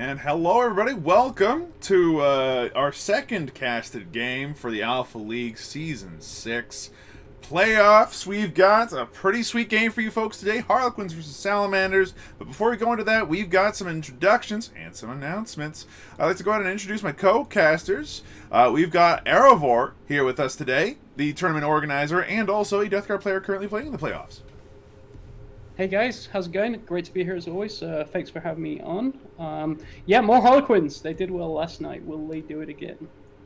And hello, everybody. Welcome to our second casted game for the Alpha League Season 6 playoffs. We've got a pretty sweet game for you folks today, Harlequins versus Salamanders. But before we go into that, we've got some introductions and some announcements. I'd like to go ahead and introduce my co-casters. We've got Arrovor here with us today, the tournament organizer, and also a Death Guard player currently playing in the playoffs. Hey guys, how's it going? Great to be here as always. Thanks for having me on. Yeah, more Harlequins. They did well last night. Will they do it again?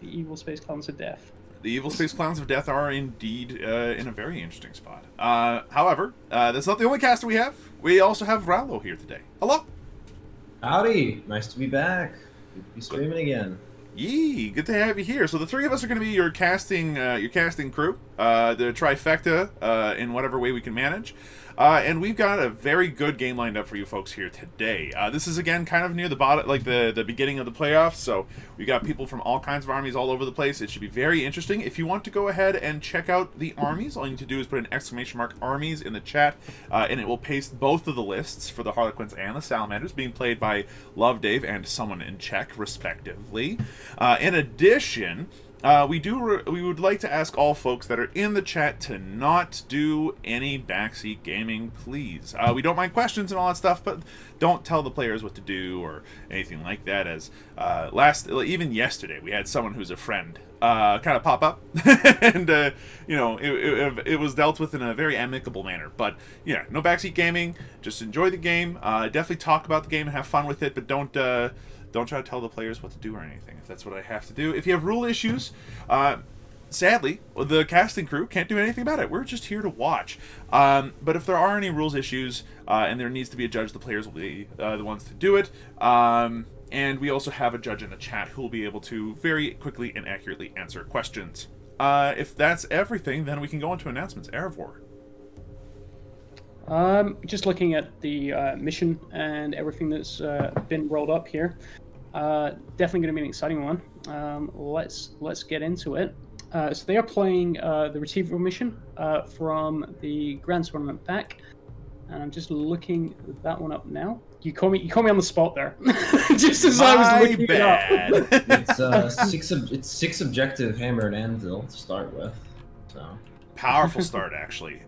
The evil space clowns of death. The evil space clowns of death are indeed in a very interesting spot. However, that's not the only caster we have. We also have Rallo here today. Hello. Howdy. Nice to be back. Good to be streaming again. Yee, good to have you here. So the three of us are going to be your casting crew, the trifecta in whatever way we can manage. And we've got a very good game lined up for you folks here today. This is, again, kind of near the bottom, like the beginning of the playoffs, so we got people from all kinds of armies all over the place. It should be very interesting. If you want to go ahead and check out the armies, all you need to do is put an exclamation mark armies in the chat, and it will paste both of the lists for the Harlequins and the Salamanders, being played by Love Dave and someone in Czech, respectively. In addition, we would like to ask all folks that are in the chat to not do any backseat gaming, please. We don't mind questions and all that stuff, but don't tell the players what to do or anything like that. As even yesterday, we had someone who's a friend kind of pop up, and it was dealt with in a very amicable manner. But yeah, no backseat gaming. Just enjoy the game. Definitely talk about the game and have fun with it, but don't try to tell the players what to do or anything, if that's what I have to do. If you have rule issues, sadly, the casting crew can't do anything about it. We're just here to watch. But if there are any rules issues and there needs to be a judge, the players will be the ones to do it. And we also have a judge in the chat who will be able to very quickly and accurately answer questions. If that's everything, then we can go into announcements. Arrovor. Just looking at the mission and everything that's been rolled up here. Definitely going to be an exciting one. Let's get into it. So they are playing the Retrieval mission from the Grand Tournament pack, and I'm just looking that one up now. You call me on the spot there, just as I was looking it up. It's six objective hammer and anvil to start with. So. Powerful start, actually.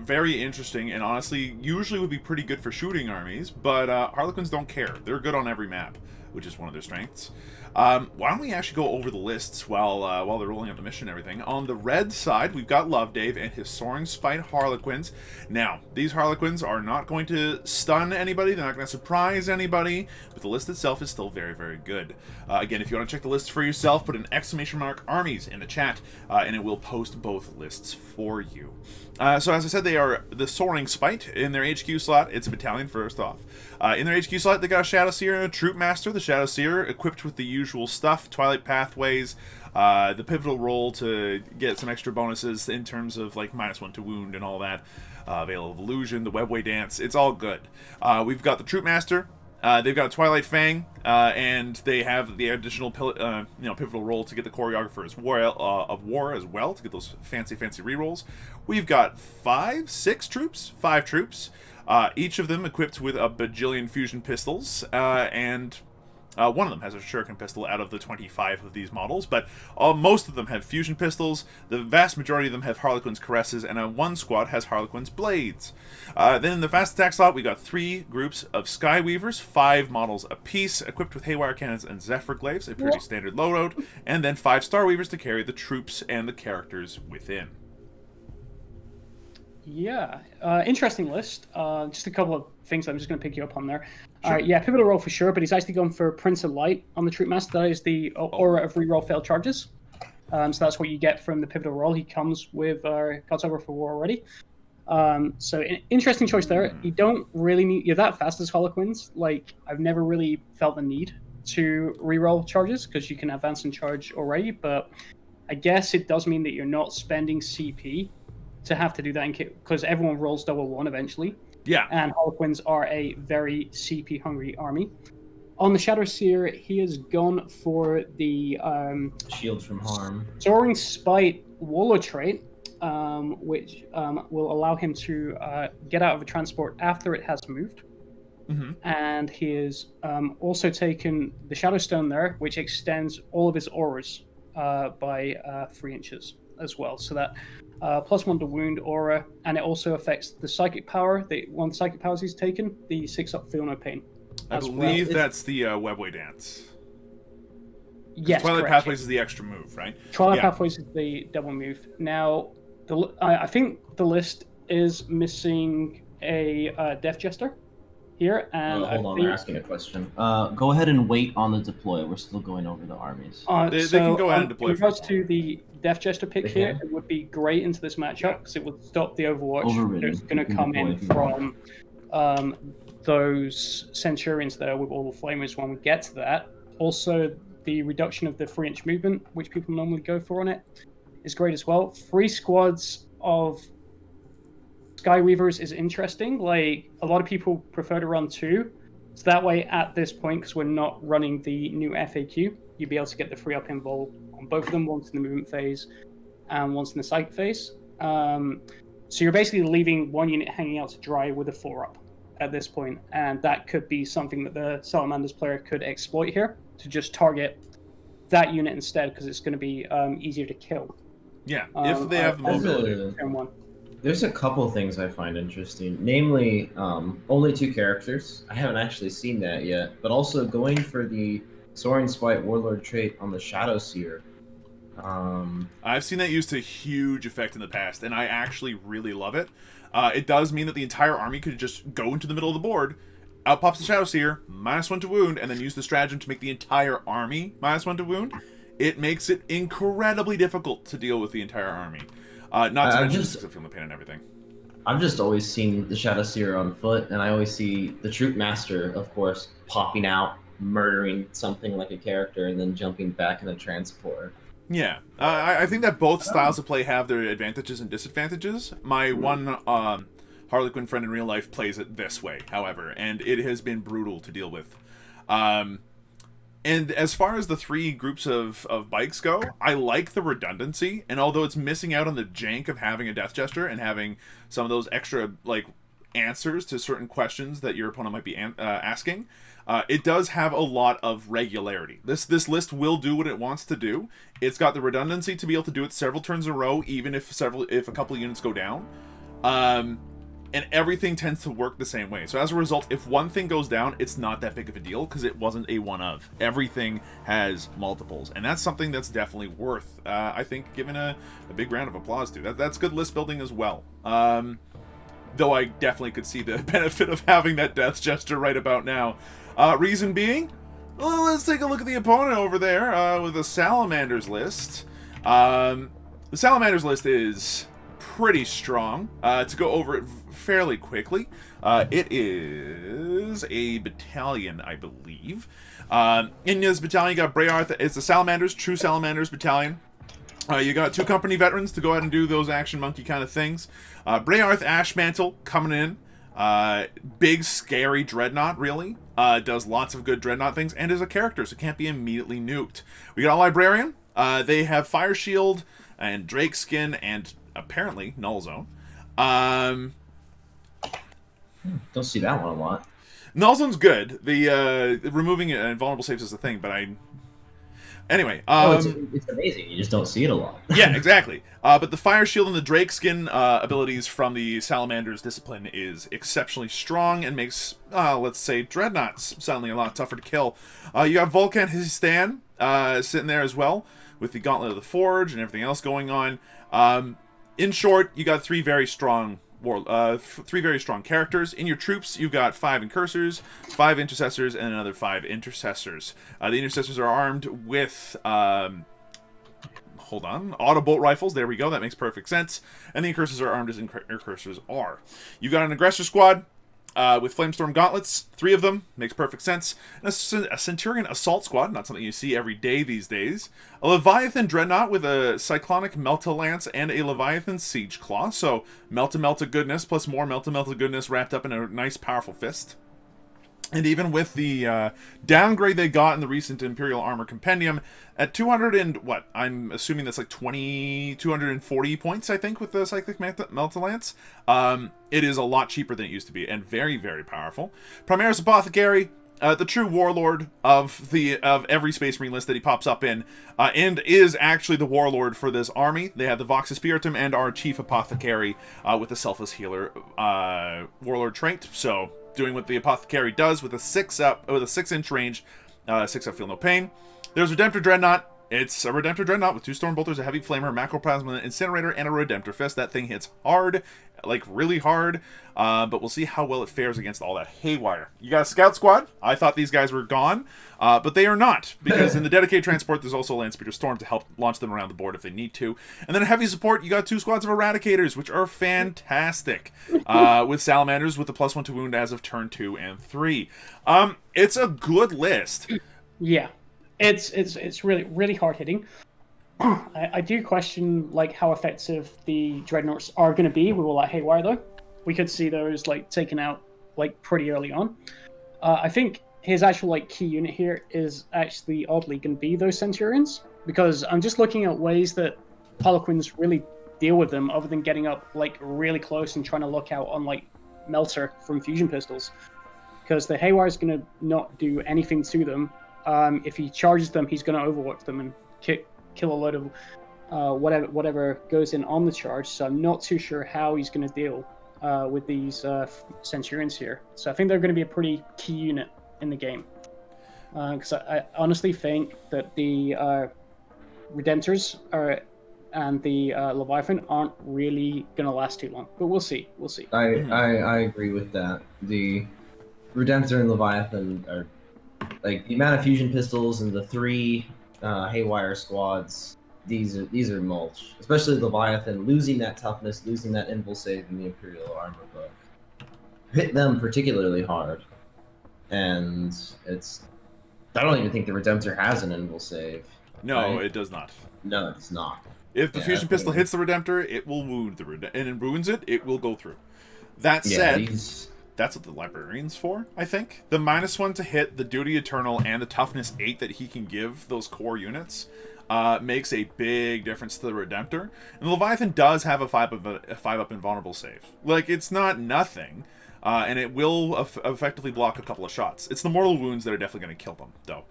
Very interesting, and honestly, usually would be pretty good for shooting armies, but Harlequins don't care. They're good on every map, which is one of their strengths. Why don't we actually go over the lists while they're rolling out the mission and everything. On the red side, we've got Love Dave and his Soaring Spite Harlequins. Now, these Harlequins are not going to stun anybody, they're not going to surprise anybody, but the list itself is still very, very good. Again, if you want to check the list for yourself, put an exclamation mark armies in the chat, and it will post both lists for you. So as I said, they are the Soaring Spite. In their HQ slot, it's a battalion first off. In their HQ slot, they got a Shadow Seer and a Troop Master. The Shadow Seer, equipped with the usual stuff, Twilight Pathways, the Pivotal Roll to get some extra bonuses in terms of like -1 to wound and all that, Veil of Illusion, the Webway Dance, it's all good. We've got the Troop Master. They've got a Twilight Fang, and they have the additional pivotal roll to get the Choreographer of War as well, to get those fancy rerolls. We've got five troops, each of them equipped with a bajillion fusion pistols, and one of them has a shuriken pistol out of the 25 of these models, but most of them have fusion pistols. The vast majority of them have Harlequins Caresses, and one squad has Harlequins Blades. Then in the fast attack slot, we got 3 groups of Skyweavers, 5 models apiece, equipped with Haywire Cannons and Zephyr Glaives, a pretty standard loadout, and then 5 Starweavers to carry the troops and the characters within. Yeah, interesting list. Just a couple of things I'm just going to pick you up on there. Sure. Yeah, pivotal roll for sure, but he's actually going for Prince of Light on the Troop Master. That is the aura of reroll failed charges. So that's what you get from the pivotal roll. He comes with God's Over for War already. So interesting choice there. You don't really need, you're that fast as Harlequins. Like, I've never really felt the need to reroll charges because you can advance and charge already, but I guess it does mean that you're not spending CP to have to do that because everyone rolls +1 eventually. Yeah. And Harlequins are a very CP hungry army. On the Shadow Seer, he has gone for the Shield from Harm. Soaring Spite Wallow trait, which will allow him to get out of a transport after it has moved. and he has also taken the Shadow Stone there, which extends all of his auras by 3 inches as well. So that +1 to wound aura, and it also affects the psychic power. One of the psychic powers he's taken, the 6-up Feel No Pain. I believe that's the Webway Dance. Yes, Twilight correct. Pathways is the extra move, right? Twilight Pathways is the double move. Now, I think the list is missing a Death Jester here, and hold on, they're asking a question. Go ahead and wait on the deploy. We're still going over the armies. They can go ahead and deploy. In regards to the Death Jester pick here, it would be great into this matchup because it would stop the Overwatch that's going to come in from those Centurions there with all the flamers when we get to that. Also, the reduction of the 3-inch movement, which people normally go for on it, is great as well. 3 squads of Skyweavers is interesting. Like, a lot of people prefer to run 2. So that way, at this point, because we're not running the new FAQ, you'd be able to get the 3-up involved on both of them, once in the movement phase and once in the psychic phase. So you're basically leaving 1 unit hanging out to dry with a 4-up at this point, and that could be something that the Salamanders player could exploit here to just target that unit instead, because it's going to be easier to kill. Yeah, if they have the mobility. There's a couple things I find interesting, namely only 2 characters. I haven't actually seen that yet, but also going for the Soaring Spite Warlord trait on the Shadow Seer. I've seen that used to huge effect in the past, and I actually really love it. It does mean that the entire army could just go into the middle of the board, out pops the Shadow Seer, -1 to wound, and then use the stratagem to make the entire army -1 to wound. It makes it incredibly difficult to deal with the entire army. Not to mention the Feel No Pain and everything. I've just always seen the Shadow Seer on foot, and I always see the Troop Master, of course, popping out, murdering something like a character, and then jumping back in a transport. Yeah, I think that both styles of play have their advantages and disadvantages. My one Harlequin friend in real life plays it this way, however, and it has been brutal to deal with. And as far as the 3 groups of bikes go, I like the redundancy, and although it's missing out on the jank of having a Death Jester and having some of those extra answers to certain questions that your opponent might be asking, it does have a lot of regularity. This list will do what it wants to do. It's got the redundancy to be able to do it several turns in a row, even if a couple of units go down. And everything tends to work the same way. So as a result, if one thing goes down, it's not that big of a deal because it wasn't a one of. Everything has multiples, and that's something that's definitely worth, I think, giving a big round of applause to. That's good list building as well. Though I definitely could see the benefit of having that Death Jester right about now. Reason being, well, let's take a look at the opponent over there with the Salamanders list. The Salamanders list is pretty strong. To go over it fairly quickly, it is a battalion, I believe. In this battalion, you got Brayarth. It's the Salamanders, true Salamanders battalion. You got 2 company veterans to go ahead and do those action monkey kind of things. Brayarth Ashmantle coming in. Big, scary dreadnought, really. Does lots of good dreadnought things, and is a character, so can't be immediately nuked. We got a librarian. They have Fire Shield and Drake Skin and apparently Null Zone. Don't see that one a lot. Null Zone's good. The removing invulnerable saves is the thing, but anyway, it's amazing. You just don't see it a lot. Yeah, exactly. But the Fire Shield and the Drake Skin abilities from the Salamander's discipline is exceptionally strong and makes, let's say, Dreadnoughts suddenly a lot tougher to kill. You got Volcan Histan sitting there as well, with the Gauntlet of the Forge and everything else going on. In short, you got 3 very strong characters. In your troops, you've got 5 Incursors, 5 Intercessors, and another 5 Intercessors. The Intercessors are armed with, Autobolt rifles. There we go. That makes perfect sense. And the Incursors are armed as Incursors are. You've got an Aggressor squad with Flamestorm Gauntlets. 3 of them. Makes perfect sense. And a Centurion Assault squad. Not something you see every day these days. A Leviathan Dreadnought with a Cyclonic Melta Lance and a Leviathan Siege Claw. So Melta goodness plus more Melta goodness wrapped up in a nice powerful fist. And even with the downgrade they got in the recent Imperial Armor Compendium, at 200 and what? I'm assuming that's like 240 points, I think, with the Cyclic Meltalance. It is a lot cheaper than it used to be, and very, very powerful. Primaris Apothecary, the true warlord of every Space Marine list that he pops up in, and is actually the warlord for this army. They have the Vox Spiritum and our chief apothecary with the Selfless Healer warlord trait. So doing what the apothecary does with a 6-inch range, 6-up feel no pain. There's Redemptor Dreadnought. It's a Redemptor Dreadnought with 2 Storm Bolters, a Heavy Flamer, Macroplasma Incinerator, and a Redemptor Fist. That thing hits hard, like really hard, but we'll see how well it fares against all that haywire. You got a Scout Squad. I thought these guys were gone, but they are not, because in the dedicated transport, there's also a Landspeeder Storm to help launch them around the board if they need to. And then a heavy support, you got 2 squads of Eradicators, which are fantastic, with Salamanders with the +1 to wound as of turn 2 and 3. It's a good list. Yeah. It's really hard hitting. I do question like how effective the dreadnoughts are going to be with all that haywire though. We could see those like taken out like pretty early on. I think his actual like key unit here is actually oddly going to be those Centurions, because I'm just looking at ways that Harlequins really deal with them other than getting up like really close and trying to look out on like Melter from fusion pistols, because the haywire is going to not do anything to them. If he charges them, he's going to overwork them and kill a load of whatever goes in on the charge. So I'm not too sure how he's going to deal with these Centurions here. So I think they're going to be a pretty key unit in the game. Because I honestly think that the Redemptors and the Leviathan aren't really going to last too long. But we'll see. We'll see. I agree with that. The Redemptor and Leviathan are like the amount of fusion pistols and the 3 haywire squads. These are mulch, especially Leviathan. Losing that toughness, losing that invul save in the Imperial Armor book hit them particularly hard. And I don't even think the Redemptor has an invul save. No, right? it does not. No, it's not. If the fusion pistol hits the Redemptor, it will wound the Redemptor, and it wounds it, it will go through. That said, that's what the Librarian's for, I think. The -1 to hit, the Duty Eternal, and the Toughness 8 that he can give those core units makes a big difference to the Redemptor. And the Leviathan does have a 5-up invulnerable save. Like, it's not nothing, and it will effectively block a couple of shots. It's the mortal wounds that are definitely going to kill them, though.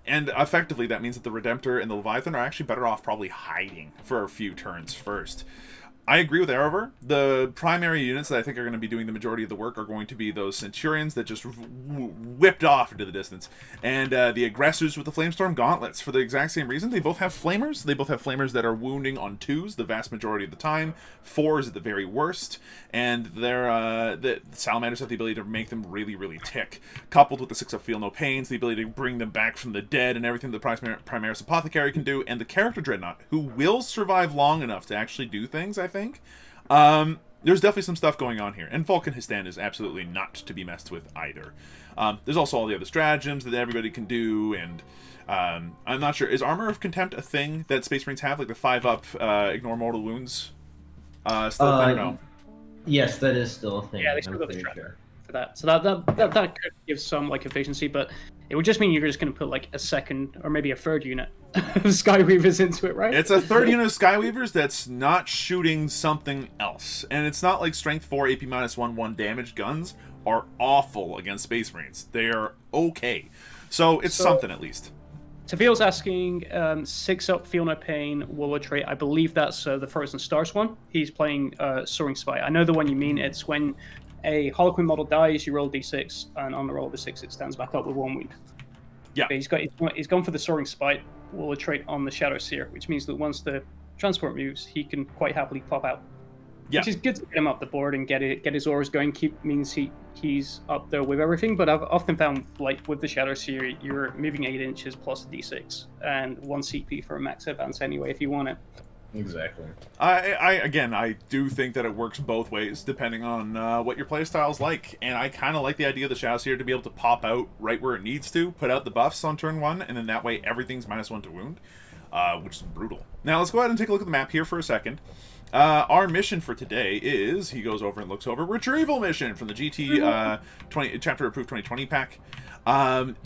And effectively, that means that the Redemptor and the Leviathan are actually better off probably hiding for a few turns first. I agree with Arrovor. The primary units that I think are going to be doing the majority of the work are going to be those Centurions that just whipped off into the distance. And the Aggressors with the Flamestorm Gauntlets, for the exact same reason. They both have Flamers. They both have Flamers that are wounding on 2s the vast majority of the time. 4s at the very worst. And the Salamanders have the ability to make them really, really tick. Coupled with the 6-up Feel No Pains, the ability to bring them back from the dead and everything the Primaris Apothecary can do. And the Character Dreadnought, who will survive long enough to actually do things, I think. There's definitely some stuff going on here, and Vulcanistan is absolutely not to be messed with either. There's also all the other stratagems that everybody can do, and I'm not sure, is Armor of Contempt a thing that Space Marines have, like the 5-up ignore mortal wounds still a thing, or no? Yes, that is still a thing. Yeah, they still got the Strata for that. So that could give some like efficiency, but it would just mean you're just going to put like a second or maybe a third unit of Skyweavers into it, right? It's a third unit of Skyweavers that's not shooting something else. And it's not like Strength 4, AP -1 damage guns are awful against Space Marines. They are okay. So it's something at least. Tafil's asking 6-up Feel No Pain, Warlord trait. I believe that's the Frozen Stars one. He's playing Soaring Spy. I know the one you mean. It's when a Harlequin model dies, you roll d6, and on the roll of the 6, it stands back up with 1 wound. Yeah. But he's gone for the Soaring Spite Warlord trait on the Shadow Seer, which means that once the transport moves, he can quite happily pop out. Yeah. Which is good to get him up the board and get his auras going. Means he's up there with everything. But I've often found, like with the Shadow Seer, you're moving 8 inches plus a d6 and 1 CP for a max advance anyway if you want it. Exactly. I do think that it works both ways, depending on what your playstyle's like. And I kind of like the idea of the Shadow Seer to be able to pop out right where it needs to, put out the buffs on turn 1, and then that way everything's -1 to wound, which is brutal. Now, let's go ahead and take a look at the map here for a second. Our mission for today is, he goes over and looks over, retrieval mission from the GT 20 Chapter Approved 2020 pack.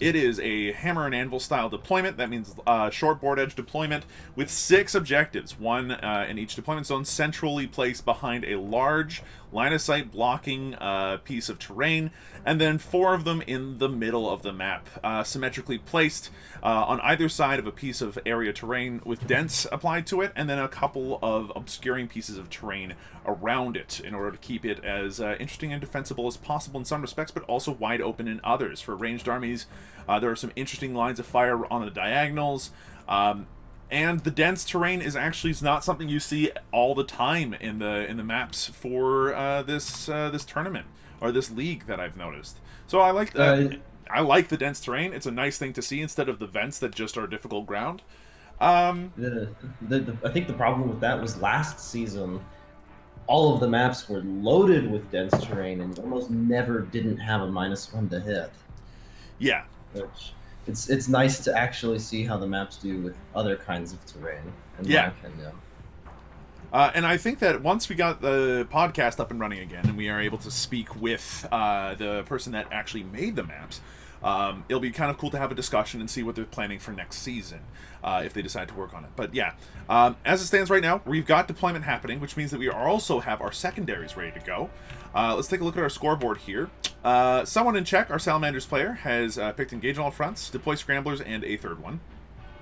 It is a hammer and anvil style deployment. That means short board edge deployment with 6 objectives, one in each deployment zone, centrally placed behind a large line of sight blocking piece of terrain, and then 4 of them in the middle of the map, symmetrically placed on either side of a piece of area terrain with dents applied to it, and then a couple of obscuring pieces of terrain around it in order to keep it as interesting and defensible as possible in some respects, but also wide open in others. For ranged armies, there are some interesting lines of fire on the diagonals, and the dense terrain is actually not something you see all the time in the maps for this tournament or this league that I've noticed. So I like that. I like the dense terrain. It's a nice thing to see instead of the vents that just are difficult ground. I think the problem with that was last season, all of the maps were loaded with dense terrain and almost never didn't have a -1 to hit. Yeah. Which it's nice to actually see how the maps do with other kinds of terrain. In my opinion. And I think that once we got the podcast up and running again, and we are able to speak with the person that actually made the maps, it'll be kind of cool to have a discussion and see what they're planning for next season, if they decide to work on it. But yeah, as it stands right now, we've got deployment happening, which means that we also have our secondaries ready to go. Let's take a look at our scoreboard here. Someone in check, our Salamanders player, has picked engage on all fronts, deploy scramblers, and a third one.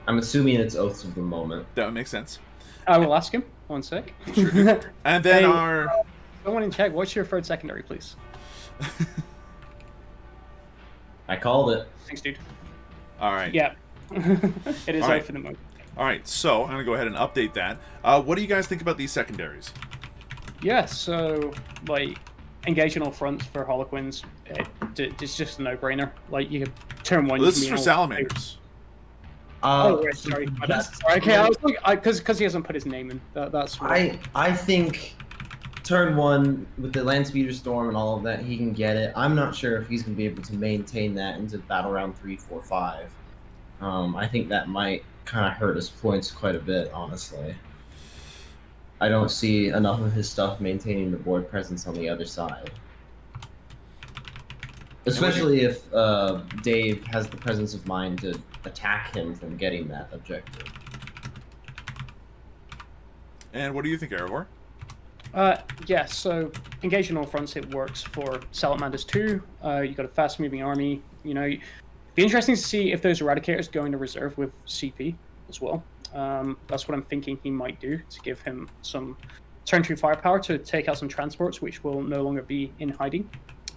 I'm assuming it's Oaths of the Moment. That would make sense. I will ask him. 1 sec. Sure. And then hey, someone in check, what's your third secondary, please? I called it. Thanks, dude. All right. Yeah. It is All out for the moment. All right, so I'm going to go ahead and update that. What do you guys think about these secondaries? Yeah, so, like, engage on all fronts for Harlequins, it's just a no-brainer. Like, you could turn one... Well, this is for Salamanders. Oh, right, sorry. Okay, I was looking, because he hasn't put his name in. That's right. I think turn 1 with the land speeder storm and all of that, he can get it. I'm not sure if he's going to be able to maintain that into battle round 3, 4, 5. I think that might kind of hurt his points quite a bit, honestly. I don't see enough of his stuff maintaining the board presence on the other side. Especially if Dave has the presence of mind to attack him from getting that objective. And what do you think, Arrovor? Yeah, so engage on all fronts, it works for Salamanders too. You've got a fast-moving army. You know, it'd be interesting to see if those Eradicators go into reserve with CP as well. That's what I'm thinking he might do to give him some turn 2 firepower to take out some transports, which will no longer be in hiding.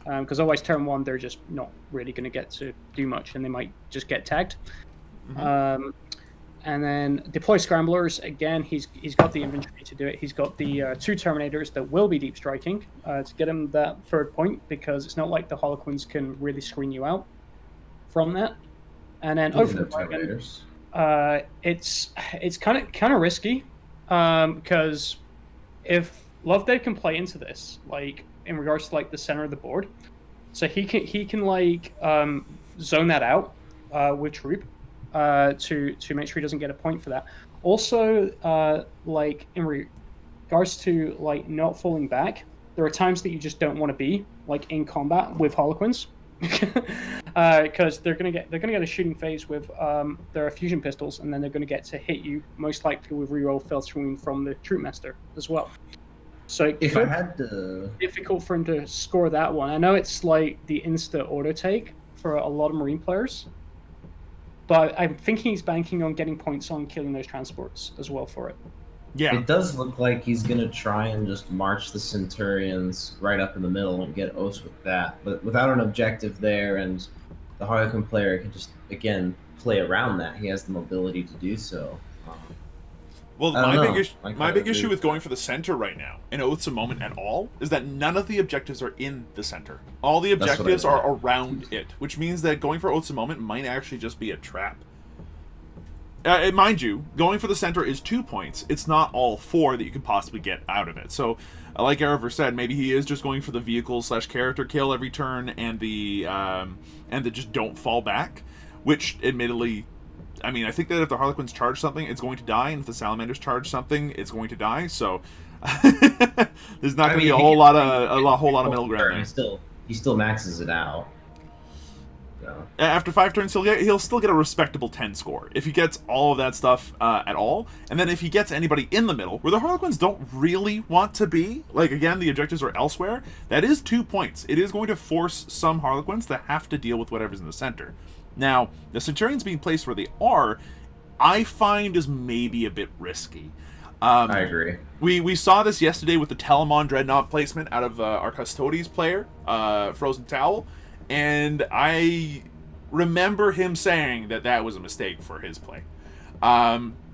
Because otherwise, turn 1, they're just not really going to get to do much, and they might just get tagged. Mm-hmm. And then deploy scramblers. Again, he's got the inventory to do it. He's got the 2 Terminators that will be deep striking to get him that 3rd point, because it's not like the Harlequins can really screen you out from that. And then Terminators. It's kind of risky, because if Loveday can play into this, like in regards to like the center of the board, so he can like zone that out with troop to make sure he doesn't get a point for that. Also, like in regards to like not falling back, there are times that you just don't want to be like in combat with Harlequins. Because they're gonna get a shooting phase with their fusion pistols, and then they're gonna get to hit you most likely with reroll filtering from the troop master as well. So if I had to, difficult for him to score that one. I know it's like the insta auto take for a lot of Marine players, but I'm thinking he's banking on getting points on killing those transports as well for it. Yeah, it does look like he's gonna try and just march the Centurions right up in the middle and get Oaths with that, but without an objective there, and the Harlequin player can just again play around that. He has the mobility to do so. Well, my big issue with going for the center right now, in Oaths of Moment at all, is that none of the objectives are in the center. All the objectives are around it, which means that going for Oaths of Moment might actually just be a trap. Mind you, going for the center is 2 points. It's not all 4 that you could possibly get out of it. So, like Arrovor said, maybe he is just going for the vehicle/character kill every turn, and the just don't fall back. Which, admittedly, I mean, I think that if the Harlequins charge something, it's going to die, and if the Salamanders charge something, it's going to die. So, There's not going to be a whole lot of middle ground there. He still maxes it out. So. After 5 turns, he'll still get a respectable 10 score if he gets all of that stuff at all. And then if he gets anybody in the middle, where the Harlequins don't really want to be, like again, the objectives are elsewhere, that is 2 points. It is going to force some Harlequins to have to deal with whatever's in the center. Now, the Centurions being placed where they are, I find is maybe a bit risky. I agree. We saw this yesterday with the Telamon Dreadnought placement out of our Custodes player, Frozen Towel, and I remember him saying that was a mistake for his play.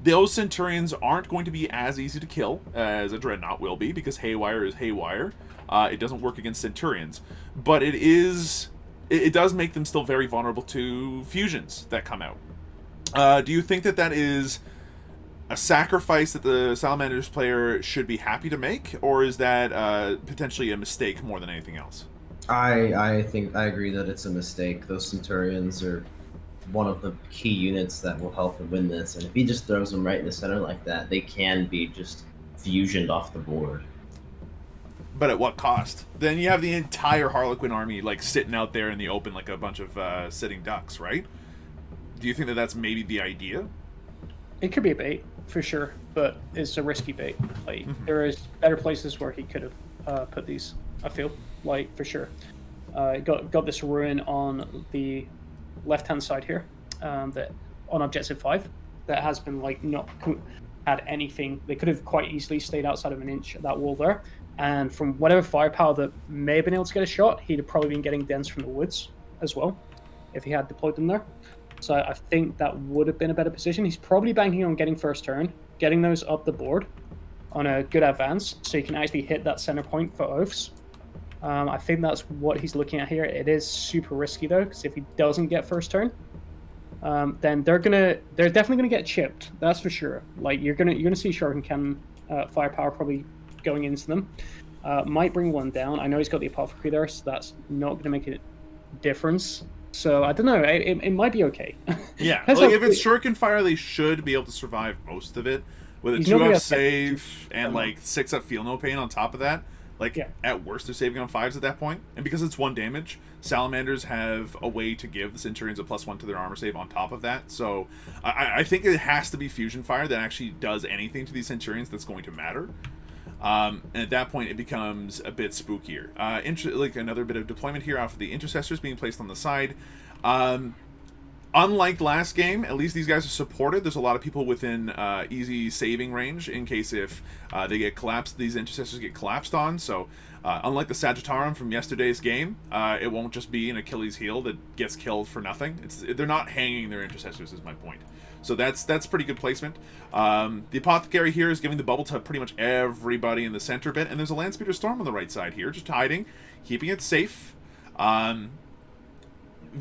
Those Centurions aren't going to be as easy to kill as a Dreadnought will be, because Haywire is Haywire. It doesn't work against Centurions, but it does make them still very vulnerable to fusions that come out. Do you think that is a sacrifice that the Salamanders player should be happy to make, or is that potentially a mistake more than anything else? I think I agree that it's a mistake. Those Centurions are one of the key units that will help him win this, and if he just throws them right in the center like that, they can be just fusioned off the board. But at what cost? Then you have the entire Harlequin army like sitting out there in the open like a bunch of sitting ducks, right? Do you think that that's maybe the idea? It could be a bait, for sure, but it's a risky bait. Like, there is better places where he could have put these, I feel, like, for sure. Got this ruin on the left-hand side here, that on objective 5, that has been, like, not had anything. They could have quite easily stayed outside of an inch of that wall there, and from whatever firepower that may have been able to get a shot, he'd have probably been getting dents from the woods as well, if he had deployed them there. So I think that would have been a better position. He's probably banking on getting first turn, getting those up the board on a good advance, so you can actually hit that center point for oaths. I think that's what he's looking at here. It is super risky though, because if he doesn't get first turn, then they're definitely gonna get chipped. That's for sure. Like, you're gonna see Shark and Cannon firepower probably going into them. Might bring one down. I know he's got the Apothecary there, so that's not gonna make a difference. So I don't know. It might be okay. Yeah, like if it's Shuriken Fire, they should be able to survive most of it with a 2-up save and like 6-up Feel No Pain on top of that. Like, at worst, they're saving on 5s at that point. And because it's 1 damage, Salamanders have a way to give the Centurions a +1 to their armor save on top of that. So I think it has to be Fusion Fire that actually does anything to these Centurions that's going to matter. And at that point, it becomes a bit spookier. Like another bit of deployment here off of the Intercessors being placed on the side. Unlike last game, at least these guys are supported. There's a lot of people within easy saving range in case if they get collapsed, these Intercessors get collapsed on. So unlike the Sagittarum from yesterday's game, it won't just be an Achilles heel that gets killed for nothing. They're not hanging their Intercessors, is my point. So that's pretty good placement. The Apothecary here is giving the bubble to pretty much everybody in the center bit, and there's a Landspeeder Storm on the right side here, just hiding, keeping it safe. I'm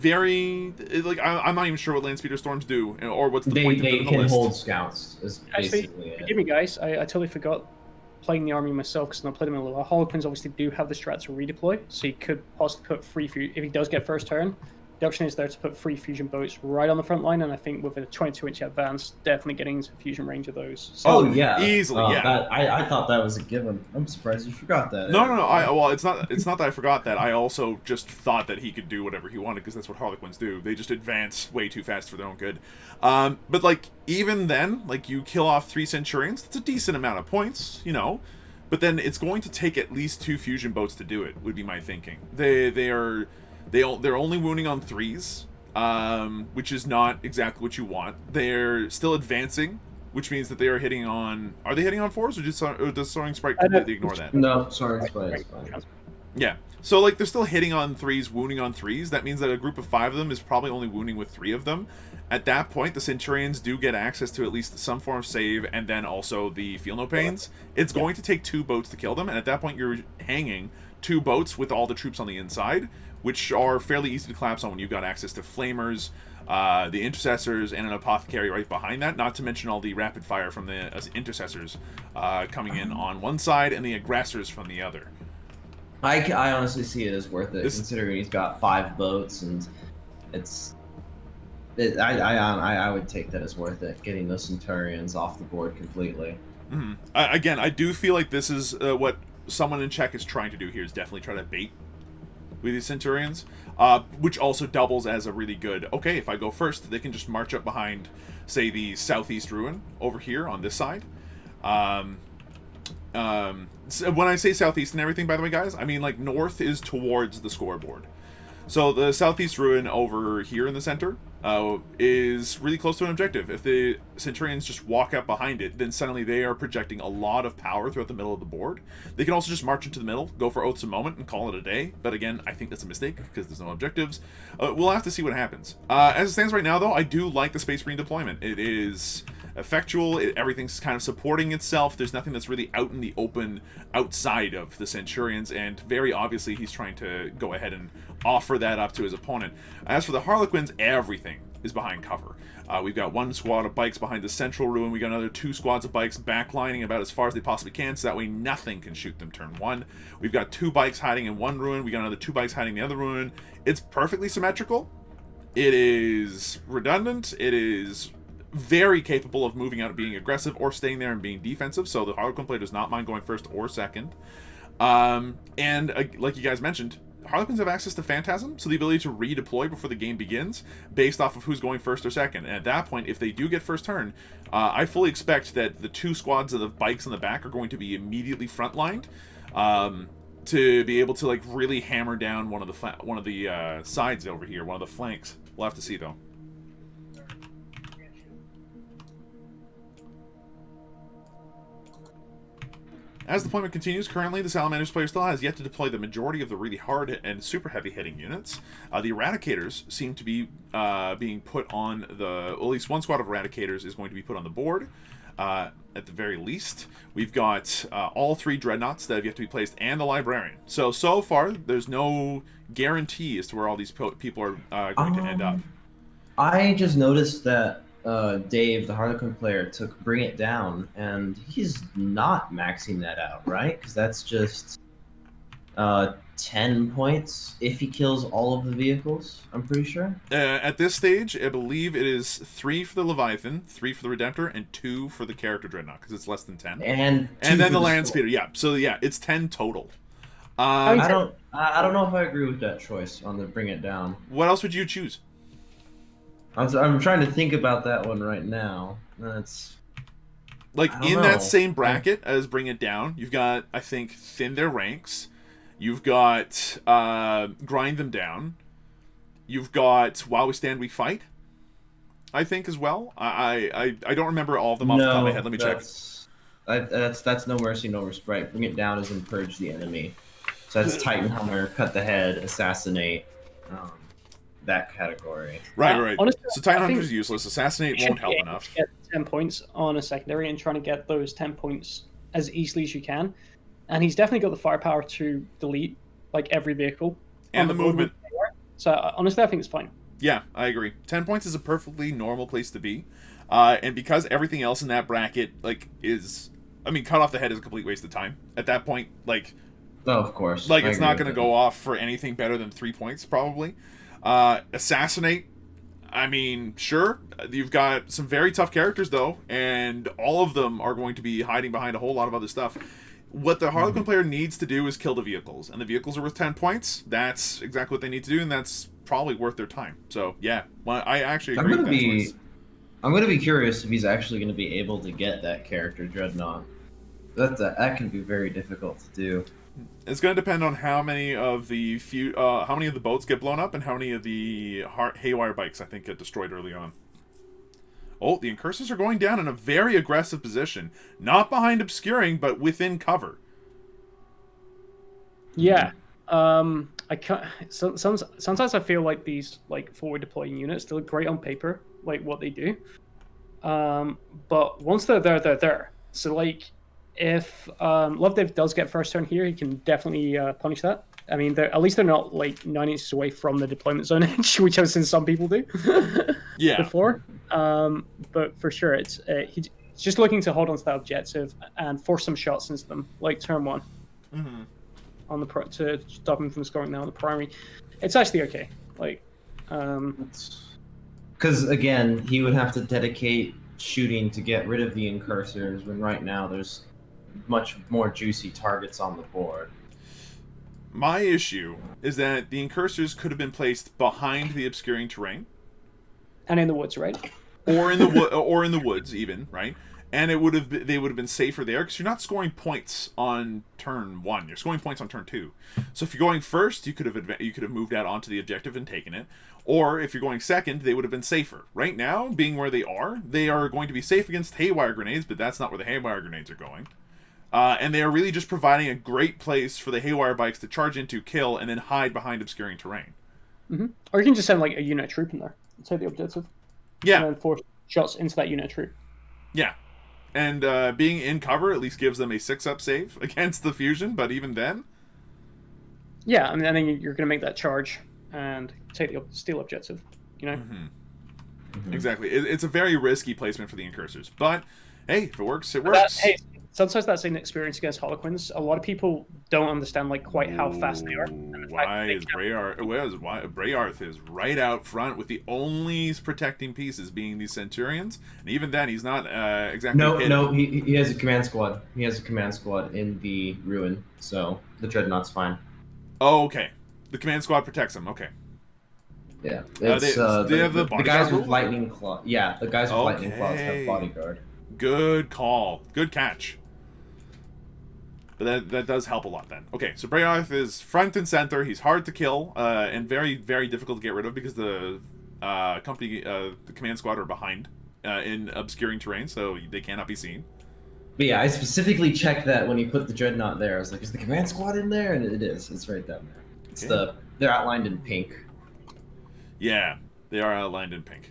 not even sure what Landspeeder Storms do, or what's the point of them in the list. They can hold scouts, is basically it. Forgive me, guys, I totally forgot playing the army myself, because I played them in a little. Harlequins obviously do have the strat to redeploy, so you could possibly put free if he does get first turn. The option is there to put 3 fusion boats right on the front line, and I think with a 22-inch advance, definitely getting into fusion range of those. So, easily. I thought that was a given. I'm surprised you forgot that. No. Well, it's not that I forgot that. I also just thought that he could do whatever he wanted, because that's what Harlequins do. They just advance way too fast for their own good. But like, even then, like, you kill off 3 Centurions. That's a decent amount of points, you know. But then it's going to take at least 2 fusion boats to do it. Would be my thinking. They're only wounding on 3s, which is not exactly what you want. They're still advancing, which means that they are hitting on... Are they hitting on 4s, or does Soaring Sprite completely ignore that? No, Soaring Sprite is fine. Yeah. So, like, they're still hitting on 3s, wounding on 3s. That means that a group of 5 of them is probably only wounding with 3 of them. At that point, the Centurions do get access to at least some form of save, and then also the Feel No Pains. It's going to take 2 boats to kill them, and at that point, you're hanging 2 boats with all the troops on the inside, which are fairly easy to collapse on when you've got access to Flamers, the Intercessors, and an Apothecary right behind that, not to mention all the rapid fire from the Intercessors coming in on one side and the Aggressors from the other. I honestly see it as worth it, considering he's got 5 boats, and I would take that as worth it, getting those Centurions off the board completely. Again, I do feel like this is what someone in Czech is trying to do here, is definitely try to bait with these Centurions, which also doubles as a really good, okay, if I go first, they can just march up behind, say, the southeast ruin over here on this side. So when I say southeast and everything, by the way, guys, I mean, like, north is towards the scoreboard. So the southeast ruin over here in the center is really close to an objective. If the Centurions just walk up behind it, then suddenly they are projecting a lot of power throughout the middle of the board. They can also just march into the middle, go for Oaths a Moment, and call it a day. But again, I think that's a mistake, because there's no objectives. We'll have to see what happens. As it stands right now, though, I do like the Space Marine deployment. It is effectual, everything's kind of supporting itself. There's nothing that's really out in the open outside of the Centurions, and very obviously he's trying to go ahead and offer that up to his opponent. As for the Harlequins, everything is behind cover. We've got one squad of bikes behind the central ruin. We got another 2 squads of bikes backlining about as far as they possibly can, so that way nothing can shoot them turn 1. We've got 2 bikes hiding in one ruin. We got another 2 bikes hiding in the other ruin. It's perfectly symmetrical. It is redundant. It is very capable of moving out and being aggressive, or staying there and being defensive, so the Harlequin player does not mind going first or second. And like you guys mentioned, Harlequins have access to Phantasm, so the ability to redeploy before the game begins, based off of who's going first or second. And at that point, if they do get first turn, I fully expect that the 2 squads of the bikes in the back are going to be immediately frontlined, to be able to, like, really hammer down one of the sides over here, one of the flanks. We'll have to see, though. As deployment continues, currently the Salamanders player still has yet to deploy the majority of the really hard and super heavy hitting units. The Eradicators seem to be being put on the... Well, at least one squad of Eradicators is going to be put on the board, at the very least. We've got all 3 Dreadnoughts that have yet to be placed, and the Librarian. So far, there's no guarantee as to where all these people are going to end up. I just noticed that Dave, the Harlequin player, took Bring It Down, and he's not maxing that out, right? Because that's just 10 points if he kills all of the vehicles, I'm pretty sure. At this stage, I believe it is 3 for the Leviathan, 3 for the Redemptor, and 2 for the Character Dreadnought, because it's less than 10. And then the Land Speeder, yeah. So yeah, it's 10 total. I don't know if I agree with that choice on the Bring It Down. What else would you choose? I'm trying to think about that one right now. That's like in that same bracket as Bring It Down. You've got, I think, Thin Their Ranks. You've got Grind Them Down. You've got While We Stand We Fight, I think, as well. I don't remember all of them off the top of my head. Let me check. That's No Mercy, No Respite. Bring It Down is Purge the Enemy. So that's Titan Hammer, Cut the Head, Assassinate. That category. Right. Honestly, so Titan Hunter is useless. Assassinate won't help enough. Get 10 points on a secondary and trying to get those 10 points as easily as you can. And he's definitely got the firepower to delete like every vehicle. And the movement. So honestly, I think it's fine. Yeah, I agree. 10 points is a perfectly normal place to be. And because everything else in that bracket, like, is... I mean, Cut Off the Head is a complete waste of time. At that point, like... Oh, of course. Like, it's not going to go off for anything better than 3 points, probably. Assassinate, I mean, sure, you've got some very tough characters, though, and all of them are going to be hiding behind a whole lot of other stuff. What the Harlequin player needs to do is kill the vehicles, and the vehicles are worth 10 points. That's exactly what they need to do, and that's probably worth their time. So, yeah, well, I actually agree with that choice. I'm going to be curious if he's actually going to be able to get that character Dreadnought. That can be very difficult to do. It's going to depend on how many of the boats get blown up and how many of the Haywire bikes, I think, get destroyed early on. Oh, the Incursors are going down in a very aggressive position. Not behind Obscuring, but within cover. Yeah. I can't... Sometimes I feel like these forward deploying units, they look great on paper, like what they do. But once they're there, they're there. So, like... If Lovedev does get first turn here, he can definitely punish that. I mean, at least they're not like 9 inches away from the deployment zone edge, which I've seen some people do before. But for sure, he's just looking to hold on to that objective and force some shots into them, like turn 1, on the to stop him from scoring now on the primary. It's actually okay. Like, because again, he would have to dedicate shooting to get rid of the incursors when right now there's much more juicy targets on the board. My issue is that the incursors could have been placed behind the obscuring terrain, And in the woods, right? or in the woods even, right? And they would have been safer there because you're not scoring points on turn 1. You're scoring points on turn 2. So if you're going first, you could have moved out onto the objective and taken it. Or if you're going second, they would have been safer. Right now, being where they are going to be safe against haywire grenades, but that's not where the haywire grenades are going. And they are really just providing a great place for the haywire bikes to charge into, kill, and then hide behind obscuring terrain. Mm-hmm. Or you can just send like a unit troop in there. Take the objective. Yeah. And then force shots into that unit troop. Yeah. And being in cover at least gives them a 6-up save against the fusion, but even then... Yeah, I mean, and then you're going to make that charge and take the steal objective, you know? Mm-hmm. Mm-hmm. Exactly. It's a very risky placement for the incursors, but hey, if it works, it works. Sometimes that's an experience against Harlequins. A lot of people don't understand like quite how fast they are. Brayarth is right out front with the only protecting pieces being these Centurions, and even then he's not exactly. No, he has a command squad. He has a command squad in the ruin, so the Dreadnought's fine. Oh, okay. The command squad protects him. Okay. Yeah, they have the guys with rule? lightning claw. Yeah, the guys with lightning claws have bodyguard. Good call. Good catch. But that does help a lot then. Okay, so Brayarth is front and center. He's hard to kill and very, very difficult to get rid of because the the command squad are behind in obscuring terrain, so they cannot be seen. But yeah, I specifically checked that when he put the Dreadnought there. I was like, is the command squad in there? And it is. It's right down there. It's they're outlined in pink. Yeah, they are outlined in pink.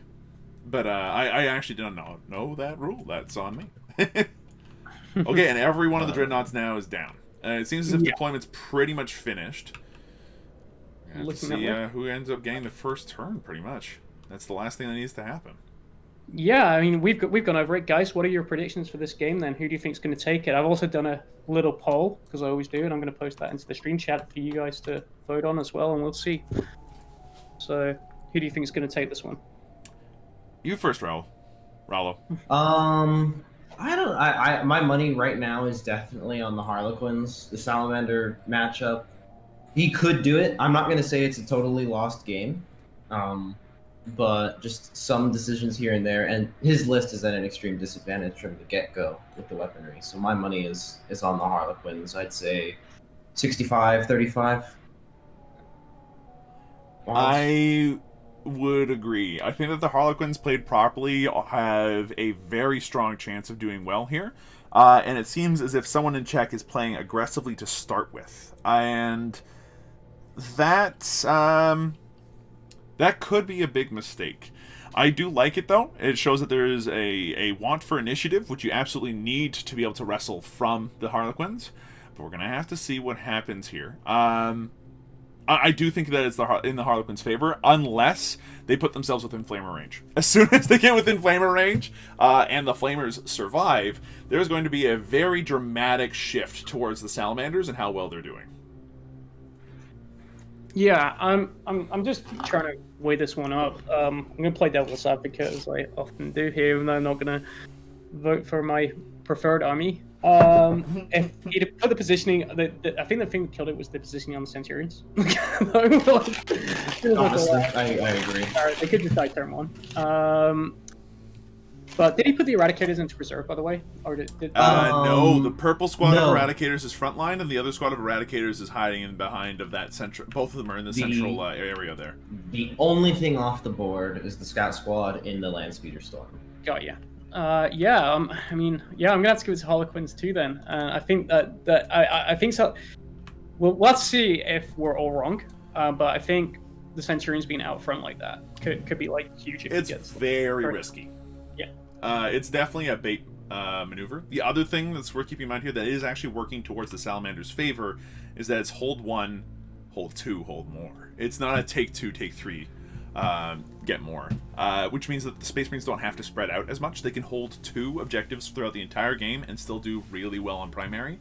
But I actually didn't know that rule. That's on me. Okay, and every one of the Dreadnoughts now is down. It seems as if deployment's pretty much finished. Let's see who ends up getting the first turn, pretty much. That's the last thing that needs to happen. Yeah, I mean, we've gone over it. Guys, what are your predictions for this game, then? Who do you think is going to take it? I've also done a little poll, because I always do, and I'm going to post that into the stream chat for you guys to vote on as well, and we'll see. So, who do you think is going to take this one? You first, Rollo. My money right now is definitely on the Harlequins, the Salamander matchup. He could do it. I'm not going to say it's a totally lost game, but just some decisions here and there. And his list is at an extreme disadvantage from the get-go with the weaponry. So my money is on the Harlequins. I'd say 65-35. I would agree. I think that the Harlequins played properly have a very strong chance of doing well here. And it seems as if someone in Czech is playing aggressively to start with. And that could be a big mistake. I do like it, though. It shows that there is a want for initiative, which you absolutely need to be able to wrestle from the Harlequins. But we're going to have to see what happens here. I do think that it's in the Harlequins' favor, unless they put themselves within flamer range. As soon as they get within flamer range, and the flamers survive, there's going to be a very dramatic shift towards the Salamanders and how well they're doing. Yeah, I'm just trying to weigh this one up. I'm gonna play devil's advocate as I often do here, even though I'm not gonna vote for my preferred army. If he'd put the positioning, I think the thing that killed it was the positioning on the Centurions. Honestly, I agree. They could just die turn 1. But did he put the Eradicators into reserve, by the way? Or did no, the purple squad of Eradicators is frontline, and the other squad of Eradicators is hiding in behind of that central. Both of them are in the central area there. The only thing off the board is the Scout squad in the Landspeeder Storm. Got ya. I mean, I'm gonna have to give it to Harlequins too. Then I think I think so. Well, let's see if we're all wrong. But I think the Centurions being out front like that could be like huge. It's very risky. Yeah. It's definitely a bait maneuver. The other thing that's worth keeping in mind here that is actually working towards the Salamander's favor is that it's hold 1, hold 2, hold more. It's not a take 2, take 3. Get more, which means that the Space Marines don't have to spread out as much. They can hold 2 objectives throughout the entire game and still do really well on primary.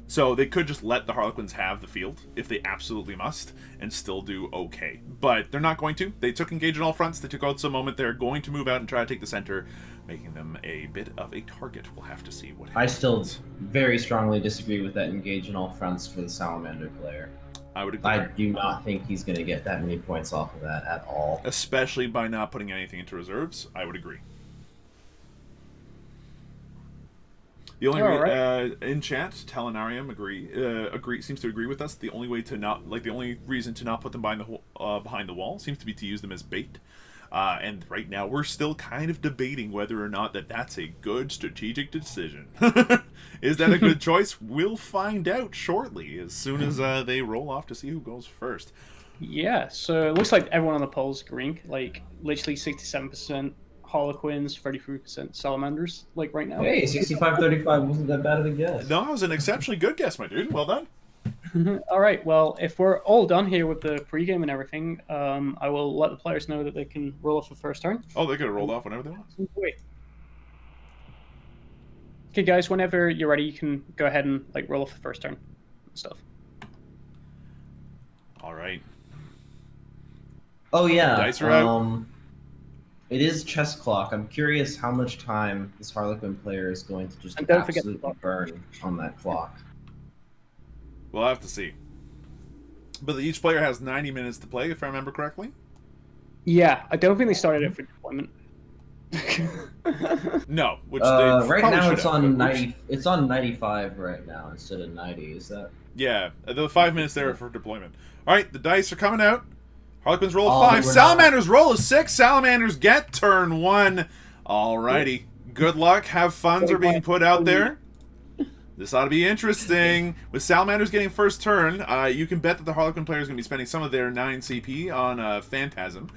So they could just let the Harlequins have the field if they absolutely must and still do okay. But they're not going to. They took engage on all fronts. They took out some moment. They're going to move out and try to take the center, making them a bit of a target. We'll have to see what happens. I still very strongly disagree with that engage on all fronts for the Salamander player. I would agree. I do not think he's going to get that many points off of that at all. Especially by not putting anything into reserves. I would agree. The only in chat, Talinarium seems to agree with us. The only way to not the only reason to not put them behind the wall seems to be to use them as bait. And right now we're still kind of debating whether or not that's a good strategic decision. Is that a good choice? We'll find out shortly as soon as they roll off to see who goes first. Yeah, so it looks like everyone on the poll is agreeing. Like literally 67%. Harlequins, 33% Salamanders, like right now. Hey, 65-35 wasn't that bad of a guess. No, it was an exceptionally good guess, my dude. Well done. All right, well, if we're all done here with the pregame and everything, I will let the players know that they can roll off the first turn. Oh, they could have rolled off whenever they want. Wait. Okay, guys, whenever you're ready, you can go ahead and roll off the first turn and stuff. All right. Oh, yeah. Dice are out. It is chess clock. I'm curious how much time this Harlequin player is going to just absolutely burn on that clock. We'll have to see. But each player has 90 minutes to play, if I remember correctly. Yeah, I don't think they started it for deployment. No, which right now it's on 90. It's on 95 right now instead of 90. Is that? Yeah, the 5 minutes there for deployment. All right, the dice are coming out. Harlequins roll a 5. Salamanders roll a 6. Salamanders get turn 1. Alrighty. Good luck. Have funds are being put out there. This ought to be interesting. With Salamanders getting first turn, you can bet that the Harlequin player is going to be spending some of their 9 CP on Phantasm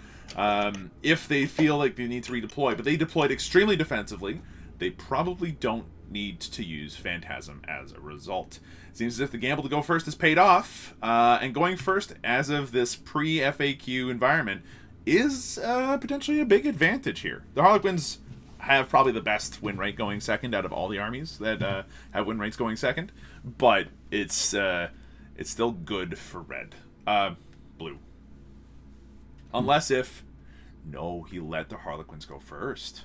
if they feel like they need to redeploy. But they deployed extremely defensively. They probably don't need to use Phantasm as a result. Seems as if the gamble to go first is paid off, and going first as of this pre-FAQ environment is potentially a big advantage here. The Harlequins have probably the best win rate going second out of all the armies that have win rates going second, but it's still good for red. Blue. Unless he let the Harlequins go first.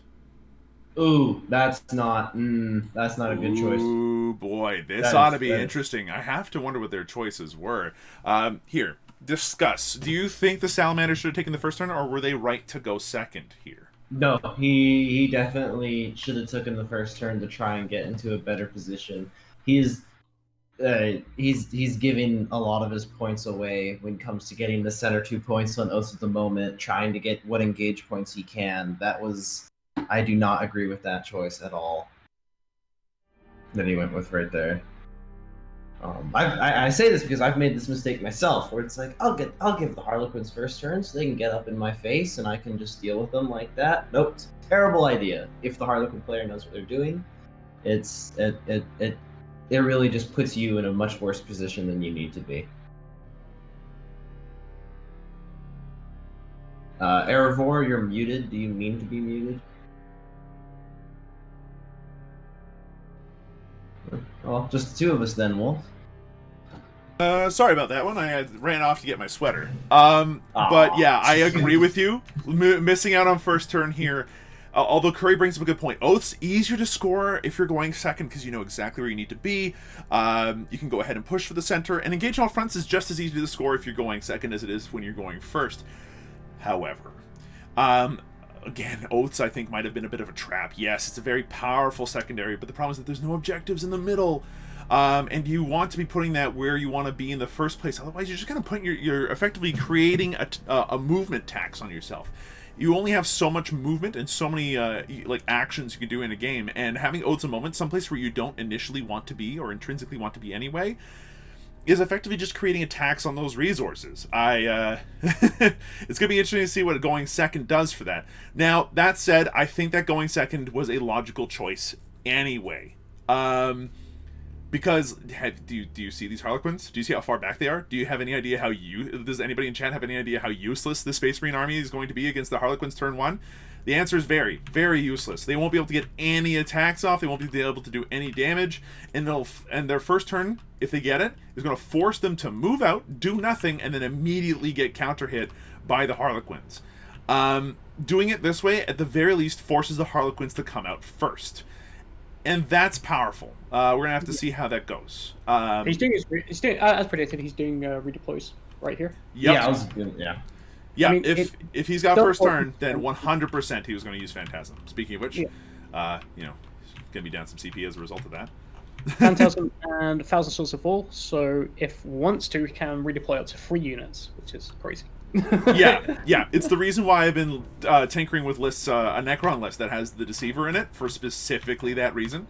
Ooh, that's not a good choice. Ooh, boy, this ought to be interesting. I have to wonder what their choices were. Here, discuss. Do you think the Salamanders should have taken the first turn, or were they right to go second here? No, he definitely should have taken the first turn to try and get into a better position. He's giving a lot of his points away when it comes to getting the center 2 points on Oaths at the moment, trying to get what engage points he can. I do not agree with that choice at all. That he went with right there. I say this because I've made this mistake myself, where it's like I'll give the Harlequins first turn so they can get up in my face and I can just deal with them like that. Nope, it's a terrible idea. If the Harlequin player knows what they're doing, it really just puts you in a much worse position than you need to be. Arrovor, you're muted. Do you mean to be muted? Well, just the two of us then, Wolf. Sorry about that one. I ran off to get my sweater. But yeah, I agree with you. Missing out on first turn here. Although Curry brings up a good point. Oath's easier to score if you're going second because you know exactly where you need to be. You can go ahead and push for the center. And engage on all fronts is just as easy to score if you're going second as it is when you're going first. However, again, Oaths I think might have been a bit of a trap. Yes, it's a very powerful secondary, but the problem is that there's no objectives in the middle. And you want to be putting that where you want to be in the first place. Otherwise, you're just going to put you're effectively creating a movement tax on yourself. You only have so much movement and so many actions you can do in a game, and having Oaths a moment, someplace where you don't initially want to be or intrinsically want to be anyway, is effectively just creating a tax on those resources. It's going to be interesting to see what going second does for that. Now, that said, I think that going second was a logical choice anyway. Because do you see these Harlequins? Do you see how far back they are? Do you have any idea does anybody in chat have any idea how useless this Space Marine army is going to be against the Harlequins turn 1? The answer is very, very useless. They won't be able to get any attacks off. They won't be able to do any damage, and their first turn, if they get it, is going to force them to move out, do nothing, and then immediately get counter hit by the Harlequins. Doing it this way, at the very least, forces the Harlequins to come out first. And that's powerful. We're going to have to see how that goes. He's doing, as predicted, he's doing redeploys right here. Yep. Yeah, I mean, if he's got first turn, then 100% he was going to use Phantasm. Speaking of which, he's going to be down some CP as a result of that. Phantasm and 1,000 Souls of Fall, so if wants to, he can redeploy up to 3 units, which is crazy. yeah. It's the reason why I've been tinkering with lists, a Necron list that has the Deceiver in it, for specifically that reason.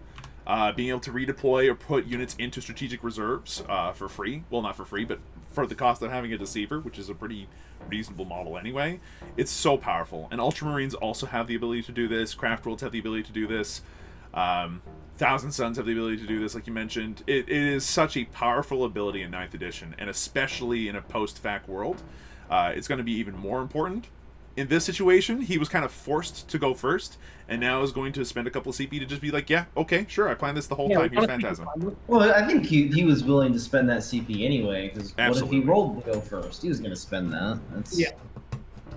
Being able to redeploy or put units into strategic reserves for free. Well, not for free, but for the cost of having a Deceiver, which is a pretty reasonable model anyway. It's so powerful. And Ultramarines also have the ability to do this. Craft Worlds have the ability to do this. Thousand Suns have the ability to do this, like you mentioned. It is such a powerful ability in 9th edition, and especially in a post-fac world. It's going to be even more important. In this situation, he was kind of forced to go first, and now is going to spend a couple of CP to just be like, yeah, okay, sure, I planned this the whole time. Here's Phantasm. Well, I think he was willing to spend that CP anyway, because what if he rolled to go first? He was going to spend that. That's...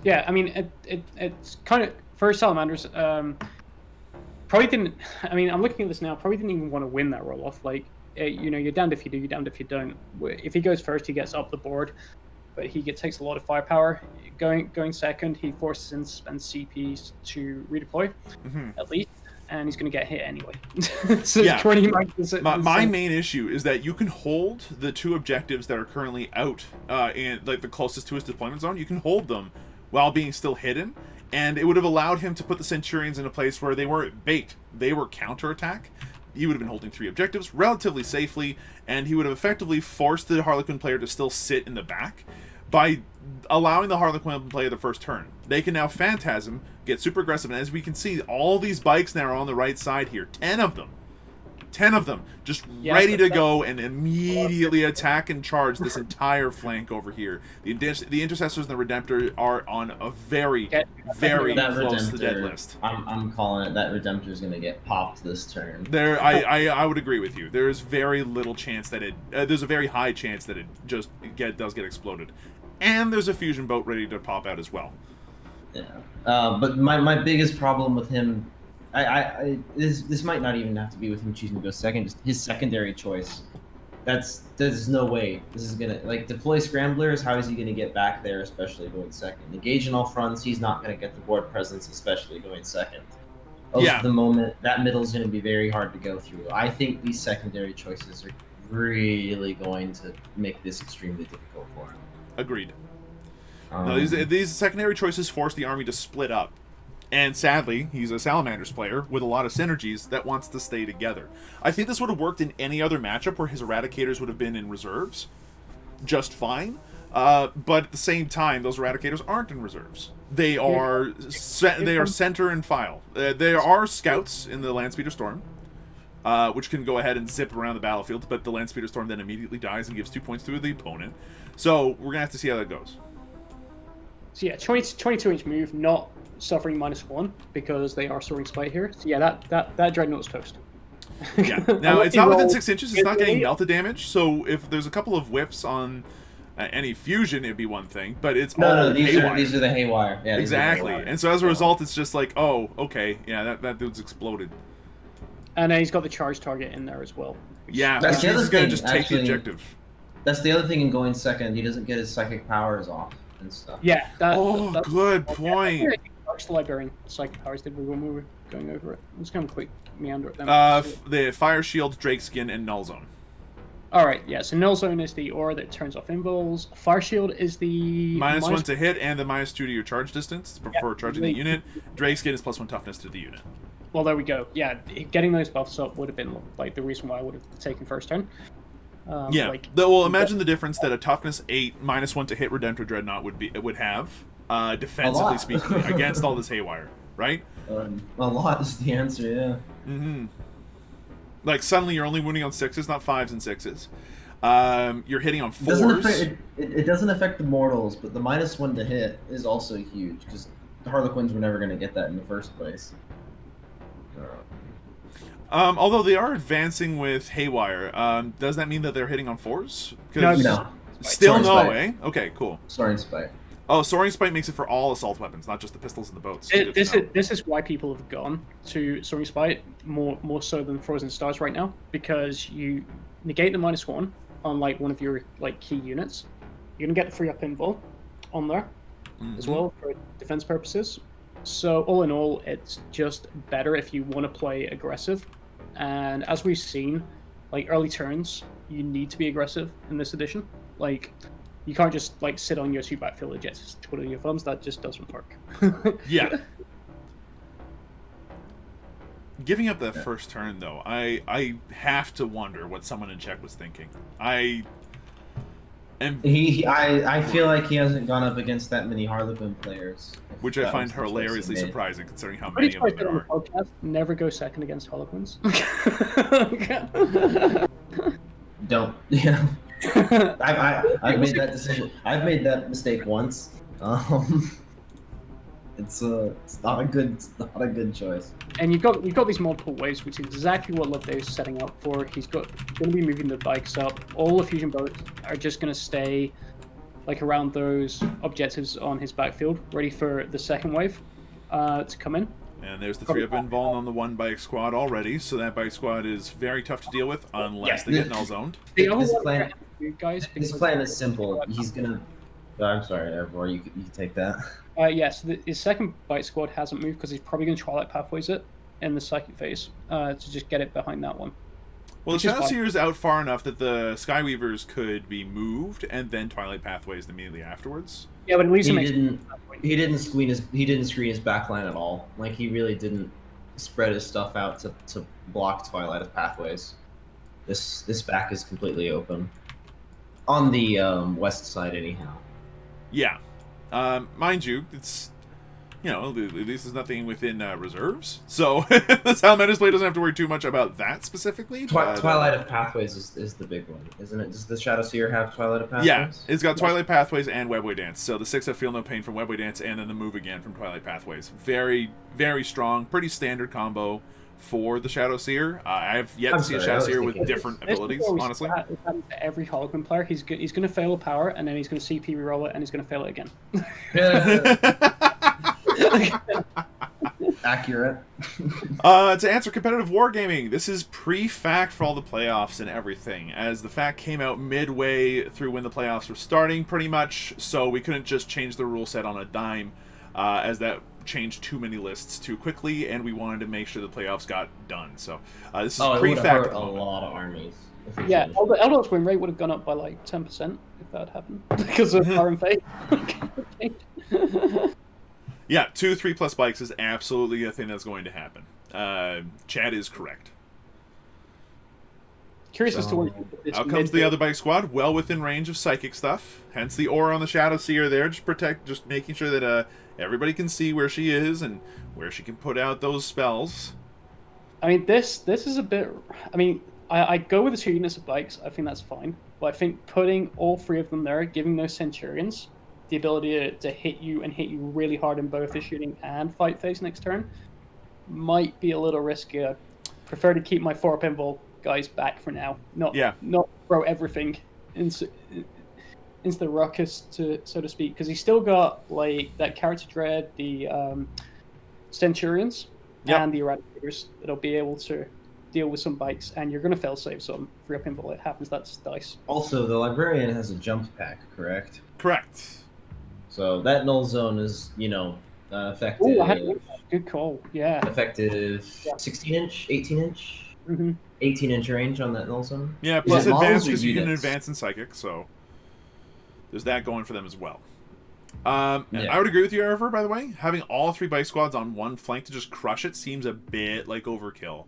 Yeah, I mean, it's kind of, for Salamanders, probably didn't, I mean, I'm looking at this now, probably didn't even want to win that roll-off. Like, you're damned if you do, you're damned if you don't. If he goes first, he gets up the board, but he takes a lot of firepower. Going second, he forces him to spend CPs to redeploy, at least, and he's going to get hit anyway. So 20 my main issue is that you can hold the 2 objectives that are currently out in like the closest to his deployment zone. You can hold them while being still hidden, and it would have allowed him to put the Centurions in a place where they weren't bait, they were counterattack. He would have been holding 3 objectives relatively safely, and he would have effectively forced the Harlequin player to still sit in the back by allowing the Harlequin player the first turn. They can now Phantasm, get super aggressive, and as we can see, all these bikes now are on the right side here. 10 of them. 10 of them. Just ready to go and immediately attack and charge this entire flank over here. The Intercessors and the Redemptor are on a very close to dead list. I'm calling it. That Redemptor is going to get popped this turn. I would agree with you. There's very little chance that there's a very high chance that it just does get exploded. And there's a fusion boat ready to pop out as well. Yeah. But my biggest problem with him, this might not even have to be with him choosing to go second. Just his secondary choice. There's no way this is gonna deploy scramblers. How is he gonna get back there, especially going second? Engage in all fronts. He's not gonna get the board presence, especially going second. The moment that middle is gonna be very hard to go through. I think these secondary choices are really going to make this extremely difficult for him. Agreed. No, these secondary choices force the army to split up. And sadly, he's a Salamanders player with a lot of synergies that wants to stay together. I think this would have worked in any other matchup where his Eradicators would have been in reserves just fine. But at the same time, those Eradicators aren't in reserves. They are center and file. There are scouts in the Landspeeder Storm, which can go ahead and zip around the battlefield, but the Landspeeder Storm then immediately dies and gives 2 points to the opponent. So we're going to have to see how that goes. So yeah, 22-inch move, not suffering -1 because they are soaring spite here. So yeah, that Dreadnought's toast. Yeah. Now it's not within 6 inches. It's not getting melted damage. So if there's a couple of whiffs on any fusion, it'd be one thing. But it's these are the haywire. Yeah, exactly. And so as a result, it's just like, oh, okay, yeah, that dude's exploded. And he's got the charge target in there as well. Yeah, he's going to just take the objective. That's the other thing in going second. He doesn't get his psychic powers off and stuff. Yeah. Good point. Yeah, the Librarian psychic powers did when we were going over it. I'm just going to quick meander at them. The Fire Shield, Drakeskin, and Null Zone. Alright, yeah, so Null Zone is the aura that turns off invuls. Fire Shield is the... -1 to hit and the -2 to your charge distance for charging the unit. Drakeskin is +1 toughness to the unit. Well, there we go. Yeah, getting those buffs up would have been like the reason why I would have taken first turn. Imagine the difference that a toughness 8 -1 to hit Redemptor Dreadnought would have, defensively speaking, against all this haywire, right? A lot is the answer, yeah. Like, suddenly you're only wounding on 6s, not 5s and 6s. You're hitting on 4s. It doesn't affect the mortals, but the -1 to hit is also huge, because the Harlequins were never going to get that in the first place. Although they are advancing with Haywire, does that mean that they're hitting on 4s? No. Still Soaring no, Spite. eh? Okay, cool. Soaring Spite. Oh, Soaring Spite makes it for all assault weapons, not just the pistols and the boats. This is why people have gone to Soaring Spite more so than Frozen Stars right now, because you negate the -1 on like one of your like key units. You're gonna get the free up invul on there as well for defense purposes. So all in all, it's just better if you want to play aggressive. And as we've seen, like early turns, you need to be aggressive in this edition. Like, you can't just like sit on your 2 backfield objectives, twiddling your thumbs. That just doesn't work. Yeah. Giving up that first turn, though, I have to wonder what someone in Czech was thinking. I feel like he hasn't gone up against that many Harlequin players. Which I find hilariously surprising, considering how many of them there are. Podcast, never go second against Harlequins. Don't. Yeah. I've made that decision. I've made that mistake once. It's not a good choice. And you've got these multiple waves, which is exactly what Loveday's setting up for. He's going to be moving the bikes up. All the fusion boats are just going to stay like around those objectives on his backfield, ready for the second wave to come in. And there's the 3-up invuln on the 1 bike squad already, so that bike squad is very tough to deal with unless they get null zoned. This plan is simple. He's gonna. I'm sorry, Arrovor, you can take that. Yes, his second bite squad hasn't moved because he's probably going to Twilight Pathways it in the psychic phase to just get it behind that one. Well, the Shadow Seer is out far enough that the Skyweavers could be moved and then Twilight Pathways immediately afterwards. Yeah, but at least he didn't screen his backline at all. Like, he really didn't spread his stuff out to block Twilight of Pathways. This back is completely open on the west side, anyhow. Yeah. Mind you, it's, you know, at least there's nothing within reserves. So the Salamanders play doesn't have to worry too much about that specifically. Twilight of Pathways is the big one, isn't it? Does the Shadow Seer have Twilight of Pathways? Yeah, it's got Twilight Pathways and Webway Dance. So the 6 Feel No Pain from Webway Dance and then the move again from Twilight Pathways. Very, very strong, pretty standard combo for the Shadow Seer. I've yet to see a Shadow Seer with different abilities, honestly. Every Harlequin player, he's going to fail a power, and then he's going to CP reroll it, and he's going to fail it again. Accurate. To answer competitive wargaming, this is pre-fact for all the playoffs and everything, as the fact came out midway through when the playoffs were starting, pretty much, so we couldn't just change the rule set on a dime, as that changed too many lists too quickly, and we wanted to make sure the playoffs got done. So this is pre-fact. A lot of armies. Yeah, the Eldor's win rate would have gone up by like 10% if that happened because of Iron Fate. Yeah, 2 3+ bikes is absolutely a thing that's going to happen. Chad is correct. Curious as to what out comes the other bike squad, well within range of psychic stuff. Hence the aura on the Shadow Seer there, just making sure that everybody can see where she is and where she can put out those spells. I mean, this is a bit. I mean, I go with the 2 units of bikes. I think that's fine, but I think putting all 3 of them there, giving those Centurions the ability to hit you and hit you really hard in both the shooting and fight phase next turn, might be a little risky. I prefer to keep my 4-up invul guys back for now, not throw everything into the ruckus, so to speak, because he's still got like that character dread, the Centurions and the Eradicators that'll be able to deal with some bikes, and you're going to fail save some 3-up invul. It happens, that's dice. Also, the Librarian has a jump pack, correct? Correct. So that null zone is, effective. Ooh, good call. Yeah. Effective 16-inch, 18-inch? Mm-hmm. 18-inch range on that null zone? Yeah, plus advance because you can advance in Psychic, so there's that going for them as well. I would agree with you, Arrovor, by the way. Having all 3 bike squads on one flank to just crush it seems a bit like overkill.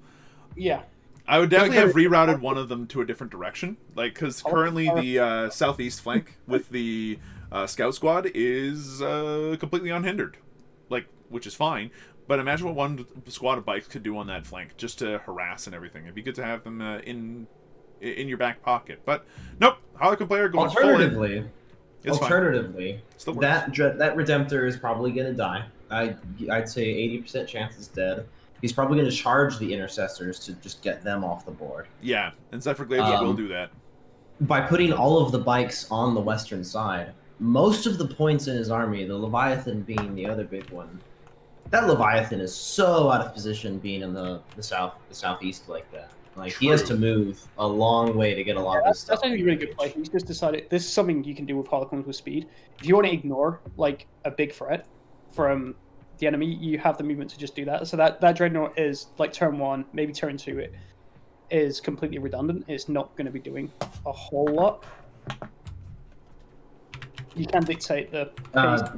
Yeah. I would definitely have rerouted one of them to a different direction, like, because currently the southeast flank with the Scout Squad is completely unhindered, like, which is fine. But imagine what one squad of bikes could do on that flank, just to harass and everything. It'd be good to have them in your back pocket. But nope, Harlequin player going full in. Alternatively, that Redemptor is probably going to die. I'd say 80% chance it's dead. He's probably going to charge the Intercessors to just get them off the board. Yeah, and Zephyr Glaives will do that. By putting all of the bikes on the western side, most of the points in his army, the Leviathan being the other big one, that Leviathan is so out of position being in the southeast like that. Like, True. he has to move a long way to get a lot of this stuff. That's actually a really good play. He's just decided this is something you can do with Harlequins with speed. If you want to ignore like a big threat from the enemy, you have the movement to just do that. So that Dreadnought is like turn 1, maybe turn 2. It is completely redundant. It's not going to be doing a whole lot. You can dictate the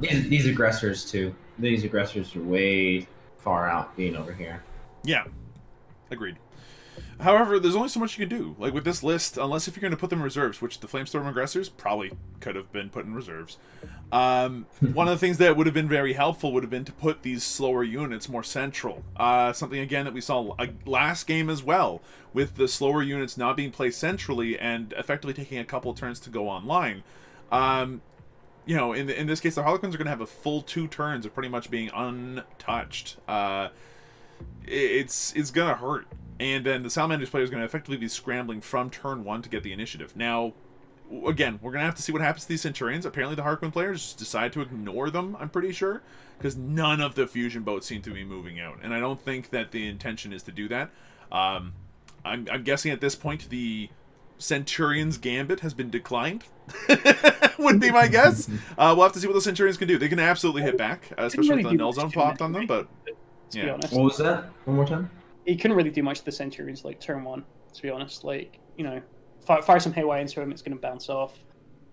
these aggressors too. These aggressors are way far out being over here. Yeah, agreed. However, there's only so much you can do. Like with this list, unless if you're going to put them in reserves, which the Flamestorm aggressors probably could have been put in reserves. One of the things that would have been very helpful would have been to put these slower units more central. Something again that we saw last game as well, with the slower units not being placed centrally and effectively taking a couple turns to go online. You know, in this case, the Harlequins are going to have a full 2 turns of pretty much being untouched. It's going to hurt. And then the Salamanders player is going to effectively be scrambling from turn 1 to get the initiative. Now, again, we're going to have to see what happens to these Centurions. Apparently the Harlequin players decide to ignore them, I'm pretty sure, because none of the fusion boats seem to be moving out. And I don't think that the intention is to do that. I'm guessing at this point the Centurion's Gambit has been declined. Would be my guess. We'll have to see what the Centurions can do. They can absolutely hit back, especially with the null zone popped on them, but yeah. What was that? One more time? He couldn't really do much to the Centurions, like turn 1, to be honest. Like, you know, fire some haywire into him, it's going to bounce off.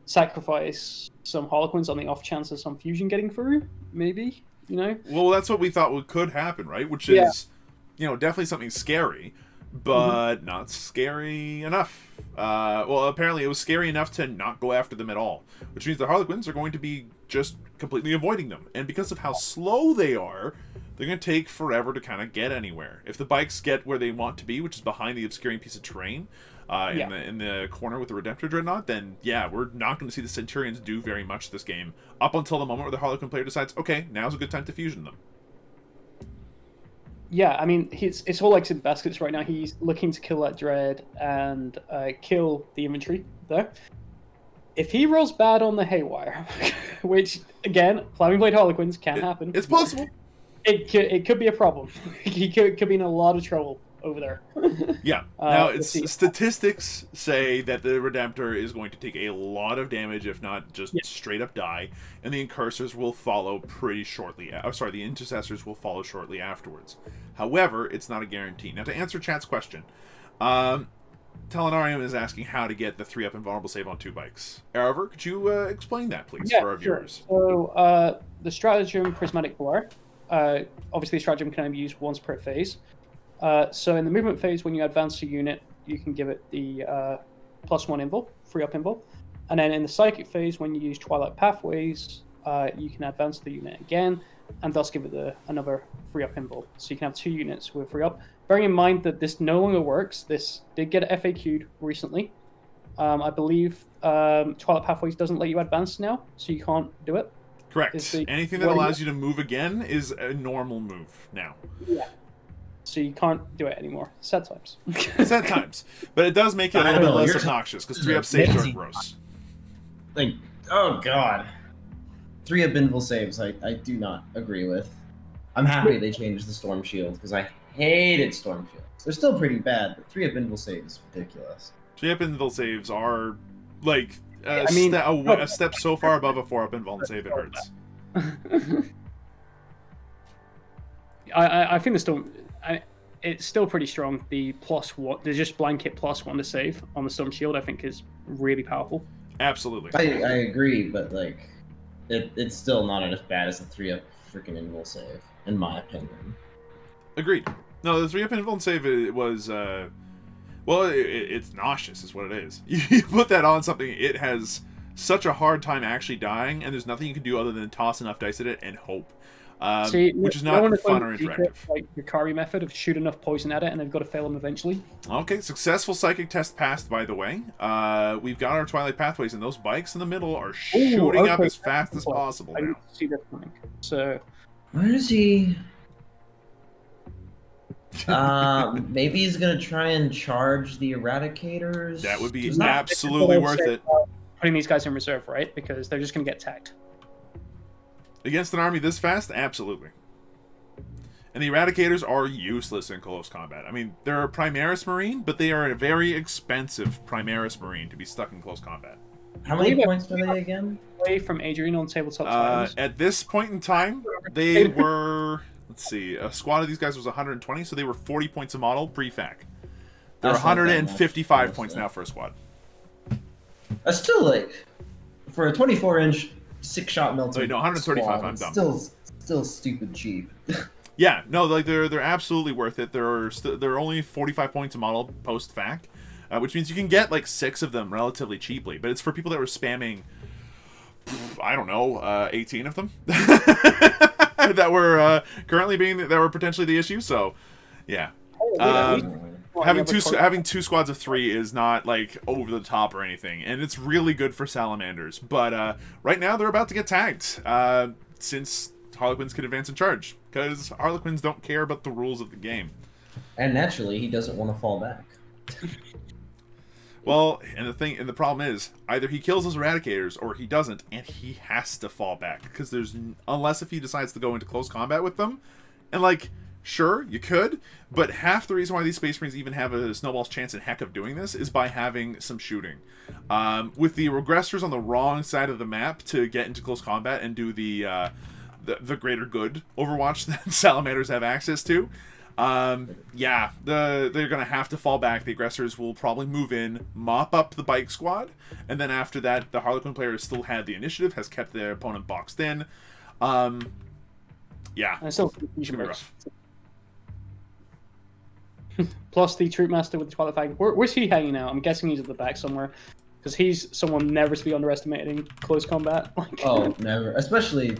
Sacrifice some Harlequins on the off chance of some fusion getting through, maybe, you know? Well, that's what we thought could happen, right? Which is, you know, definitely something scary, but not scary enough. Well, apparently it was scary enough to not go after them at all, which means the Harlequins are going to be just completely avoiding them. And because of how slow they are, they're going to take forever to kind of get anywhere. If the bikes get where they want to be, which is behind the obscuring piece of terrain, in the corner with the Redemptor Dreadnought, then yeah, we're not going to see the Centurions do very much this game, up until the moment where the Harlequin player decides, okay, now's a good time to fusion them. Yeah, I mean, it's all eggs in baskets right now. He's looking to kill that Dread and kill the infantry there. If he rolls bad on the Haywire, which, again, Flaming Blade Harlequins can happen. It's possible. It could be a problem. He could be in a lot of trouble over there. Yeah. Now, statistics say that the Redemptor is going to take a lot of damage, if not just straight up die, and the Incursors will follow pretty shortly. The Intercessors will follow shortly afterwards. However, it's not a guarantee. Now, to answer chat's question, Telenarium is asking how to get the 3-up invulnerable save on 2 bikes. Arrovor, could you explain that, please, for our viewers? Sure. So, the stratagem Prismatic Blur. Obviously, stratagem can only be used once per phase. So in the movement phase, when you advance a unit, you can give it the +1 invul, 3-up invul. And then in the psychic phase, when you use Twilight Pathways, you can advance the unit again, and thus give it another 3-up invul. So you can have 2 units with 3-up. Bearing in mind that this no longer works, this did get FAQ'd recently. I believe Twilight Pathways doesn't let you advance now, so you can't do it. Correct. Anything that allows you to move again is a normal move now. Yeah. So you can't do it anymore. Sad times. Sad times. But it does make it a little bit less obnoxious, because 3-up saves are gross. Like, oh god. 3-up invul saves, I do not agree with. I'm happy they changed the Storm Shield, because I hated Storm Shields. They're still pretty bad, but 3-up invul save is ridiculous. 3-up invul saves are, like, a step so far above a 4-up invul save it hurts. I think the Storm... it's still pretty strong. The +1, there's just blanket +1 to save on the Storm Shield, I think is really powerful. Absolutely. I agree, but like, it's still not as bad as the 3-up freaking invul save, in my opinion. Agreed. No, the 3-up invul save, it was, well, it's nauseous is what it is. You put that on something, it has such a hard time actually dying, and there's nothing you can do other than toss enough dice at it and hope. which is not fun or interactive. Like the Kari method of shoot enough poison at it, and they've got to fail them eventually. Okay, successful psychic test passed, by the way. We've got our Twilight Pathways, and those bikes in the middle are shooting up as fast as possible I now. didn't see that coming. So, Where is he? Maybe he's gonna try and charge the Eradicators. That would be absolutely worth it. Putting these guys in reserve, right? Because they're just going to get tagged. Against an army this fast? Absolutely. And the Eradicators are useless in close combat. I mean, they're a Primaris Marine, but they are a very expensive Primaris Marine to be stuck in close combat. How many points are they again? Away from Adrian on Tabletop Titans. At this point in time, they were... Let's see. A squad of these guys was 120, so they were 40 points a model pre-fac. They're 155 points now for a squad. That's still like... For a 24-inch 6-shot melter. No, 135, I'm dumb. Still stupid cheap. Yeah, no, like they're absolutely worth it. They're only 45 points a model post-fac, which means you can get like 6 of them relatively cheaply. But it's for people that were spamming, I don't know, 18 of them that were currently that were potentially the issue. So, yeah, having two squads of 3 is not like over the top or anything, and it's really good for Salamanders. But right now they're about to get tagged since Harlequins can advance and charge, because Harlequins don't care about the rules of the game. And naturally, he doesn't want to fall back. Well, and the problem is, either he kills those Eradicators, or he doesn't, and he has to fall back, because unless if he decides to go into close combat with them, and like, sure, you could, but half the reason why these Space Marines even have a snowball's chance in heck of doing this is by having some shooting. With the regressors on the wrong side of the map to get into close combat and do the greater good Overwatch that Salamanders have access to, yeah, they're going to have to fall back. The aggressors will probably move in, mop up the bike squad, and then after that, the Harlequin player has still had the initiative, has kept their opponent boxed in. Yeah, it's still rough. Plus the Troop Master with the Twilight Fang. Where's he hanging out? I'm guessing he's at the back somewhere, because he's someone never to be underestimated in close combat. Oh, never. Especially,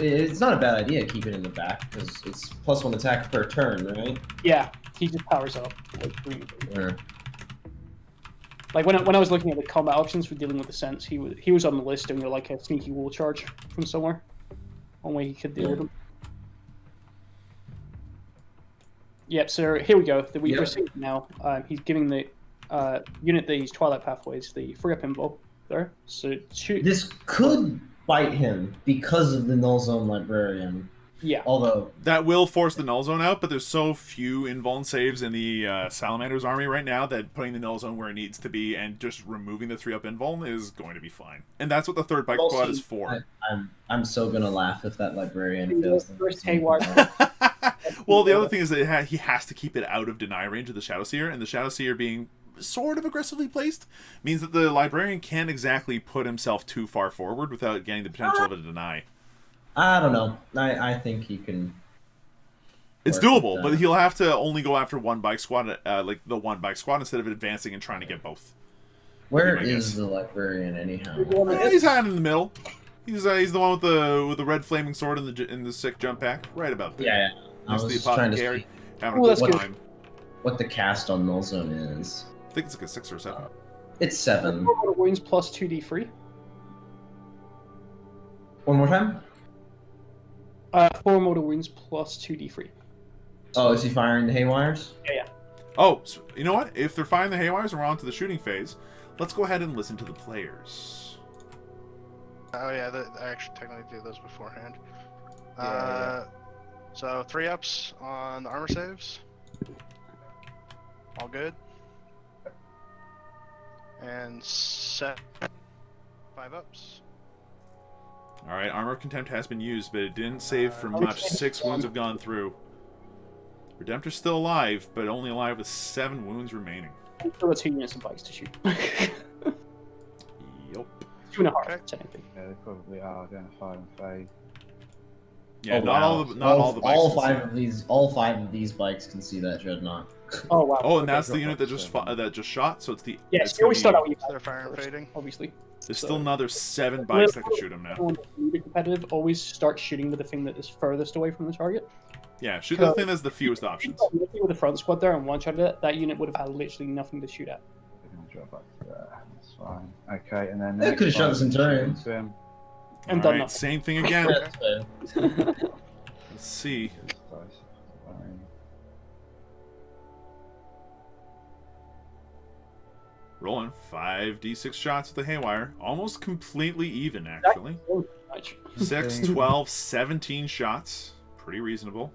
it's not a bad idea to keep it in the back, because it's +1 attack per turn, right? Yeah, he just powers up. Yeah. Like when I was looking at the combat options for dealing with the Scents, he was on the list doing like a sneaky wall charge from somewhere. One way he could deal with them. Yep, so here we go. We're seeing now. He's giving the unit these Twilight Pathways the free up invul there. So this could bite him because of the Null Zone Librarian. Yeah. Although that will force the Null Zone out, but there's so few invuln saves in the Salamanders army right now that putting the Null Zone where it needs to be and just removing the 3-up invuln is going to be fine. And that's what the third bike squad is for. I'm so gonna laugh if that Librarian fails. First haywire. Well, the other thing is that he has to keep it out of deny range of the Shadowseer, and the Shadowseer being sort of aggressively placed means that the Librarian can't exactly put himself too far forward without getting the potential of a deny. I don't know. I think he can. It's doable, but he'll have to only go after one bike squad, like the one bike squad, instead of advancing and trying to get both. Where is the Librarian anyhow? He's hiding in the middle. He's the one with the red flaming sword in the sick jump pack, right about there. Yeah. I was the trying to Apothecary, see having a good time. What the cast on Null Zone is. I think it's like a 6 or 7. It's 7. 4 mortal wounds plus 2d3. One more time. 4 mortal wounds plus 2d3. Oh, is he firing the haywires? Yeah. Oh, so, you know what? If they're firing the haywires and we're on to the shooting phase, let's go ahead and listen to the players. Oh yeah, I actually technically do those beforehand. Yeah. So 3-ups on the armor saves. All good. And 5-ups. Alright, Armor of Contempt has been used, but it didn't save for much. 6 wounds have gone through. Redemptor's still alive, but only alive with 7 wounds remaining. I'm sure that's 2 units of bikes to shoot. Yup. 2.5, technically. Yeah, they probably are going to fire and fade. Yeah, Oh, not wow. all the bikes. All five of these bikes can see that Dreadnought. Oh wow. Oh, and that's the unit that just shot. So it's the Yes, you always start out with So they're fire and fading. obviously. There's So- still another 7 bikes that can shoot him now. Everyone that's new to competitive always start shooting with the thing that is furthest away from the target. Yeah, shoot the thing that's the fewest options. If you with the front squad there and one shot it, that unit would have had literally nothing to shoot at. We're gonna drop back to there. That's fine. Okay, and then They could've shot the Centurion. into him. And done Alright, nothing. same thing again. That's fair. Let's see. This dice is fine. Rolling 5d6 shots with the haywire. Almost completely even, actually. Much. 6, 12, 17 shots. Pretty reasonable.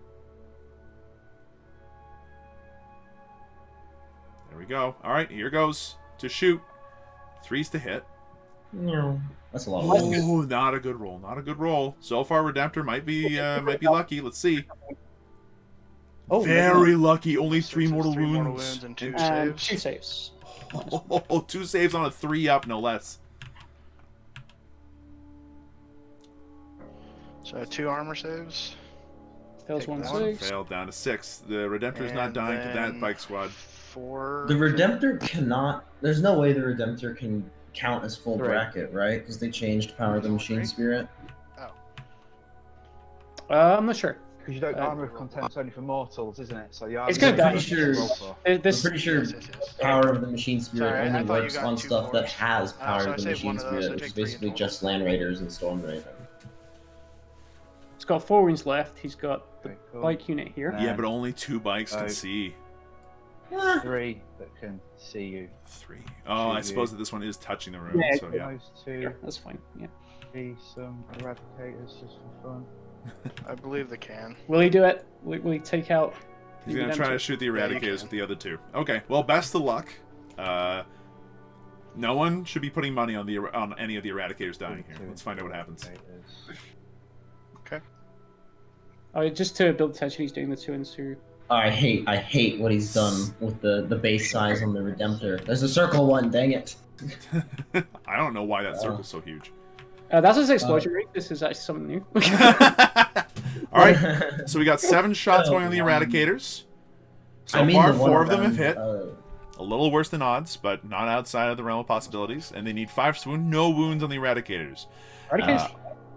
There we go. Alright, here goes. To shoot. 3's to hit. No. That's a lot of rolls. Oh, not a good roll. Not a good roll. So far, Redemptor might be lucky. Let's see. Oh, Very lucky. Only 3 Sixes, mortal 3 mortal wounds. wounds and 2 and saves. 2 saves. Oh, 2 saves on a 3-up, no less. So 2 armor saves. Fails Take 1 that. save. Failed down to 6. The Redemptor's not And dying to that then bike squad. 4. The Redemptor cannot. There's no way the Redemptor can count as full 3. bracket, right? Because they changed Power of the Machine 3. Spirit. I'm not sure. Because you don't armor of content's only for mortals, isn't it? So you It's gonna die. I'm This pretty sure Yes, yes, yes. Power of the Machine Spirit Sorry, I only thought you works got on 2 stuff that cores. has Power so I of the saved one Machine of those, Spirit, so which is take 3 in basically total. just Land Raiders and Storm Raven. He's got 4 wounds left. He's got the Okay, cool. bike unit here. Yeah, but only 2 bikes can 5. see. 3 that can see you. 3. Oh, I Shoot suppose you. that this one is touching the room, Yeah, so yeah. Those 2 Sure, that's fine. Yeah. be some eradicators just for fun. I believe they can. Will he do it? Will he take out? He's the gonna try to Redemptor? shoot the Yeah, you Eradicators can. with the other 2. Okay, well, best of luck. No one should be putting money on on any of the Eradicators dying here. Let's find out what happens. Oh, just to build tension, he's doing the 2 and 2. I hate what he's done with the base size on the Redemptor. There's a circle one, dang it. I don't know why that circle's so huge. That's his explosion rate. This is actually something new. All right, so we got 7 shots going on the Eradicators. So far, the one 4 of them have hit. around, A little worse than odds, but not outside of the realm of possibilities. And they need 5 wounds, no wounds on the Eradicators. Eradicators.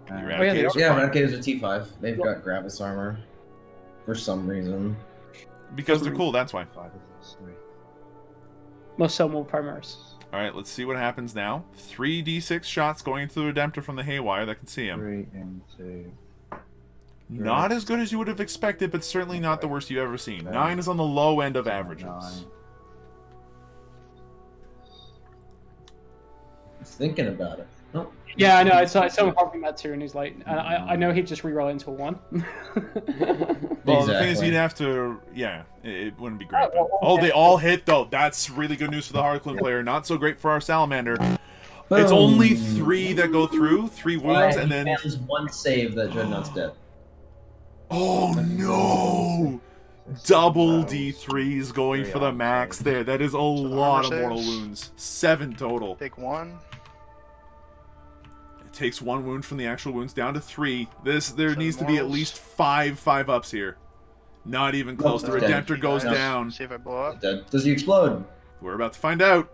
The yeah, Eradicators yeah, are fine. Eradicators are T5. They've got Gravis armor. For some reason. Because they're cool, that's why. Most sell more Primaris. Alright, let's see what happens now. 3d6 shots going into the Redemptor from the Haywire that can see him. 3 into. Not as good as you would have expected, but certainly not the worst you've ever seen. 9 is on the low end of averages. 9. He's thinking about it. Oh. Yeah, I know. It's someone harping that too, and he's like, I know he'd just reroll into a 1. Well, the thing is, Exactly. he'd have to... Yeah, it wouldn't be great. Oh, well, Oh, okay. they all hit, though. That's really good news for the Harlequin player. Not so great for our Salamander. Boom. It's only 3 that go through, 3 wounds, and then... There's one save that Dreadnought's dead. Oh, no! Double D3s going for the max there. That is a lot of mortal saves? wounds. 7 total. Take 1. It takes 1 wound from the actual wounds down to 3. There Seven needs to be at mortals. least 5 5-ups here. Not even close. The That's dead. Redemptor goes Nice. down. See if I blow up. Dead. Does he explode? We're about to find out.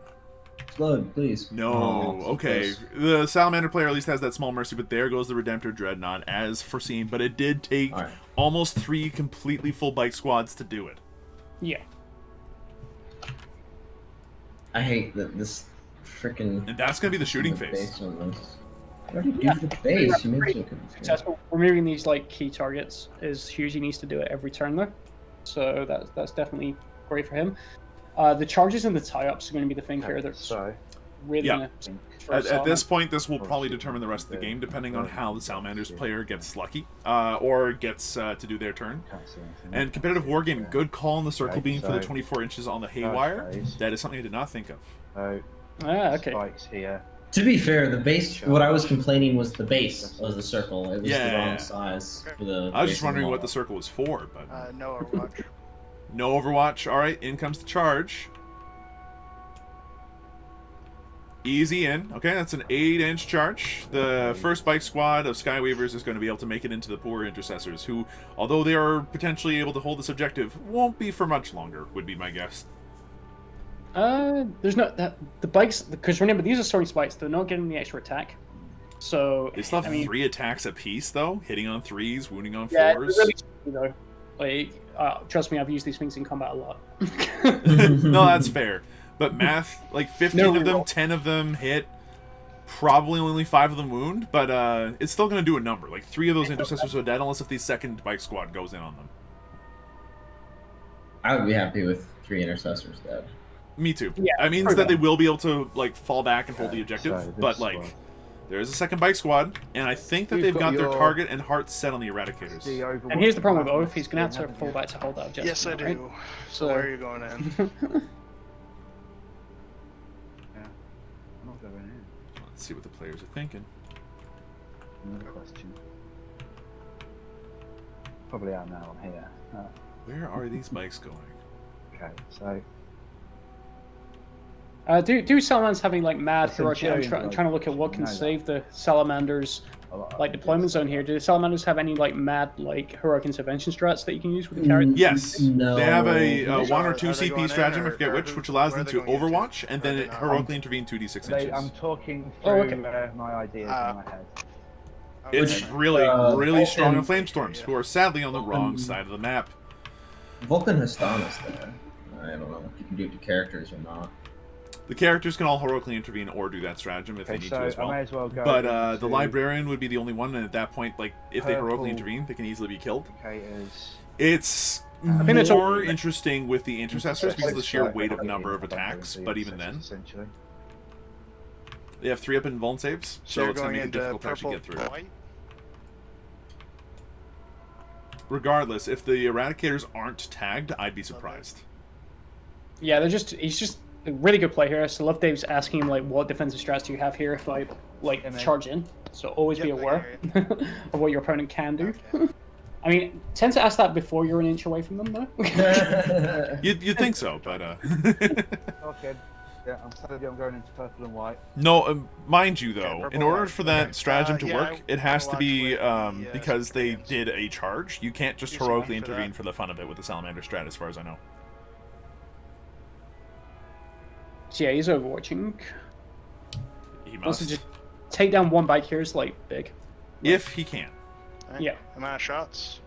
Explode, please. No. Oh, so Okay. close. The Salamander player at least has that small mercy, but there goes the Redemptor Dreadnought as foreseen. But it did take Alright. almost 3 completely full bike squads to do it. Yeah. I hate that this freaking. And that's going to be the shooting phase. What do you do for the base? You made pretty it so Successful. Removing these like key targets is huge. He needs to do it every turn though, so that's definitely great for him. The charges and the tie-ups are going to be the thing here that's So, really Yeah. going to. At this point, this will probably determine the rest of the game, depending on how the Salamanders player gets lucky, or gets to do their turn. can't see anything. And competitive wargaming, good call on the circle Okay, beam for the so- 24 inches on the haywire. phase. That is something I did not think of. So, Okay. spikes here. To be fair, the base. What I was complaining was the base was the circle. It was Yeah. the wrong size for the. I was base just of wondering what model. the circle was for, but No Overwatch. no Overwatch. All right, in comes the charge. Easy in. Okay, that's an 8-inch charge. The first bike squad of Skyweavers is going to be able to make it into the poor intercessors, who, although they are potentially able to hold this objective, won't be for much longer, would be my guess. There's no the bikes, because remember these are soaring spikes. They're not getting the extra attack. So They still have I mean, 3 attacks apiece, though, hitting on 3s, wounding on 4s. yeah, it's really tricky, though. Like, trust me, I've used these things in combat a lot. No, that's fair. But math, like 15 No of them, reroll. 10 of them hit. Probably only 5 of them wound, but it's still going to do a number. Like 3 of those intercessors are dead, unless if the second bike squad goes in on them. I would be happy with 3 intercessors dead. Me too. Yeah, that means pretty that they well. will be able to like fall back and hold the Okay, objective. so this But like, squad. there is a second bike squad, and I think that You've they've got got their your- target and hearts set on the Eradicators. The Overwatch And here's the problem with Madness Oath, he's going to thing, have to fall haven't back to hold that objective. Yes, I right? do. So So- where are you going in? you? Yeah. I'm not going in. Let's see what the players are thinking. Another question. Probably am now. I'm here. Where are these bikes going? Okay, so Do Salamanders having like mad The heroic? I'm Centurion, trying to look at what can no, that- save the Salamanders like deployment zone here. Do the Salamanders have any like mad like heroic intervention strats that you can use with the carrot? Yes, No. they have a Are- 1 or are 2 they CP going in, stratagem, I or forget where which allows where them are to they going into? overwatch and then Or it they not? heroically intervene 2d6 inches. I'm talking Oh, through okay. my ideas Ah. in my head. It's Okay. really, really strong on Vulcan- Flamestorms, who are sadly on the wrong side of the map. Vulcan has Stannis there. I don't know if you can do it to characters or not. The characters can all heroically intervene or do that stratagem if they Okay, need so to as I may well. as well go. But the into- librarian would be the only one, and at that point, like if they heroically Purple. intervene, they can easily be killed. Okay, is It's think that's more all- interesting with the intercessors because of the sheer Like, weight of okay, number of I don't know, attacks. the But even then, intercessors, essentially. they have 3 up in vuln saves, So so you're it's going going to make it into difficult to purple actually get through. white? Regardless, if the Eradicators aren't tagged, I'd be surprised. Yeah, he's just a really good play here. So Love Dave's asking him like, what defensive strats do you have here if I like Yeah, mate. charge in? So always be Yep, I aware of what your opponent can do. Okay. I mean, tend to ask that before you're an inch away from them, though. You'd think so, but Okay. Yeah, I'm telling you, I'm going into purple and white. no. Mind you, though, purple in order white. for that Okay. stratagem to Yeah, work, it has to watch be with the, because they Centurions. did a charge. You can't just Use one heroically for intervene that. for the fun of it with the Salamander strat, as far as I know. So yeah, he's overwatching. He Also, must, just take down one bike here is like big. if he can. Alright, Yeah. Amount of shots.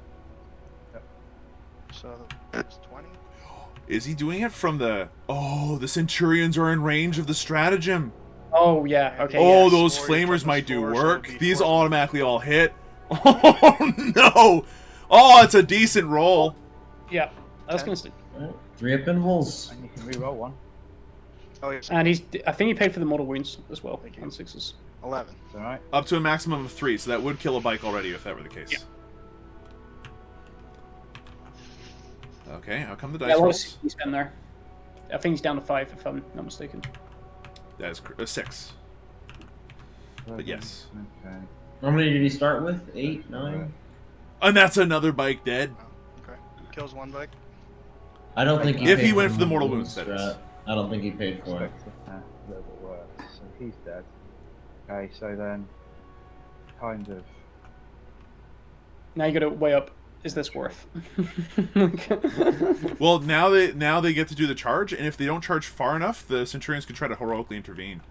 Yep. So it's 20. Is he doing it from the? Oh, the Centurions are in range of the stratagem. Oh yeah, okay. Oh, yes. those Warrior flamers toughness might do 4, so work. it'd be These 4. automatically all hit. Oh no! Oh, it's a decent roll. Yeah, I was 10. gonna say. 3 up in Wolves. And you can re-roll one. Oh, yes. And I think he paid for the mortal wounds as well Thank you. on 6s. 11. It's alright. Up to a maximum of 3, so that would kill a bike already if that were the case. Yeah. Okay, how come the dice Yeah, what rolls? was he spent there? I think he's down to 5 if I'm not mistaken. That is a 6. But yes. Okay. How many did he start with? 8, 9? And that's another bike dead. Okay. Kills one bike. I don't think he If paid he went for the mortal wounds wounds, that is. strat. I don't think he paid for it. Expected that a little bit worse. So he's dead. Okay, so then kind of Now you gotta weigh up, is this worth? Well, now they get to do the charge, and if they don't charge far enough, the Centurions can try to heroically intervene.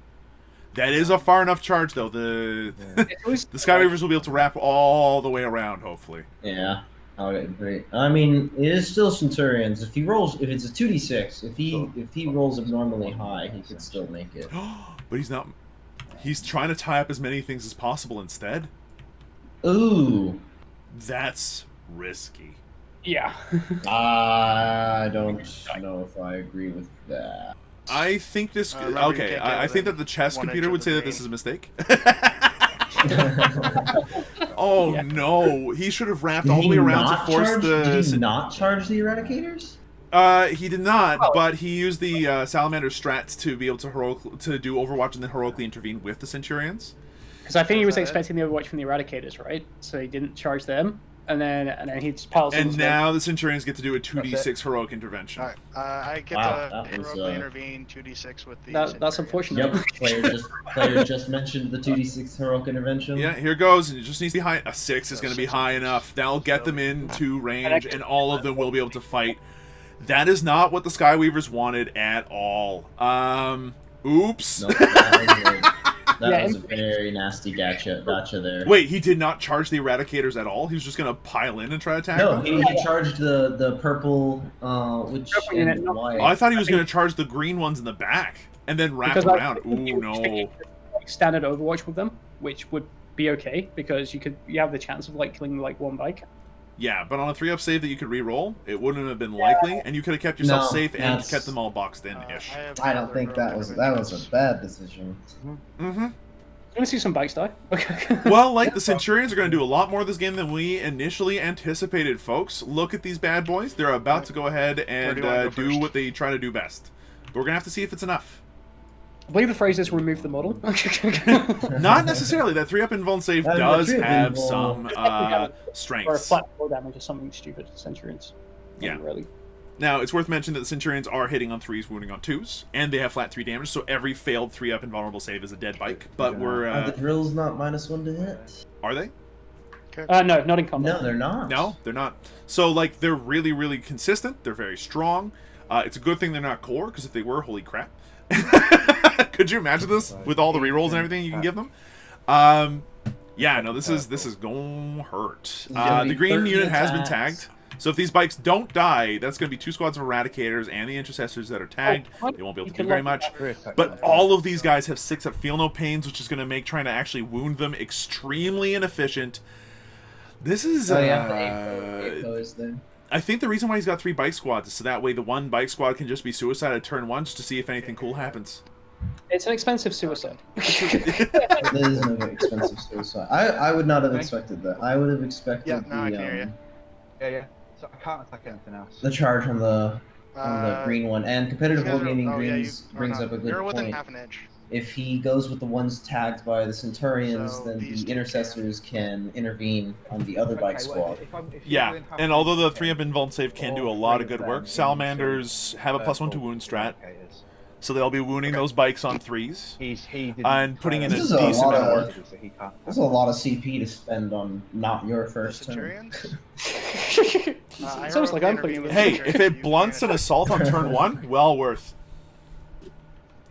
That is a far enough charge, though. The It was- the Skyweavers will be able to wrap all the way around, hopefully. Yeah. Okay, great. I mean, it is still Centurions. If it's a 2d6, if he rolls abnormally high, he could still make it. But he's not. He's trying to tie up as many things as possible instead. Ooh. That's risky. Yeah. I don't know if I agree with that. I think this. remember, you Okay, can't I get think that within the chess 1 computer inch would of say the that this green. is a mistake. Oh Yeah. no! He should have wrapped Did all the way he around not to force charge? the. Did he not charge the Eradicators? He did not, Oh. but he used the Salamander strats to be able to do Overwatch and then heroically intervene with the Centurions. Because I think he was Is that it? expecting the Overwatch from the Eradicators, right? So he didn't charge them, and then he just piles And into them. now the Centurions get to do a That's 2d6 heroic intervention. Alright, I get Wow, to that was, heroically intervene 2d6 with the. That's Centurions. unfortunate. Yep. Player just mentioned the 2d6 heroic intervention. Yeah, here goes. It just needs to be high. A 6 is So going to be 6 high inches. enough. That'll get them into range, and all of them will be able to fight. That is not what the Skyweavers wanted at all. Oops. No, that Yeah, was a very nasty gotcha there. Wait, he did not charge the Eradicators at all? He was just going to pile in and try to attack No, them? he charged the purple, which Purple and unit, not- white. Oh, I thought he was going to charge the green ones in the back and then wrap Because around. I think Ooh, you no. could like, standard Overwatch with them, which would be okay because you have the chance of like killing like one bike. Yeah, but on a 3-up save that you could re-roll, it wouldn't have been likely, and you could have kept yourself No, safe and that's- kept them all boxed in-ish. I don't think that was a bad decision. Mm-hmm. You want to see some bikes die? Okay. Well, like, the Centurions are going to do a lot more this game than we initially anticipated, folks. Look at these bad boys. They're about to go ahead and do you wanna go do first? what they try to do best. But we're going to have to see if it's enough. I believe the phrase is remove the model. Not necessarily. That 3-up invuln save That does 3-up have invuln. some Or a strengths. flat blow damage or something stupid. Centurions. Yeah. Really. Now, it's worth mentioning that the Centurions are hitting on 3s, wounding on 2s, and they have flat 3 damage, so every failed 3-up invulnerable save is a dead bike. But we're... Are the drills not -1 to hit? Are they? No, not in combat. No, they're not. No, they're not. So, like, they're really, really consistent. They're very strong. It's a good thing they're not core, because if they were, holy crap. Could you imagine this with all the rerolls and everything you can give them? Yeah, no, this is gonna hurt. The green 30 unit has been attacks. tagged. So if these bikes don't die, that's going to be 2 squads of Eradicators and the Intercessors that are tagged. They won't be able to do very much. But all of these guys have 6-up Feel No Pains, which is going to make trying to actually wound them extremely inefficient. This is... It goes there. I think the reason why he's got 3 bike squads is so that way the one bike squad can just be suicide at turn 1 just to see if anything cool happens. It's an expensive suicide. It is an expensive suicide. I would not have expected that. I would have expected Yeah, now I can hear you. Yeah. So I can't attack anything else. the charge on the green one. And competitive you guys wargaming are- oh, yeah, brings up a good You're within point. half an inch. If he goes with the ones tagged by the Centurions, So then these the two intercessors can intervene on the other bike squad. Yeah, and although the 3-up invuln save can do a lot of good work, Salamanders have a +1 to wound strat, so they'll be wounding those bikes on 3s. And putting in a This is a decent lot amount of of- work. That's a lot of CP to spend on not your The first turn. Centurions? It's almost like I'm putting. Hey, if it blunts an assault on turn 1, well worth.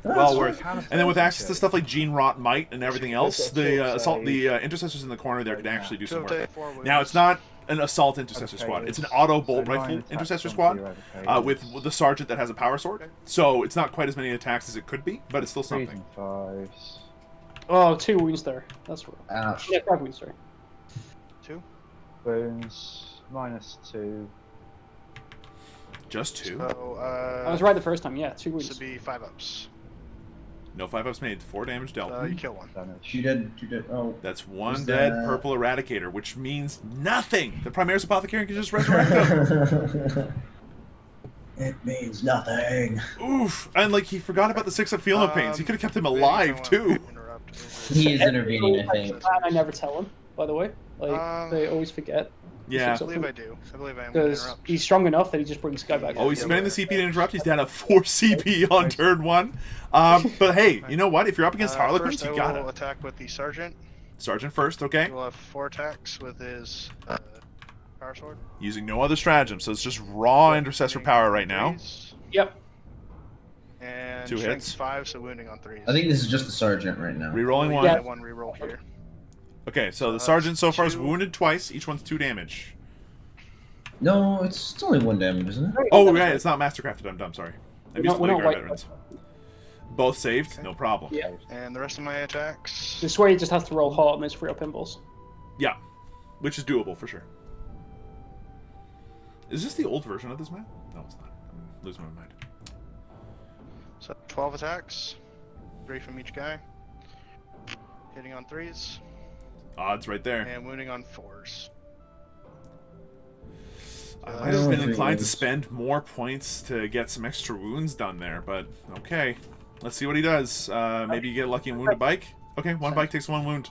Well worth. And then with access to stuff like Gene Rot Might and everything else, the intercessors in the corner there could actually do some work. Now, it's not an assault intercessor squad. It's an auto bolt rifle intercessor squad with the sergeant that has a power sword. So it's not quite as many attacks as it could be, but it's still something. 5s. Oh, 2 wounds there. That's right. Ouch. Yeah, 5 wounds, sorry. 2? Wounds -2. Just 2? So, I was right the first time. Yeah, 2 this wounds. would be 5-ups. No 5-ups made. 4 damage dealt. You kill one. Damage. You did. Oh, That's 1 Is dead that- purple Eradicator, which means nothing. The Primaris Apothecary can just resurrect them. it means nothing. Oof. And, like, he forgot about the 6-up Feel No Pains. He could have kept him alive, too. He is intervening, I think. I never tell him, by the way. Like, they always forget. Yeah. I believe I do. I believe I am going to Because interrupt. he's strong enough that he just brings Sky back. Oh, he's spending the CP to interrupt. He's down to 4 CP on turn 1. But hey, you know what? If you're up against Harlequins, first you I will gotta. attack with the sergeant. Sergeant first, okay? He will have 4 attacks with his power sword. Using no other stratagem, so it's just raw intercessor power right now. Threes, Yep. And 2 strength hits. 5, so wounding on 3s. I think this is just the sergeant right now. Rerolling You 1. get 1 reroll here. Okay, so the sergeant so far is 2. wounded twice. Each one's 2 damage. No, it's only 1 damage, isn't it? Oh, right, it's not mastercrafted. I'm dumb, sorry. I'm used to We're not League Guard white. veterans. Both saved, no problem. Yeah. And the rest of my attacks. This is where he just has to roll hard on his 3-up impulse. Yeah, which is doable for sure. Is this the old version of this map? No, it's not. I'm losing my mind. So 12 attacks. 3 from each guy. Hitting on 3s. Odds right there. And wounding on 4s. I might have been Three inclined to wounds. spend more points to get some extra wounds done there, but okay. Let's see what he does. Maybe you get lucky and wound a bike. Okay, 1 bike takes 1 wound.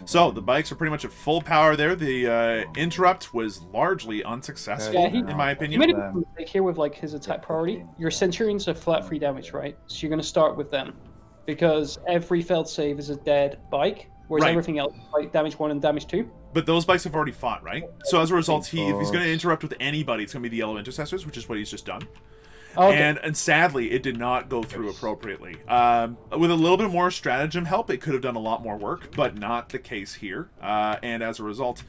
So the bikes are pretty much at full power there. The interrupt was largely unsuccessful, Yeah, he- in my You opinion. made a mistake here with like his attack priority. Your Centurions are flat 3 damage, right? So you're going to start with them. Because every failed save is a dead bike, whereas Right. everything else, like damage 1 and damage 2. But those bikes have already fought, right? So as a result, if he's going to Boss. interrupt with anybody, it's going to be the Yellow Intercessors, which is what he's just done. Oh, okay. And sadly, it did not go through appropriately. With a little bit more stratagem help, it could have done a lot more work, but not the case here. And as a result,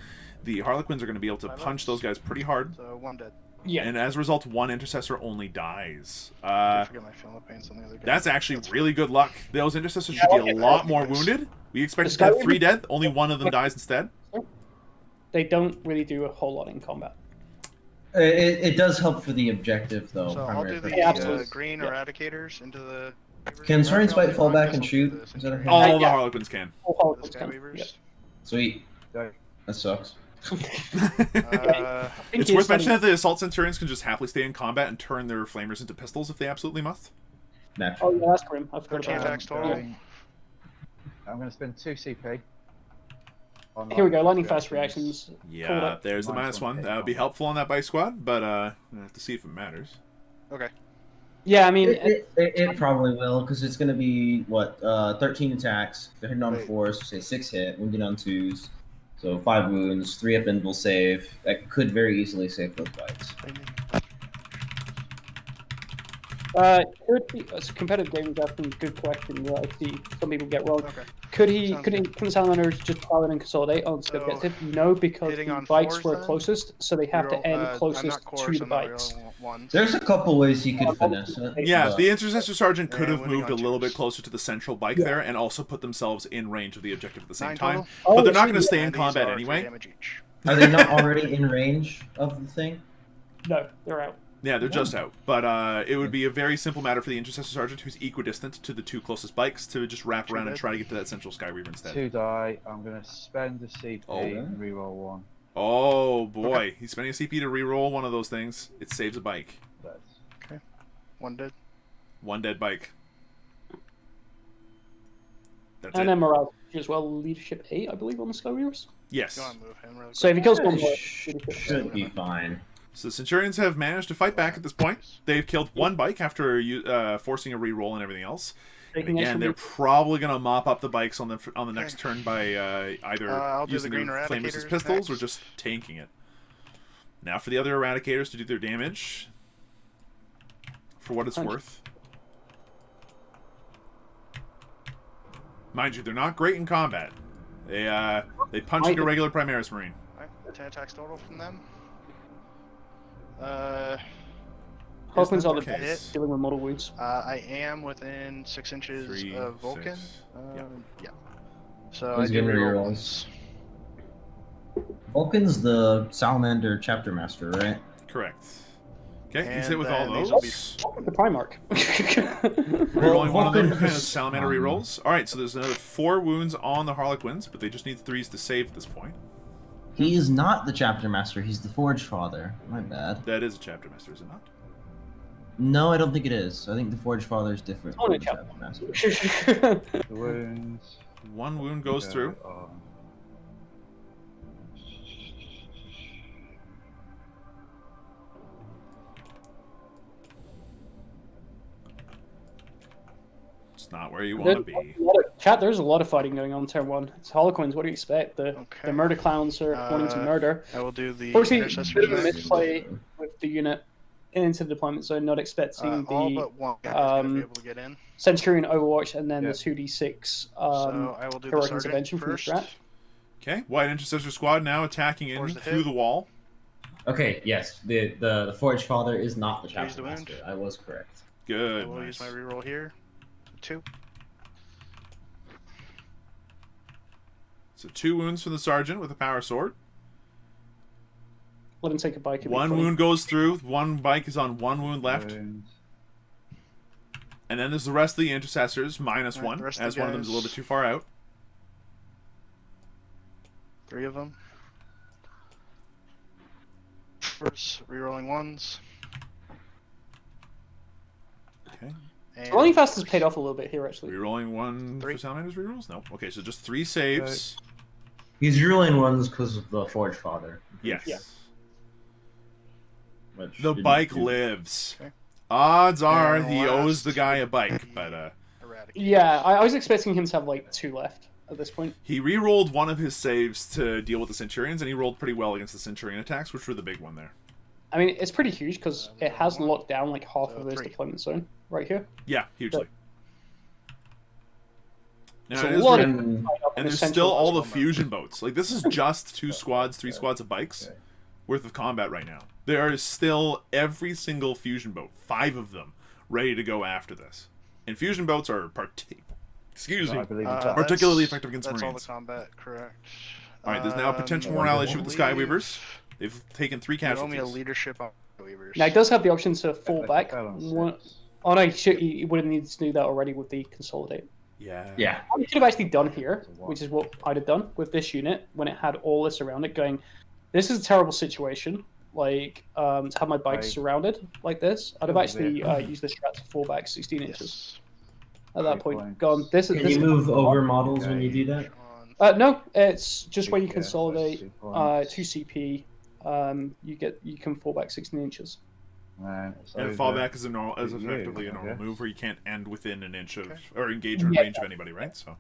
the Harlequins are going to be able to punch those guys pretty hard. So 1 dead. Yeah. And as a result, 1 Intercessor only dies. Don't forget my Philippines on the other guy. That's actually really good luck. Those Intercessors should be a lot more wounded. We expected to The have 3 dead, only 1 of them dies instead. They don't really do a whole lot in combat. It does help for the objective, though. So I'll primary do the Yeah, absolutely. green eradicators into the... Can Soaring Spite fall back and shoot? Is that okay? All the Yeah. Harlequins can. All The Harlequins can. Skyweavers. Yeah. Sweet. Go. That sucks. It's worth mentioning that the Assault Centurions can just happily stay in combat and turn their flamers into pistols if they absolutely must. Oh, Naturally. yeah, that's grim. I forgot 13 about that. attacks total. I'm going to spend 2 CP. on Here we go, lightning fast fast reactions. Called Yeah, it. there's the Minus -1. one. That would be helpful on that bike squad, but I have to see if it matters. Okay. Yeah, I mean, It probably will, because it's going to be, 13 attacks. They're hitting on Wait. 4s, so say 6 hit, wounded on 2s. So 5 wounds, 3 up invul save. That could very easily save those bikes. could he, it's competitive gaming is asking a good question that I see some people get wrong. Okay. Could he, Sounds could the Salamanders just power and consolidate on the So, objective? No, because hitting the on bikes fours were then? closest, so they have Reroll- to end I'm closest not to course, the I'm not bikes. rerolling ones. There's a couple ways you could finesse it. Yeah, but- the Intercessor Sergeant could Yeah, have winning moved a on little bit twos. closer to the central bike Yeah. there and also put themselves in range of the objective at the same 9 time. total? Oh, But they're not so going to stay in And these combat are 3 anyway. damage each. Are they not already in range of the thing? No, they're out. Yeah, they're just out. But it would be a very simple matter for the Intercessor Sergeant, who's equidistant to the 2 closest bikes, to just wrap around and try to get to that central Skyweaver instead. 2 die. I'm going to spend a CP Oh. and reroll 1. Oh boy, he's spending a CP to re-roll one of those things. It saves a bike. That's 1 dead. 1 dead bike. That's And it. then morale as well, leadership 8, I believe, on the Skyweavers. Yes. Go on, move him really quick. So if he kills one more, Should be fine. So the Centurions have managed to fight back at this point. They've killed 1 bike after forcing a re-roll and everything else. And taking again, extra they're probably going to mop up the bikes on the next turn by either I'll do using the their green flamers as eradicators pistols or next. just tanking it. Now for the other eradicators to do their damage. For what it's Punch. worth. Mind you, they're not great in combat. They punch like a regular Primaris Marine. Alright, 10 attacks total from them. Harlequins are the Okay. best dealing with mortal wounds. I am within 6 inches 3, of Vulcan. 6. Yeah. So Who's I do getting reroll rerolls? ones. Vulcan's the Salamander chapter master, right? Correct. Okay, he's And hit with all then these will be- those. The Primarch. Rerolling one of them Vulcan has has- Salamander rerolls. Alright, so there's another 4 wounds on the Harlequins, but they just need 3s to save at this point. He is not the chapter master. He's the Forge Father. My bad. That is a chapter master, is it not? No, I don't think it is. I think the Forge Father is different Oh, from no, the chapter. chapter master. the wounds. 1 wound goes go through. on. It's not where you want to be. Chat, there's a lot of fighting going on in turn 1. It's Harlequins, what do you expect? The Okay. murder clowns are wanting to murder. I will do the Fortunately, a intercessors bit of a next. misplay with the unit into the deployment zone, not expecting All the but one is going to be um, able to get in. Centurion Overwatch and then Yeah. the 2d6 So I will do the heroic sergeant intervention from the first. strat. Okay, White Intercessor Squad now attacking in Force the through hit. the wall. Okay, yes. The Forge Father is not the Use chapter the wound. master. I was correct. I Good. will Nice. use my reroll here. 2. So 2 wounds from the Sergeant with a power sword. Let him take a bike. it'd be 1 funny. wound goes through. 1 bike is on 1 wound left. Wounds. And then there's the rest of the Intercessors, minus Alright, 1, the rest of as the one of them's a little guys. bit too far out. 3 of them. First, rerolling 1s. Okay. And Rolling fast has paid off a little bit here, actually. Rerolling 1 3. for Salamander's rerolls? No. Okay, so just 3 saves. He's ruling ones because of the Forge Father. Yes. Yeah. Which The didn't bike do- lives. Okay. Odds are And he last- owes the guy a bike, but Eradicate. Yeah, I was expecting him to have like 2 left. at this point. He re-rolled one of his saves to deal with the Centurions, and he rolled pretty well against the Centurion attacks, which were the big one there. I mean, it's pretty huge because it has locked down like half So of his 3. deployment zone right here. Yeah, hugely. Now, So it a is lot really- of and there's essential still all the muscle fusion boats. Like, this is just 2 squads, 3 squads of bikes Okay. worth of combat right now. There is still every single fusion boat, 5 of them, ready to go after this. And fusion boats are excuse No, me, I believe Uh, it's particularly that's- effective against That's Marines. all the combat, correct. All right, there's now a potential morale issue with the Skyweavers. They've taken 3 You owe me a casualties. leadership on Weavers. Now, it does have the option to fall Like, back. fell on One- 6. Oh no, he would have needed to do that already with the consolidate. Yeah. Yeah. What we could have actually done here, So what? which is what I'd have done with this unit when it had all this around it, going, this is a terrible situation. Like, to have my bikes Right. surrounded like this, I'd have Over actually there. used the strat to fall back 16 inches. Yes. At that 3 point, points. gone. This is Can this you is- move over models when you do that? On No, it's just where you Yeah, consolidate that's 2 points. 2 CP. You can fall back 16 inches. And it's And over fallback is is to you, effectively a I normal guess. move where you can't end within an inch of, Okay. or engage or in Yeah. range of anybody, right? So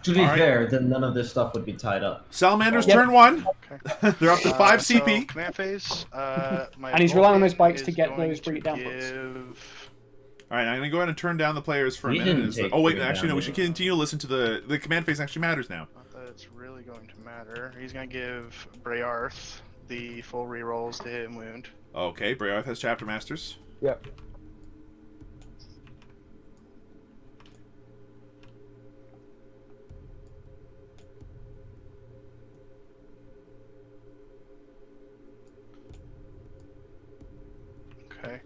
To be All right. fair, then none of this stuff would be tied up. Salamanders Yep. turn 1. Okay. They're up to 5 So, CP. command phase. My And he's relying on those Vulcan bikes to is get going those bring it down points. give- All right, I'm gonna go ahead and turn down the players for a We minute. didn't Is take oh wait, three actually no, we down. should continue to listen to the command phase. Actually matters now. Not that it's really going to matter. He's going to give Brayarth the full rerolls to hit and wound. Okay, Brayarth has chapter masters. Yep. Okay.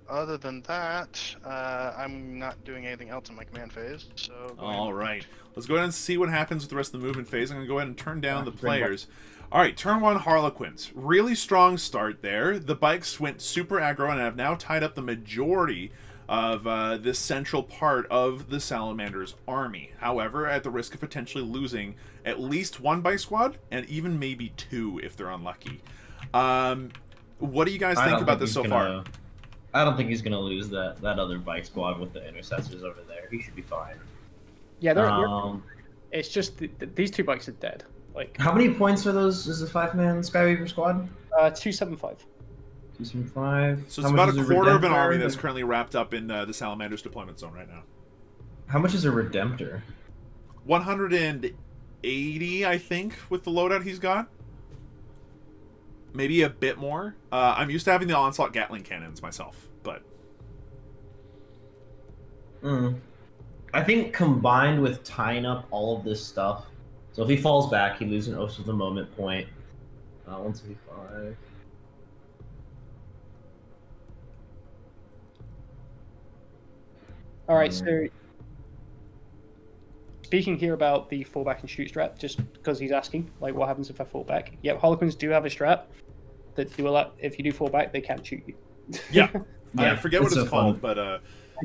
Other than that, I'm not doing anything else in my command phase. So. All right, let's go ahead and see what happens with the rest of the movement phase. I'm gonna go ahead and turn down the bring back- players. All right, turn 1 Harlequins. Really strong start there. The bikes went super aggro and have now tied up the majority of this central part of the Salamanders army. However, at the risk of potentially losing at least 1 bike squad and even maybe 2 if they're unlucky. What do you guys I think don't about think this so he's far? gonna- I don't think he's gonna lose that other bike squad with the intercessors over there. He should be fine. Yeah, they're, it's just these 2 bikes are dead. Like How many points are those? Is the 5-man Skyweaver squad? 275. 275. So How it's much about is a quarter of an Redemptor? army that's currently wrapped up in the Salamanders deployment zone right now. How much is a Redemptor? 180, I think, with the loadout he's got. Maybe a bit more. I'm used to having the Onslaught Gatling cannons myself, but I think combined with tying up all of this stuff, so if he falls back, he loses an Oath of the Moment point. 175. All right, so speaking here about the fallback and shoot strat, just because he's asking, like, what happens if I fall back? Yep, Harlequins do have a strat that do allow, if you do fall back, they can't shoot you. yeah. I Yeah, forget what it's it's so called, fun. but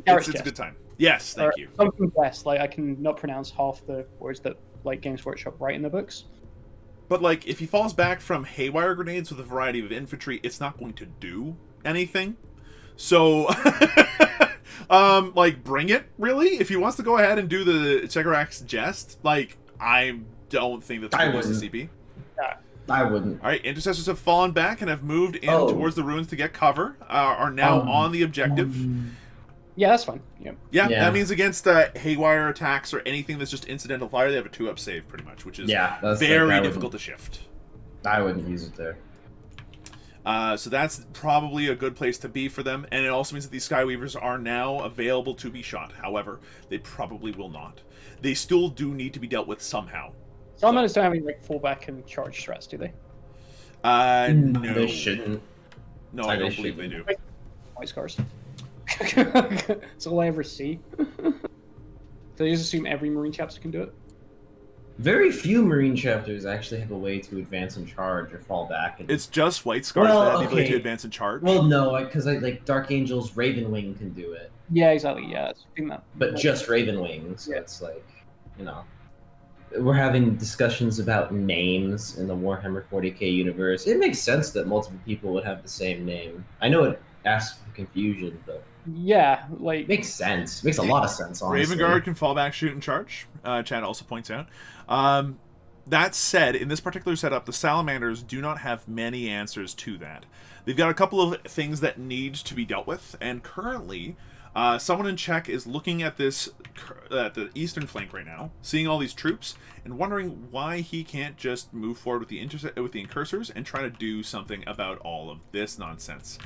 Garrett's it's a Jest. good time. Yes, thank Or you. Something best, like I can not pronounce half the words that like Games Workshop write in the books. But like, if he falls back from haywire grenades with a variety of infantry, it's not going to do anything. So, like, bring it, really. If he wants to go ahead and do the Chekarax Jest, like, I don't think that's I going to lose the wouldn't. CP. I wouldn't. All right, intercessors have fallen back and have moved in Oh. towards the ruins to get cover. Are now on the objective. Yeah, that's fine. Yeah. Yeah, Yeah. that means against haywire attacks or anything that's just incidental fire, they have a 2-up save pretty much, which is Yeah, that's very like, difficult to shift. I wouldn't use it there. So that's probably a good place to be for them, and it also means that these Skyweavers are now available to be shot. However, they probably will not. They still do need to be dealt with somehow. Salamanders don't have any like fallback and charge strats, do they? No. They shouldn't. No, I They don't believe they do. shouldn't. White scars. That's all I ever see. So you just assume every Marine chapter can do it? Very few Marine chapters actually have a way to advance and charge or fall back. And... It's just White Scars Well, that have the ability okay. to advance and charge. Well, no, because like Dark Angels, Ravenwing can do it, Yeah, exactly. Yeah, that's the thing that. but just Ravenwing. So Yeah. it's like, you know, we're having discussions about names in the Warhammer 40k universe. It makes sense that multiple people would have the same name. I know it asks for confusion, but Yeah, like Makes sense. Makes a lot of sense, honestly. Raven Guard can fall back, shoot, and charge. Chad also points out. That said, in this particular setup, the Salamanders do not have many answers to that. They've got a couple of things that need to be dealt with, and currently, someone in Czech is looking at this, at the eastern flank right now, seeing all these troops, and wondering why he can't just move forward with the incursors and try to do something about all of this nonsense.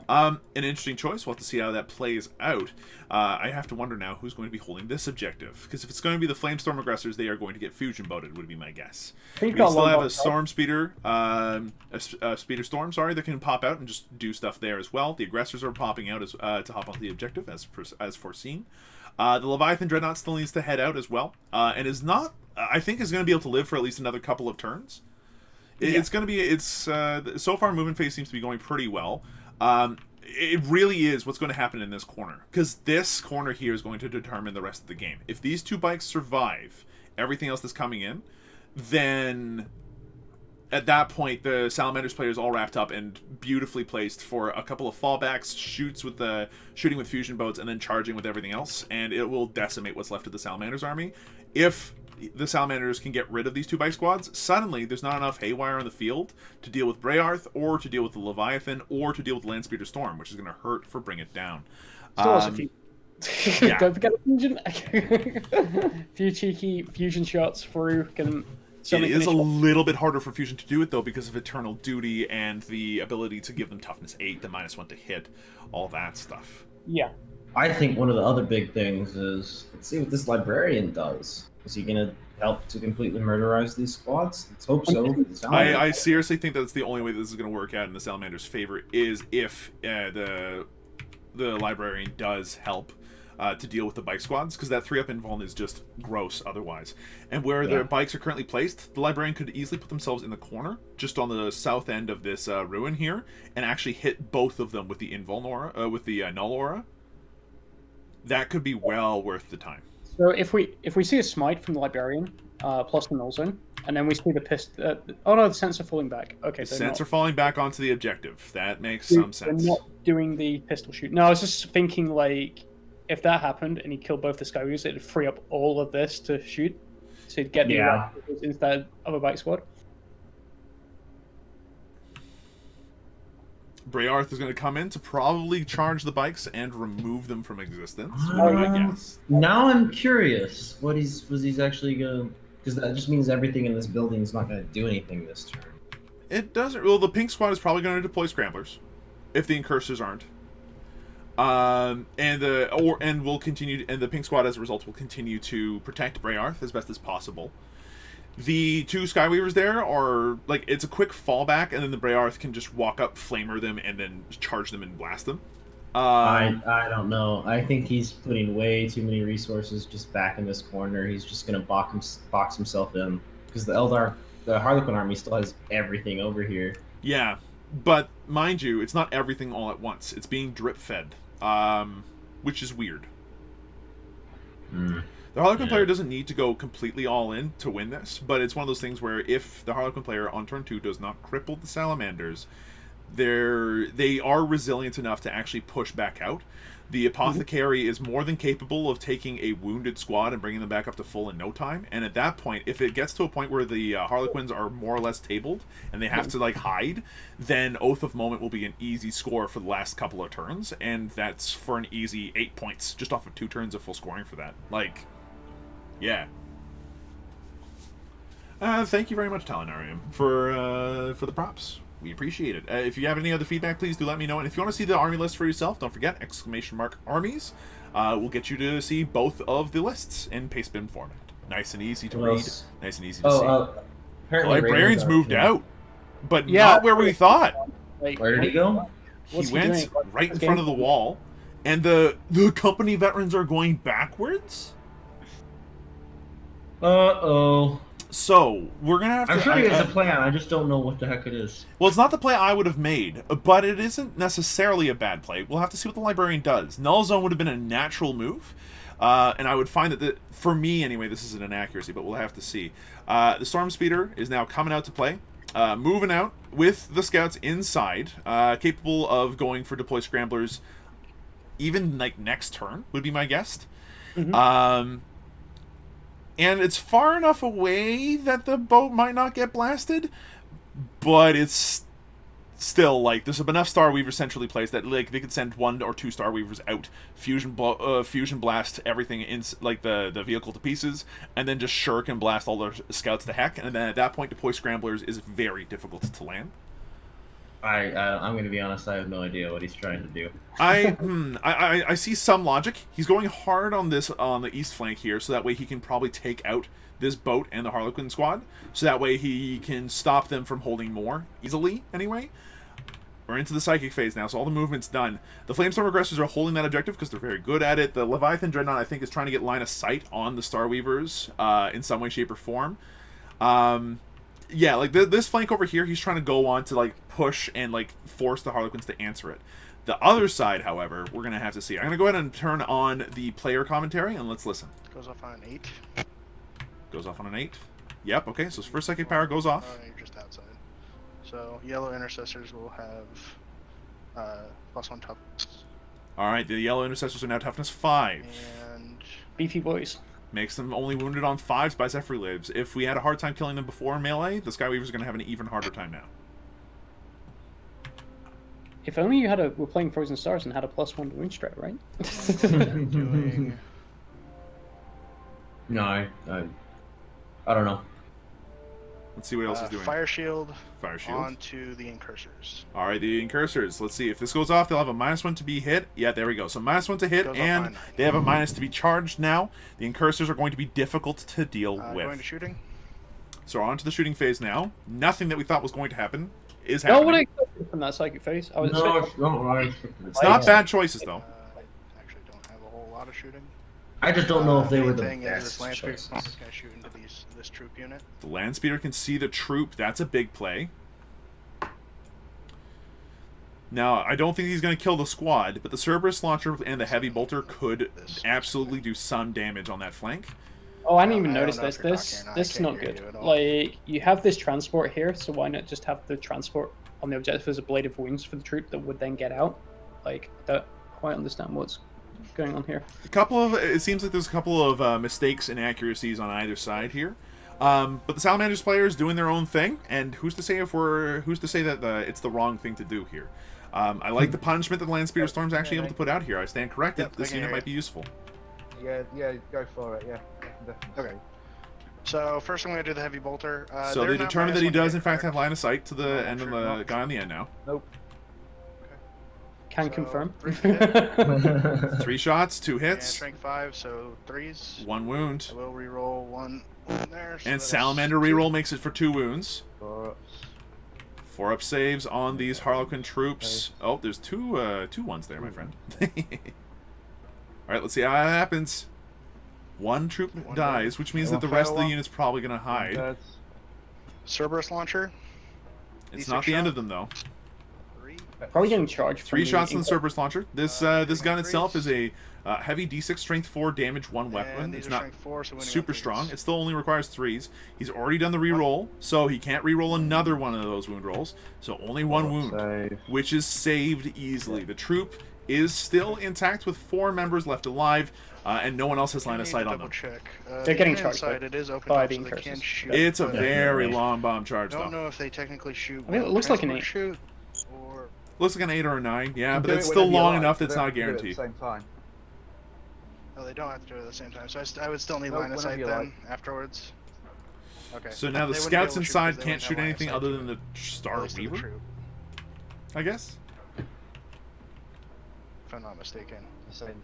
An interesting choice. We'll have to see how that plays out. I have to wonder now who's going to be holding this objective. Because if it's going to be the Flamestorm aggressors, they are going to get fusion boated, would be my guess. We still have a Storm Speeder, a Speeder Storm, sorry, that can pop out and just do stuff there as well. The aggressors are popping out as to hop onto the objective, as foreseen. The Leviathan Dreadnought still needs to head out as well. And is not, I think, is going to be able to live for at least another couple of turns. It's going to be, so far movement phase seems to be going pretty well. It really is what's going to happen in this corner, because this corner here is going to determine the rest of the game. If these two bikes survive everything else that's coming in, then at that point the Salamanders player is all wrapped up and beautifully placed for a couple of fallbacks, shooting with fusion boats, and then charging with everything else, and it will decimate what's left of the Salamanders army. If the Salamanders can get rid of these two bike squads, suddenly there's not enough haywire on the field to deal with Brayarth, or to deal with the Leviathan, or to deal with the Landspeeder Storm, which is going to hurt for Bring It Down. Yeah. Don't forget a fusion. Few cheeky fusion shots through can. It is a little bit harder for Fusion to do it, though, because of Eternal Duty and the ability to give them Toughness 8, the -1 to hit, all that stuff. Yeah. I think one of the other big things is, let's see what this Librarian does. Is he going to help to completely murderize these squads? Let's hope so. I seriously think that's the only way this is going to work out in the Salamander's favor, is if the Librarian does help to deal with the bike squads, because that 3-up invuln is just gross otherwise. And where their bikes are currently placed, the Librarian could easily put themselves in the corner, just on the south end of this ruin here, and actually hit both of them with the invuln aura, with the null aura. That could be well worth the time. So if we see a smite from the Librarian, plus the null zone, and then we see the oh no, the scents are falling back. Okay, the scents are falling back onto the objective. That makes some sense. They're not doing the pistol shoot. No, I was just thinking, like, if that happened and he killed both the Skyweavers, it'd free up all of this to shoot, so he'd get the instead of a bike squad. Brayarth is going to come in to probably charge the bikes and remove them from existence. I guess. Now I'm curious what he's actually going to... Because that just means everything in this building is not going to do anything this turn. It doesn't... Well, the pink squad is probably going to deploy scramblers, if the incursors aren't. And will continue... And the pink squad, as a result, will continue to protect Brayarth as best as possible. The two Skyweavers there are, like, it's a quick fallback, and then the Brayarth can just walk up, flamer them, and then charge them and blast them. I don't know. I think he's putting way too many resources just back in this corner. He's just going to box himself in. Because the Harlequin army still has everything over here. Yeah, but mind you, it's not everything all at once. It's being drip-fed, which is weird. The Harlequin player doesn't need to go completely all in to win this, but it's one of those things where if the Harlequin player on turn 2 does not cripple the Salamanders, they are resilient enough to actually push back out. The Apothecary is more than capable of taking a wounded squad and bringing them back up to full in no time, and at that point, if it gets to a point where the Harlequins are more or less tabled, and they have to, like, hide, then Oath of Moment will be an easy score for the last couple of turns, and that's for an easy 8 points, just off of 2 turns of full scoring for that. Like... Yeah. Thank you very much, Talinarium, for the props. We appreciate it. If you have any other feedback, please do let me know. And if you want to see the army list for yourself, don't forget, !armies. We'll get you to see both of the lists in pastebin format. Nice and easy to read. Nice and easy to see. The Librarian's moved out, but not where we thought. Where did he go? He went right in front of the wall, and the company veterans are going backwards? Uh-oh. So, we're going to have to... I'm sure he has a plan, I just don't know what the heck it is. Well, it's not the play I would have made, but it isn't necessarily a bad play. We'll have to see what the Librarian does. Null Zone would have been a natural move, and I would find that, for me anyway, this isn't an accuracy, but we'll have to see. The Storm Speeder is now coming out to play, moving out with the Scouts inside, capable of going for deploy scramblers even like next turn would be my guess. Mhm. And it's far enough away that the boat might not get blasted, but it's still like there's enough Star Weavers centrally placed that like they could send 1 or 2 Star Weavers out, fusion blast everything in like the vehicle to pieces, and then just shirk and blast all their scouts to heck. And then at that point, deploy scramblers is very difficult to land. I'm going to be honest. I have no idea what he's trying to do. I see some logic. He's going hard on the east flank here, so that way he can probably take out this boat and the Harlequin squad. So that way he can stop them from holding more easily. Anyway, we're into the psychic phase now, so all the movement's done. The Flamestorm aggressors are holding that objective because they're very good at it. The Leviathan Dreadnought, I think, is trying to get line of sight on the Star Weavers in some way, shape, or form. Yeah, like this flank over here, he's trying to go on to like push and like force the Harlequins to answer it. The other side, however, we're gonna have to see. I'm gonna go ahead and turn on the player commentary and let's listen. Goes off on an 8. Goes off on an 8. Yep. Okay. So first psychic power goes off. You're just outside. So yellow intercessors will have +1 toughness. All right. The yellow intercessors are now toughness 5. And Beefy boys. Makes them only wounded on 5s by Zephyr lives. If we had a hard time killing them before melee, the Skyweavers are going to have an even harder time now. If only you were playing Frozen Stars and had a +1 to wound strat, right? doing No, I don't know. Let's see what else is doing. Fire shield. Fire shield. Onto the incursors. All right, the incursors. Let's see if this goes off. They'll have a -1 to be hit. Yeah, there we go. So -1 to hit, Goes off and on 9. they have a minus to be charged now. The incursors are going to be difficult to deal with. Going to shooting. So we're on to the shooting phase now. Nothing that we thought was going to happen is No, what I happening. expected from that psychic phase. I was No, it's not right. It's not bad choices though. I actually don't have a whole lot of shooting. I just don't know if they were the Thing is, best this land speeder choices. is going to shoot into this troop unit. The land speeder can see the troop. That's a big play. Now, I don't think he's going to kill the squad, but the Cerberus launcher and the heavy bolter could absolutely do some damage on that flank. Oh, I didn't even I don't notice know this. if you're This talking or not. this I is can't not hear good. you at all. Like you have this transport here, so why not just have the transport on the objective as a blade of wounds for the troop that would then get out? Like, I don't quite understand what's going on here. It seems like there's a couple of mistakes and inaccuracies on either side here. But the Salamanders players doing their own thing, and who's to say that it's the wrong thing to do here? I like the punishment that the Land Speeder Storm's actually able to put out here. I stand corrected. Yep, I This can unit hear might be useful. Yeah, go for it. Yeah, definitely. Okay. So first I'm going to do the heavy bolter. So they're they not determined that he -1 does hit, in fact correct? have line of sight to the Oh, end of sure, the not. guy on the end now. Nope. Can So, confirm. 3 hit. 3 shots, 2 And hits, strength 5, so 3s. 1 wound. I will reroll one there. So And that is Salamander 2. reroll makes it for 2 wounds. For 4 up saves on these Harlequin troops. Oh, there's two ones there, my friend. Alright, let's see how that happens. 1 troop One dies, dies. which means that Anyone the rest of the fail? unit's probably going to hide. That's Cerberus launcher. It's D6 not the end shot. of them, though. 3. Probably getting charged. 3 from shots on the Cerberus launcher. This gun 3 itself threes. is a heavy D6 strength 4 damage 1 weapon. And these It's are not strength 4, so winning super on strong. threes. It still only requires 3s. He's already done the reroll, so he can't reroll another one of those wound rolls. So only 1 wound, save. which is saved easily. The troop is still intact with 4 members left alive, and no one else has line of sight on them. Check. They're getting charged Inside, it is open by up, the so they can incursors. shoot. It's a but very Definitely. long bomb charge, I don't though. know if they technically shoot. I mean, it when looks like an transport 8. Shoot, or Looks like an 8 or a 9, yeah, but Do it's it still whenever you long like, enough you that's don't not have to do it guaranteed. At the same time. no, they don't have to do it at the same time. So I would still need No, line of whenever sight you then like. afterwards. Okay. So now the They wouldn't be scouts able to shoot inside because they can't wouldn't have shoot line of anything sight other to than the at Star least to the Weaver, troop, I guess. if I'm not mistaken. The same.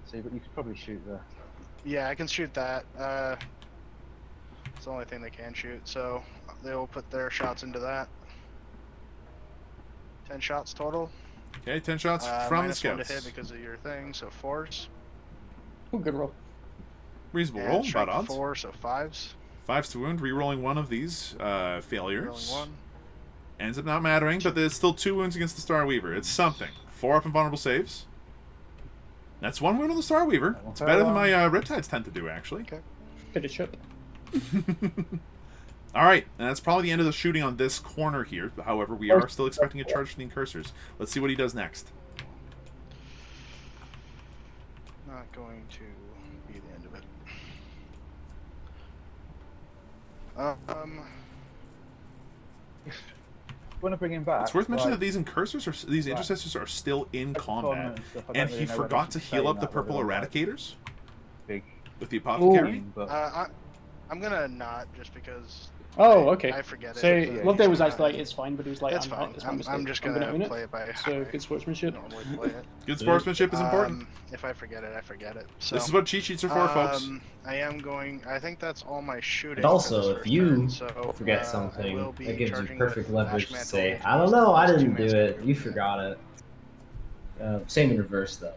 So you could probably shoot the. Yeah, I can shoot that. It's the only thing they can shoot. So they will put their shots into that. 10 shots total. Okay, 10 shots from the -1 to hit scouts. because of your thing, so 4s. Oh, good roll. Reasonable And roll, about strength odds. 4, so 5s. 5s to wound, rerolling one of these failures. Rolling 1. Ends up not mattering, but there's still 2 wounds against the Star Weaver. It's something. 4 up and vulnerable saves. That's 1 wound on the Star Weaver. It's better than my Riptides tend to do, actually. Bit of chip. Alright, and that's probably the end of the shooting on this corner here. However, we are still expecting a charge from the Incursors. Let's see what he does next. not going to be the end of it. Want to bring him back? It's worth mentioning like, that these incursors or these Right. intercessors are still in Like the combat, tournament and stuff, I and don't he really know whether forgot I to should heal say up the that, whether purple or not eradicators big with the apothecary. game, but I'm gonna not just because. Oh, okay. I forget So it. Yeah, Loveday was Yeah. actually like, it's fine, but he was like, It's I'm fine. not. It's my I'm mistake. just I'm gonna own play it. it by So how good I sportsmanship. normally play it. Good sportsmanship is important. If I forget it, I forget it. So, This is what cheat sheets are for, folks. I am going. I think that's all my shooting. And also, for this if first you turn, so, forget I something, will be that gives you charging perfect with leverage Ash to Mantle say, into I don't these- know, I these didn't do two-man it. You squads. forgot it. Same in reverse, though.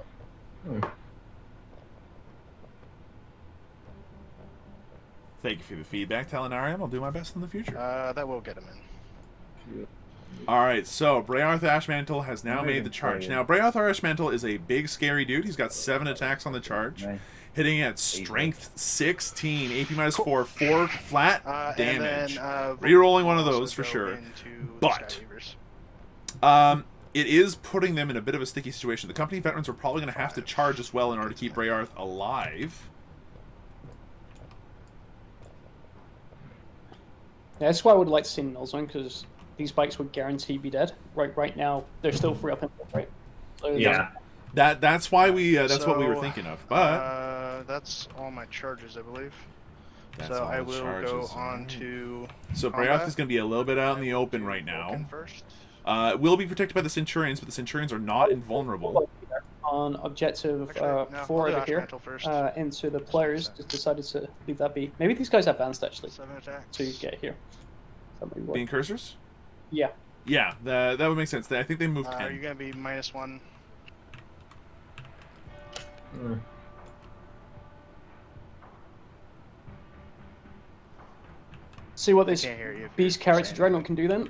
Thank you for the feedback, Talinarium. I'll do my best in the future. That will get him in. Alright, so Brearth Ashmantle has now Moving made the charge. forward. Now, Brearth Ashmantle is a big, scary dude. He's got 7 attacks on the charge, Nice. hitting at strength 16, AP minus 4, 4 flat damage. And then, Rerolling one of will those also for go sure. into the But- Skyweavers. It is putting them in a bit of a sticky situation. The company veterans are probably going to have to charge as well in order to keep Brearth alive. Yeah, that's why I would like to see Null Zone, because these bikes would guarantee be dead. Right now, they're still free up in right? So Yeah. That's why we that's what we were So, thinking of. But that's all my charges, I believe. that's So all I the will charges, go on alright. to. So combat. Brearth is going to be a little bit out in the I will open do right now. Vulcan first. Will be protected by the Centurions, but the Centurions are not invulnerable. On objective Actually, no, 4 I'll do over here, Ashmantle first. into the players, just decided to leave that be. Maybe these guys advanced actually 7 attacks. to get here. That might work. Being cursors? Yeah. Yeah, that would make sense. I think they moved Are 10. you gonna be -1? Mm. See what this Can't hear you. beast character Dreadnought can do then.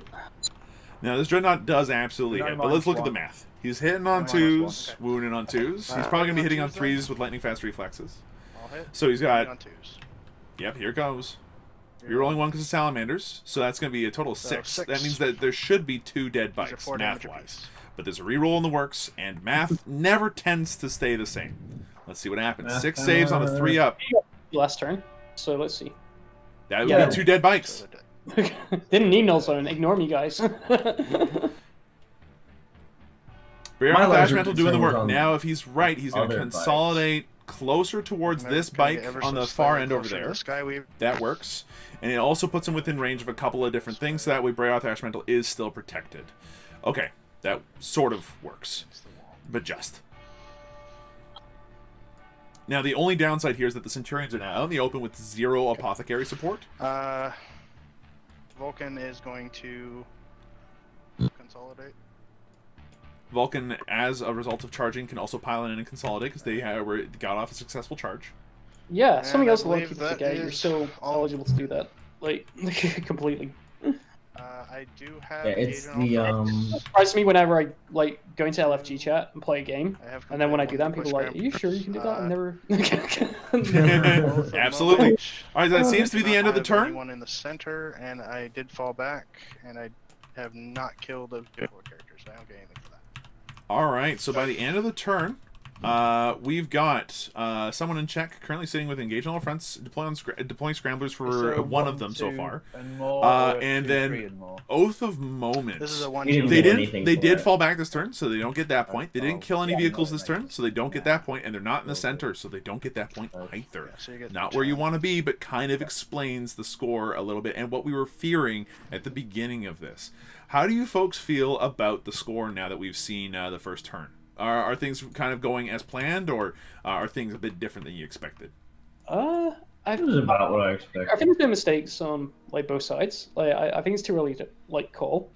Now, this Dreadnought does absolutely No, hit, but let's look at the -1. math. He's hitting on No, twos, -1. wounding on twos. He's Uh, probably going to be on hitting on twos, then? threes with lightning fast reflexes. I'll hit. So he's got, on 2s. yep, here it goes. You're rolling 1 because of Salamanders, so that's going to be a total of So 6. 6. That means that there should be 2 dead These are bikes, 4 damage math-wise. apiece. But there's a reroll in the works, and math never tends to stay the same. Let's see what happens. 6 saves on a 3-up. Last turn. So let's see. That would Yeah. be 2 dead bikes. So they're dead. Didn't need Null Zone. Ignore me, guys. Briar My larger Ashmantle doing the concern work. was on Now, if he's right, he's going to other consolidate closer towards And they're this gonna get bike ever on so the far slightly end over closer to there. the Skyweaver. That works. And it also puts him within range of a couple of different things, so that way Brearth Ashmantle is still protected. Okay, that sort of works. But just. Now, the only downside here is that the Centurions are now out in the open with 0 apothecary support. Vulcan is going to consolidate. Vulcan, as a result of charging, can also pile in and consolidate because they got off a successful charge. Yeah, And something I else a lot of believe people that forget. You're is still all- eligible to do that. Like, completely. I do have. Yeah, it's Agent the Ultra. It surprises me whenever I, like, go into LFG chat and play a game, I have and then when I do that, people are like, are you sure you can do that? I've never... Absolutely. All right, that seems to be the end of the turn. One in the center, and I did fall back, and I have not killed those 4 characters. I don't get anything for that. All right, so by the end of the turn, we've got someone in check currently sitting with engaged on all fronts, deploying scramblers for So one of them so 2 far. and more, And 2, then 3 and more. Oath of Moment. This is a 1. You didn't They get did. anything They for did it. fall back this turn, so they don't get that point. They didn't kill any Yeah, vehicles no, this it turn, makes- so they don't get yeah. that point, and they're not in the Okay. center, so they don't get that point Okay. either. Yeah, so you get Not where you challenge. want to be, but kind of explains the score a little bit and what we were fearing at the beginning of this. How do you folks feel about the score now that we've seen the first turn? Are things kind of going as planned, or are things a bit different than you expected? I It was about what I I expected. think there's been mistakes on, like, both sides. Like, I think it's too early to, like, call.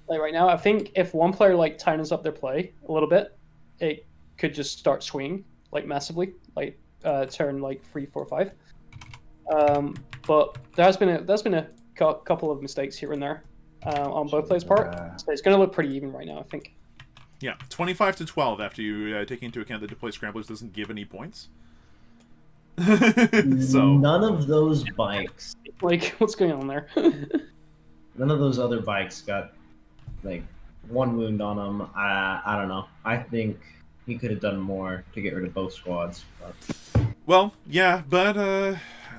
Like, right now, I think if one player, like, tightens up their play a little bit, it could just start swinging, like, massively. Like, turn, like, 3, 4, 5. But there's been a couple of mistakes here and there on both players' part. So it's going to look pretty even right now, I think. Yeah, 25 to 12 after you take into account that deploy scramblers doesn't give any points. So None of those bikes, Like, what's going on there? none of those other bikes got like 1 wound on them. I don't know. I think he could have done more to get rid of both squads. But... Well, yeah, but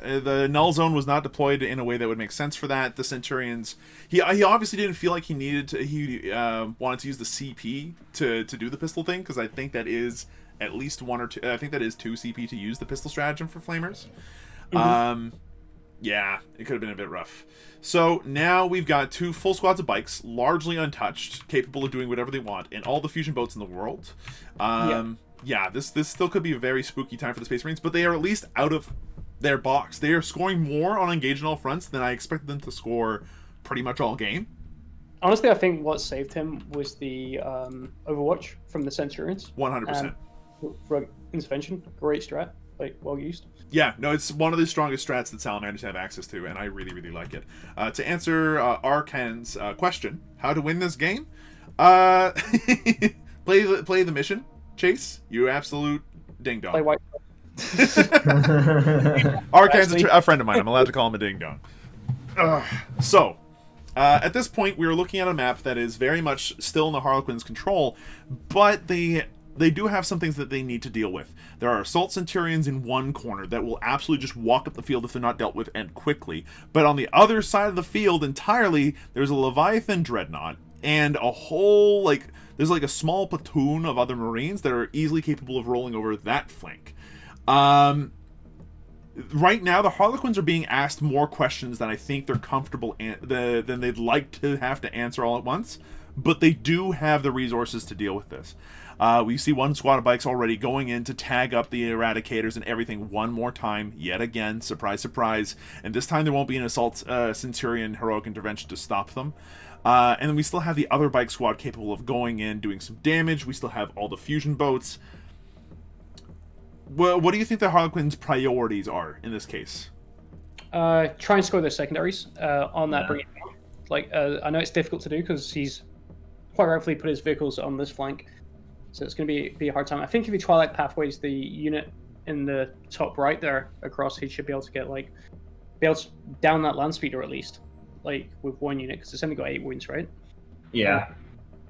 the null zone was not deployed in a way that would make sense for that. The Centurions, he obviously didn't feel like he needed to. He wanted to use the CP to do the pistol thing, because I think that is at least 1 or 2. I think that is 2 CP to use the pistol stratagem for Flamers. Yeah, it could have been a bit rough. So now we've got 2 full squads of bikes, largely untouched, capable of doing whatever they want, and all the fusion boats in the world. Yeah, this still could be a very spooky time for the Space Marines, but they are at least out of their box. They are scoring more on engage on all fronts than I expected them to score pretty much all game. Honestly, I think what saved him was the Overwatch from the Centurions. 100%. Rogue Intervention, great strat, like well used. Yeah, no, it's one of the strongest strats that Salamanders have access to, and I really, really like it. To answer Arkan's question, how to win this game? Play the mission, Chase. You absolute ding dong. Play white. Arkan's a friend of mine. I'm allowed to call him a ding dong. So, at this point, we are looking at a map that is very much still in the Harlequins' control, but they do have some things that they need to deal with. There are Assault Centurions in one corner that will absolutely just walk up the field if they're not dealt with, and quickly. But on the other side of the field entirely, there's a Leviathan Dreadnought, and a whole, there's a small platoon of other Marines that are easily capable of rolling over that flank. Right now, the Harlequins are being asked more questions than I think they're comfortable than they'd like to have to answer all at once, but they do have the resources to deal with this. We see 1 squad of bikes already going in to tag up the Eradicators and everything one more time, yet again, surprise, surprise, and this time there won't be an Assault Centurion heroic intervention to stop them. And then we still have the other bike squad capable of going in, doing some damage. We still have all the fusion boats. Well, what do you think the Harlequins' priorities are in this case? Try and score their secondaries on that bring it down. I know it's difficult to do because he's quite rightfully put his vehicles on this flank, so it's going to be a hard time. I think if he Twilight Pathways the unit in the top right there across, he should be able to get down that land speeder at least, with 1 unit, because it's only got 8 wounds, right? Yeah,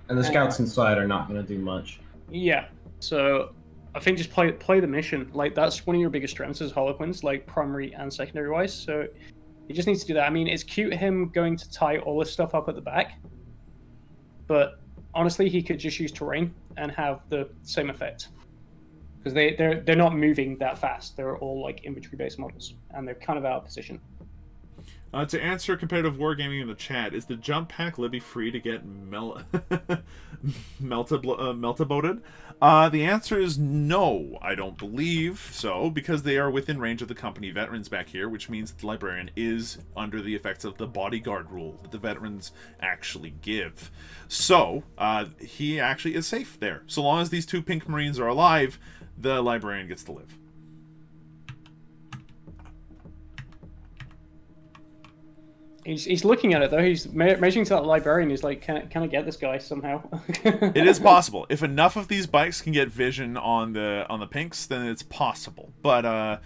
and the scouts inside are not going to do much. Yeah, so I think just play the mission. That's one of your biggest strengths as Harlequins, primary and secondary wise. So he just needs to do that. I mean, it's cute him going to tie all this stuff up at the back, but honestly, he could just use terrain and have the same effect, because they're not moving that fast. They're all infantry based models, and they're kind of out of position. To answer competitive wargaming in the chat, is the jump pack Libby free to get meltaboated? The answer is no, I don't believe so, because they are within range of the company veterans back here, which means the librarian is under the effects of the bodyguard rule that the veterans actually give. So, he actually is safe there. So long as these 2 pink Marines are alive, the librarian gets to live. He's looking at it though. He's measuring to that librarian. He's like, can I get this guy somehow? It is possible. If enough of these bikes can get vision on the pinks, then it's possible. But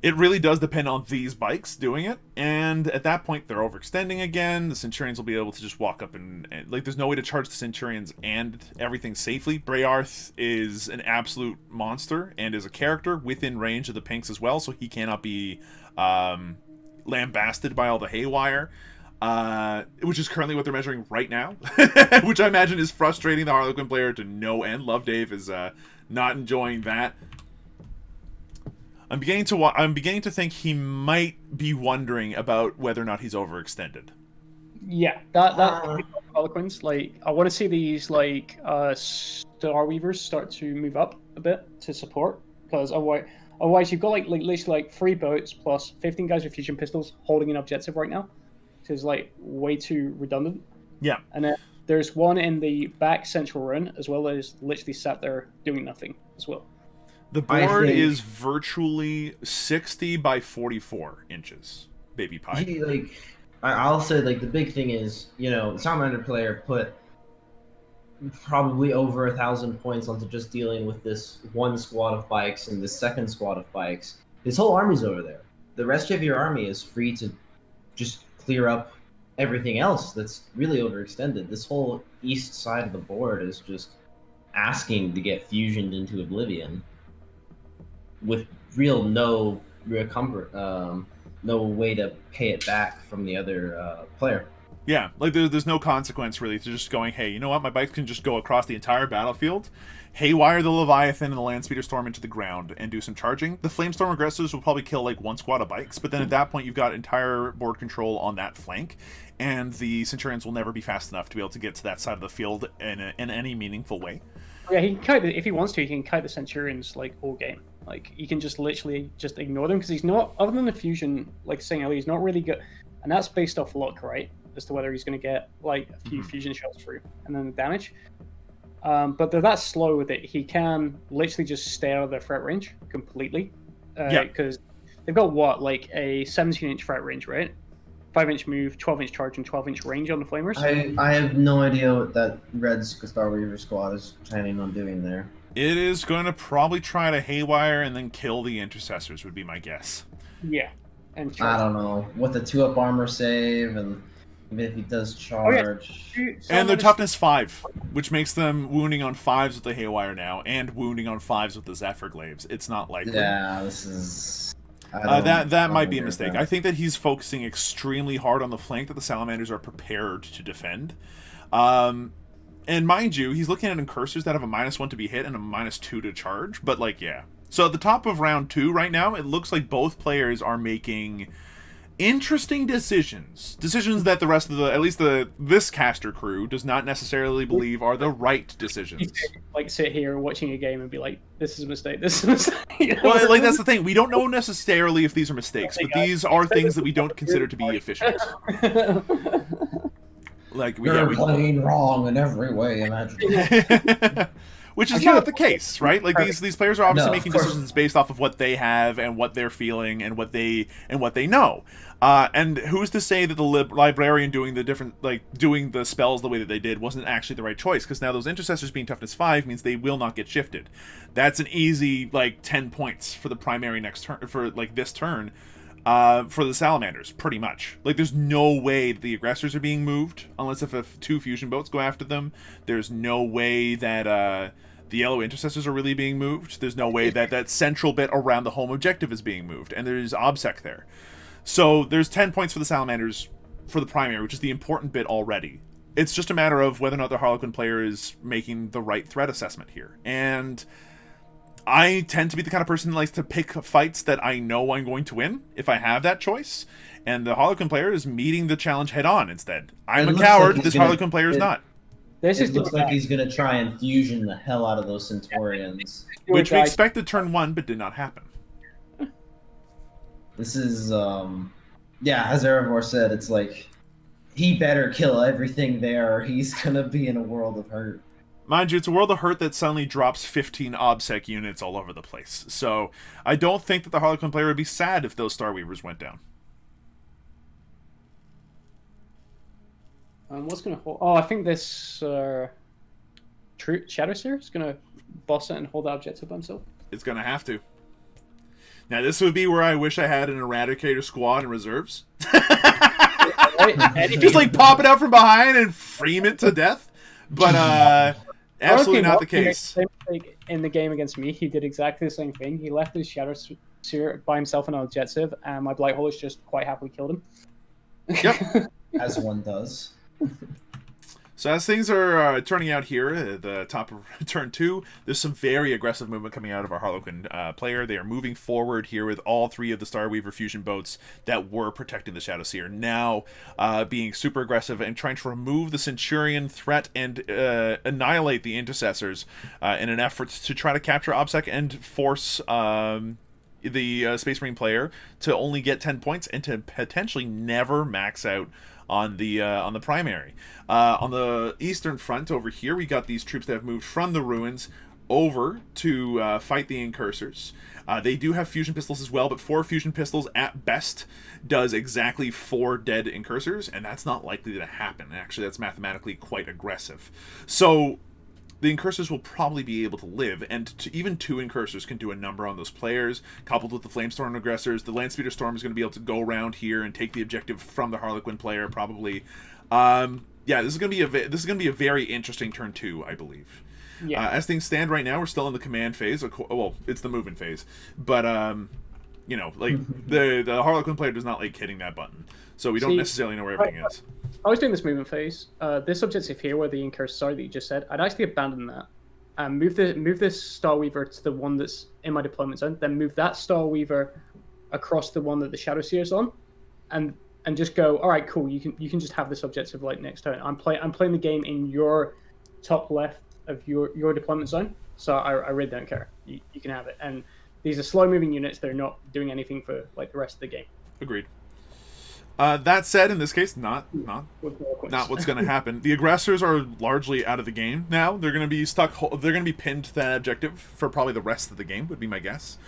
it really does depend on these bikes doing it. And at that point, they're overextending again. The Centurions will be able to just walk up and there's no way to charge the Centurions and everything safely. Brayarth is an absolute monster and is a character within range of the pinks as well, so he cannot be lambasted by all the haywire, which is currently what they're measuring right now, which I imagine is frustrating the Harlequin player to no end. Love Dave is not enjoying that. I'm beginning to think he might be wondering about whether or not he's overextended. Yeah, that Harlequins. I want to see these Starweavers start to move up a bit to support, because otherwise, you've got literally 3 boats plus 15 guys with fusion pistols holding an objective right now. So it's way too redundant. Yeah. And then there's 1 in the back central run, as well as literally sat there doing nothing as well. The board is virtually 60 by 44 inches, baby pie. I'll say the big thing is, the Salamander player put probably over 1,000 points onto just dealing with this 1 squad of bikes and the 2nd squad of bikes. His whole army's over there. The rest of your army is free to just clear up everything else that's really overextended. This whole east side of the board is just asking to get fusioned into oblivion with no comfort, no way to pay it back from the other player. Yeah, like there's no consequence really to just going, hey, you know what, my bikes can just go across the entire battlefield, haywire the Leviathan and the Landspeeder Storm into the ground, and do some charging. The Flamestorm aggressors will probably kill like one squad of bikes, but then at that point you've got entire board control on that flank, and the Centurions will never be fast enough to be able to get to that side of the field in any meaningful way. Yeah, he can kite if he wants to. He can kite the Centurions like all game. Like he can just literally just ignore them because he's not, other than the fusion, like saying earlier, he's not really good, and that's based off luck, right? As to whether he's going to get like a few fusion shots through and then the damage. But they're that slow that he can literally just stay out of their threat range completely. Because they've got what, like a 17-inch threat range, right? 5-inch move, 12-inch charge, and 12-inch range on the Flamers. I have no idea what that red Star Weaver squad is planning on doing there. It is going to probably try to haywire and then kill the Intercessors, would be my guess. Yeah. And I don't know. With the 2-up armor save, and even if he does charge. And their toughness 5, which makes them wounding on 5s with the haywire now, and wounding on 5s with the Zephyr Glaives. It's not likely. Yeah, this is... that might be a mistake. I think that he's focusing extremely hard on the flank that the Salamanders are prepared to defend. And mind you, he's looking at incursors that have a -1 to be hit and a -2 to charge. But, like, yeah. So at the top of round 2 right now, it looks like both players are making interesting decisions. Decisions that the rest of at least this caster crew does not necessarily believe are the right decisions. Like sit here watching a game and be like, this is a mistake, this is a mistake. Well, like that's the thing. We don't know necessarily if these are mistakes, but these are things that we don't consider to be efficient. Like You're playing wrong in every way imaginable. Which is not the case, right? Like these players are obviously making decisions based off of what they have and what they're feeling and what they know. And who's to say that the librarian doing the spells the way that they did wasn't actually the right choice? Because now those intercessors being toughness 5 means they will not get shifted. That's an easy 10 points for the primary next turn for this turn. For the Salamanders, pretty much. Like, there's no way the aggressors are being moved, unless if 2 fusion boats go after them. There's no way that the yellow intercessors are really being moved. There's no way that that central bit around the home objective is being moved, and there's OBSEC there. So there's 10 points for the Salamanders for the primary, which is the important bit already. It's just a matter of whether or not the Harlequin player is making the right threat assessment here. And I tend to be the kind of person that likes to pick fights that I know I'm going to win, if I have that choice. And the Harlequin player is meeting the challenge head-on instead. I'm a coward, this Harlequin player is not. It looks like he's going to try and fusion the hell out of those Centaurians. Which we expected turn 1, but did not happen. This is, as Arrovor said, it's like, he better kill everything there or he's going to be in a world of hurt. Mind you, it's a world of hurt that suddenly drops 15 OBSEC units all over the place. So I don't think that the Harlequin player would be sad if those Star Weavers went down. What's going to hold... Oh, I think this Shadow Seer is going to boss it and hold the objective by himself. It's going to have to. Now, this would be where I wish I had an Eradicator squad in reserves. Just pop it out from behind and frame it to death. But absolutely not the case. In the game against me, he did exactly the same thing. He left his Shadow Seer by himself on an objective, and my Blight Haulers just quite happily killed him. Yep. As one does. So as things are turning out here at the top of turn 2, there's some very aggressive movement coming out of our Harlequin player. They are moving forward here with all 3 of the Starweaver fusion boats that were protecting the Shadow Seer, now being super aggressive and trying to remove the Centurion threat and annihilate the Intercessors in an effort to try to capture OBSEC and force the Space Marine player to only get 10 points and to potentially never max out on the primary. On the eastern front over here, we got these troops that have moved from the ruins over to fight the incursors. They do have fusion pistols as well, but 4 fusion pistols at best does exactly 4 dead incursors, and that's not likely to happen. Actually, that's mathematically quite aggressive. So the incursors will probably be able to live, and even 2 incursors can do a number on those players. Coupled with the Flamestorm aggressors, the Landspeeder Storm is going to be able to go around here and take the objective from the Harlequin player, probably. Yeah, this is going to be a very interesting turn 2, I believe. Yeah. As things stand right now, we're still in the command phase. Well, it's the movement phase, but you know, like the Harlequin player does not like hitting that button, so we don't necessarily know where everything is. I was doing this movement phase. This objective here, where the incursions are that you just said, I'd actually abandon that and move this Star Weaver to the one that's in my deployment zone. Then move that Star Weaver across the one that the Shadow Seer's on, and just go. All right, cool. You can just have this objective like next turn. I'm playing the game in your top left of your deployment zone, so I really don't care. You can have it. And these are slow moving units. They're not doing anything for like the rest of the game. Agreed. That said, in this case, not what's going to happen. The aggressors are largely out of the game now. They're going to be stuck. They're going to be pinned to that objective for probably the rest of the game. Would be my guess.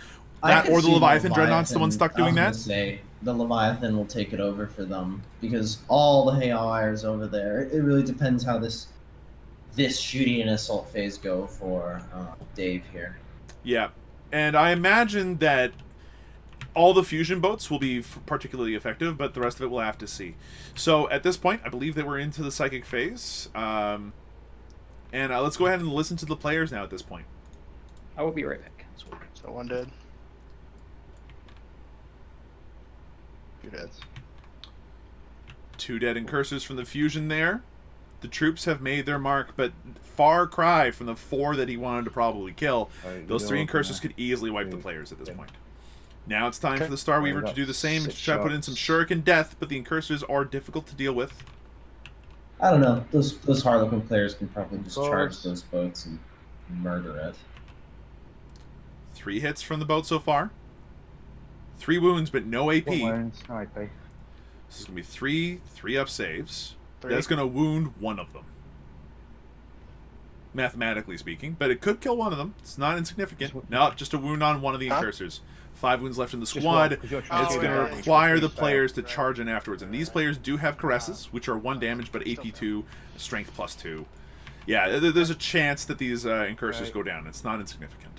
That or the Leviathan Dreadnought's the one stuck doing that. Say the Leviathan will take it over for them because all the Haywires over there. It really depends how this shooting and assault phase go for Dave here. Yeah, and I imagine that all the fusion boats will be particularly effective, but the rest of it we'll have to see. So at this point, I believe that we're into the psychic phase. And let's go ahead and listen to the players now at this point. I will be right back. So one dead. 2 deads. 2 dead incursors from the fusion there. The troops have made their mark, but far cry from the 4 that he wanted to probably kill. Those 3 incursors could easily wipe the players at this point. Now it's time for the Star Weaver to do the same and to try to put in some shuriken death, but the incursors are difficult to deal with. I don't know. Those Harlequin players can probably just charge those boats and murder it. 3 hits from the boat so far. 3 wounds, but no AP. 1 wound, no AP. This is going to be 3 up saves. 3. That's going to wound 1 of them. Mathematically speaking, but it could kill 1 of them. It's not insignificant. No, just a wound on 1 of the incursors. 5 wounds left in the squad. It's going to require the players to charge in afterwards. And these players do have caresses, which are 1 damage, but AP 2, strength plus 2. Yeah, there's a chance that these incursors go down. It's not insignificant.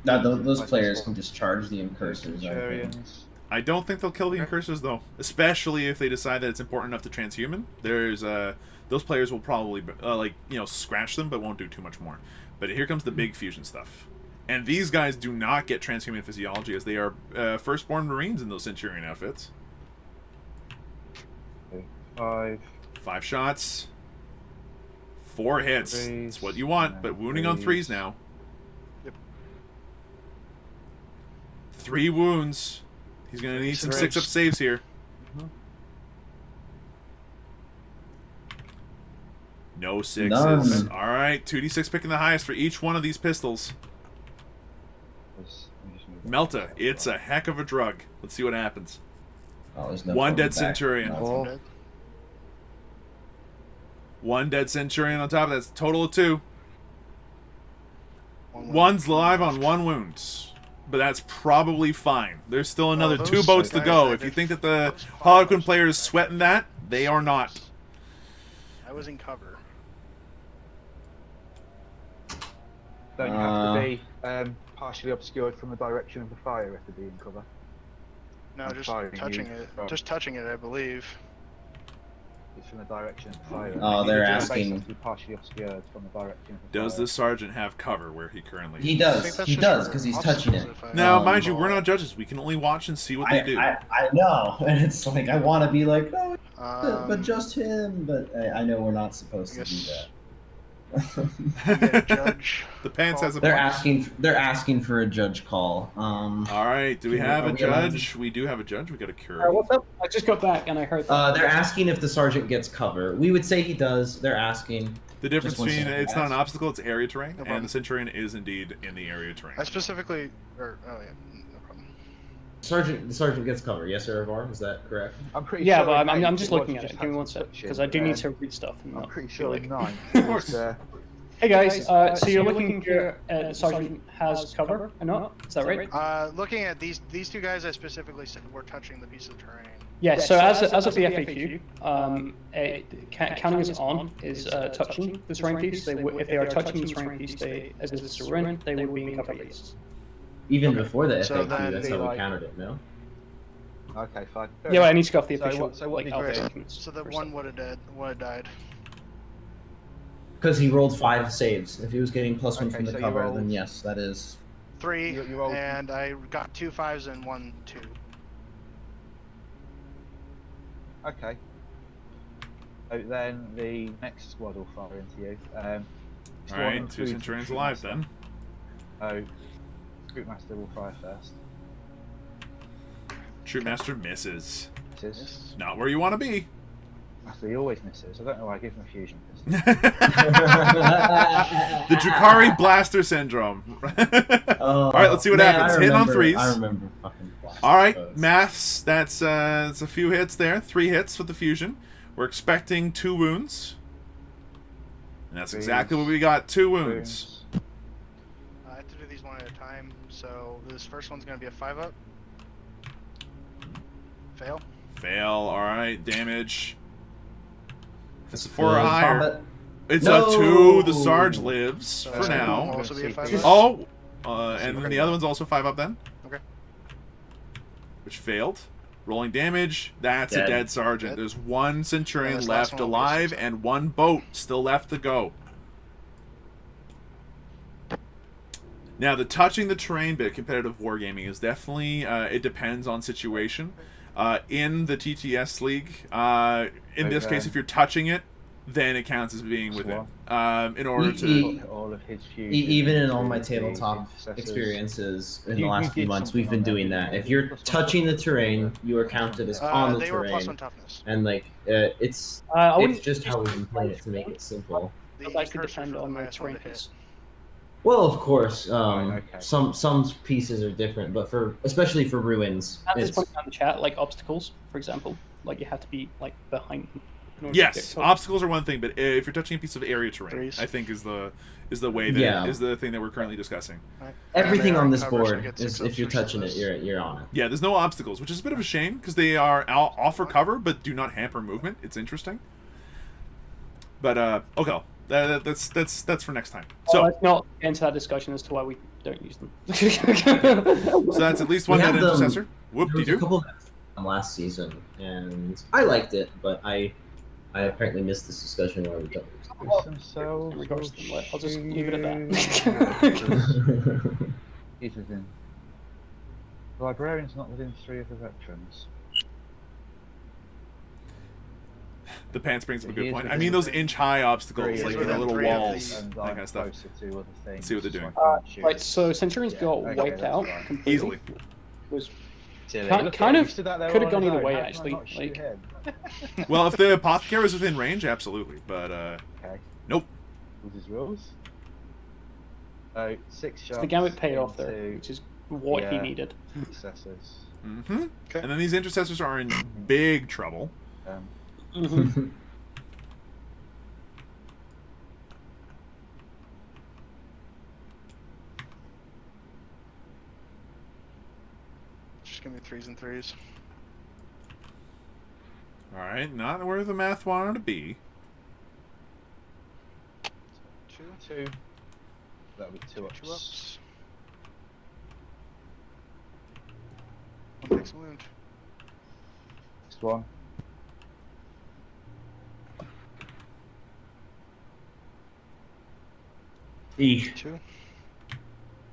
Now, those players can just charge the incursors. I don't think they'll kill the incursors, though. Especially if they decide that it's important enough to transhuman. There's those players will probably scratch them, but won't do too much more. But here comes the big fusion stuff. And these guys do not get transhuman physiology, as they are firstborn Marines in those Centurion outfits. 5 shots. 4 hits. It's what you want, but wounding on 3s now. Yep. 3 wounds. He's going to need some 6-up saves here. No 6s. None. All right, 2d6 picking the highest for each one of these pistols. Melta, it's a heck of a drug. Let's see what happens. Oh, there's no 1 dead back. Centurion. No. 1 dead Centurion on top of that. That's a total of 2. 1's alive on 1 wound. But that's probably fine. There's still another 2 boats to go. If you think that the Harlequin player is sweating that, they are not. I was in cover. Don't you have to be partially obscured from the direction of the fire if to be in cover? No, just touching it. Just touching it, I believe. It's from the direction of the fire. Oh, they're You're asking. basically partially obscured from the direction of the Does fire. the sergeant have cover where he currently He is? does. He does, because he's touching it. Now, mind you, we're not judges. We can only watch and see what they do. I know, and it's like I want to be like, no, but Um, just him. But I know we're not supposed to do that. Judge. The pants has a They're point. asking for a judge call. All right, do we have a judge? We do have a judge. We got a cure. What's up? I just got back and I heard that. They're asking if the sergeant gets cover. We would say he does. They're asking. The difference Just one between second, it's not guys. an obstacle, it's area terrain, No and problem. the Centurion is indeed in the area terrain. I specifically, no problem. The sergeant gets cover. Yes, Arrovor? Is that correct? I'm pretty Yeah, sure but in I'm ninth just it was looking at it. just Give me had 1 to sec, touch because it, I do need to read stuff. And I'm not pretty be sure like- in 9 Of it was course. Hey guys, so you're looking here at the sergeant has cover or not? Is that right? Looking at these 2 guys, I specifically said were touching the piece of terrain. Yeah, so as of the FAQ, counting as on is touching the terrain piece. If they are touching the terrain piece, as a surrender, they would be in cover, yes. Even before the So FAQ, then that's they how we like- counted it, no? Okay, fine. Fair Yeah, well, I enough. need to go off the So official. what- so what like, did alpha you do? documents So the for one stuff. would have died. Because he rolled 5 saves. If he was getting +1 Okay, from the so you cover, rolled- then yes, that is. 3, You rolled- and I got 2 5s and 1 2. Okay. So then the next squad will fire into you. All right, 2 Centurions alive then. So, Groupmaster will fire first. Troopmaster misses. Misses. Not where you want to be. Master, he always misses. I don't know why I give him a fusion pistol. The Drukhari Blaster Syndrome. All right, let's see what happens. Hit on 3s. I remember fucking. All right, those. maths. That's it's a few hits there. 3 hits with the fusion. We're expecting 2 wounds, and that's exactly what we got. 2 wounds. I have to do these one at a time. So this first one's gonna be a 5-up. Fail. Fail. All right, damage. If it's a 4 or Good higher, combat. it's No! a 2. The Sarge lives So for second one will now. also be a 5-up. Oh, and then the other one's also 5 up then. Okay. Which failed. Rolling damage. That's a Dead. dead sergeant. Dead. There's 1 Centurion And this last left one will be a alive 6. and 1 boat still left to go. Now, the touching the terrain bit, competitive wargaming, is definitely, it depends on situation. In the TTS League, in this case, if you're touching it, then it counts as being within. In order to... all of his fusion Even in all into my the tabletop intercessors. experiences in the You last few did months, something we've been on that, doing didn't that. you? If you're Plus one touching the plus terrain, you are counted as on the They were terrain. +1 toughness. And like, it's I wouldn't just how we've been use playing it to make it simple. The It'll actually cursor depend for the on the highest one terrain to hit. piece. Well, of course, okay. some pieces are different, but especially for ruins, At this it's point in the chat, like obstacles, for example, like you have to be like behind them. in order to Yes, get close. obstacles are one thing, but if you're touching a piece of area terrain, Threes. I think is the way that Yeah. is the thing that we're currently discussing. Right. everything They are on this covered, so board I get is 6 if you're ups versus touching it, this. you're on it. Yeah, there's no obstacles, which is a bit of a shame because they are offer cover but do not hamper movement. It's interesting. But okay, that's for next time. So So let's not get into that discussion as to why we don't use them. so that's at least one We dead had them- intercessor. Whoop There de was a doo. couple from last season, and I liked it, but I apparently missed this discussion where we don't. In regards to them, I'll just leave it at that. He's within. The librarian's not within 3 of the veterans. The pants brings up a He good is point. I within mean those 3 inch-high obstacles, of like the the little three of walls, the- And that I'm kind of stuff. closer to other things. See what they're so doing. I can't shoot. Right, so Centurions Yeah, got okay, wiped that's out fine. completely. Easily. Was Silly. kind- Look at kind him, of he stood out there could've all gone on either his way, own. How can I actually, not shoot like- him? Well, if the apothecary was within range, absolutely. But Okay. nope. Rules is rules. So 6 shots. the gambit paid off there, into which is what he Yeah. needed. Successors. Mm-hmm. Okay. And then these intercessors are in big trouble. Mhm. Just give me 3s and 3s. All right, not where the math wanted to be. 2. 2. That'll be 2 ups. 2 ups. One takes a wound. Next one. Eek. 2.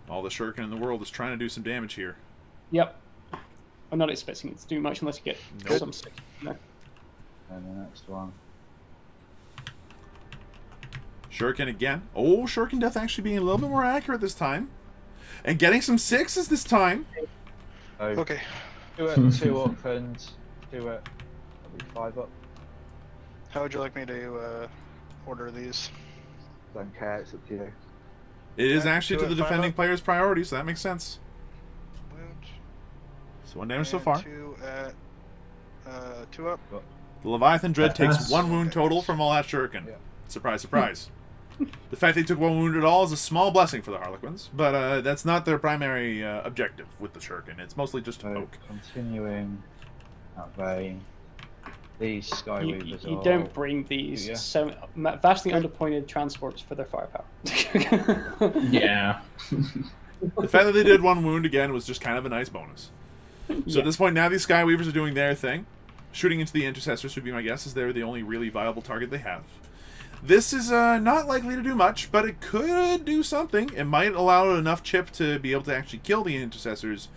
All the shuriken in the world is trying to do some damage here. Yep. I'm not expecting it to do much unless you get Nope. some sick. No. And the next one. Shuriken again. Oh, Shuriken Death actually being a little bit more accurate this time. And getting some 6s this time. So Okay. 2 at 2 up and 2 at that'll be 5 up. How would you like me to order these? Don't care, it's up to you. It is Okay, actually to do the it, 5 defending up. player's priority, so that makes sense. Wound. So 1 damage so And far. 2 at 2 up. The Leviathan Dread takes That's- 1 wound total from all that Shuriken. Yeah. Surprise, surprise. The fact they took 1 wound at all is a small blessing for the Harlequins, but that's not their primary objective with the Shuriken. It's mostly just to So poke. continuing that vein. These You, Skyweavers you are don't bring these Yeah. vastly underpointed transports for their firepower. Yeah. The fact that they did 1 wound again was just kind of a nice bonus. So at this point, now these Skyweavers are doing their thing. Shooting into the Intercessors would be my guess, as they're the only really viable target they have. This is not likely to do much, but it could do something. It might allow enough chip to be able to actually kill the Intercessors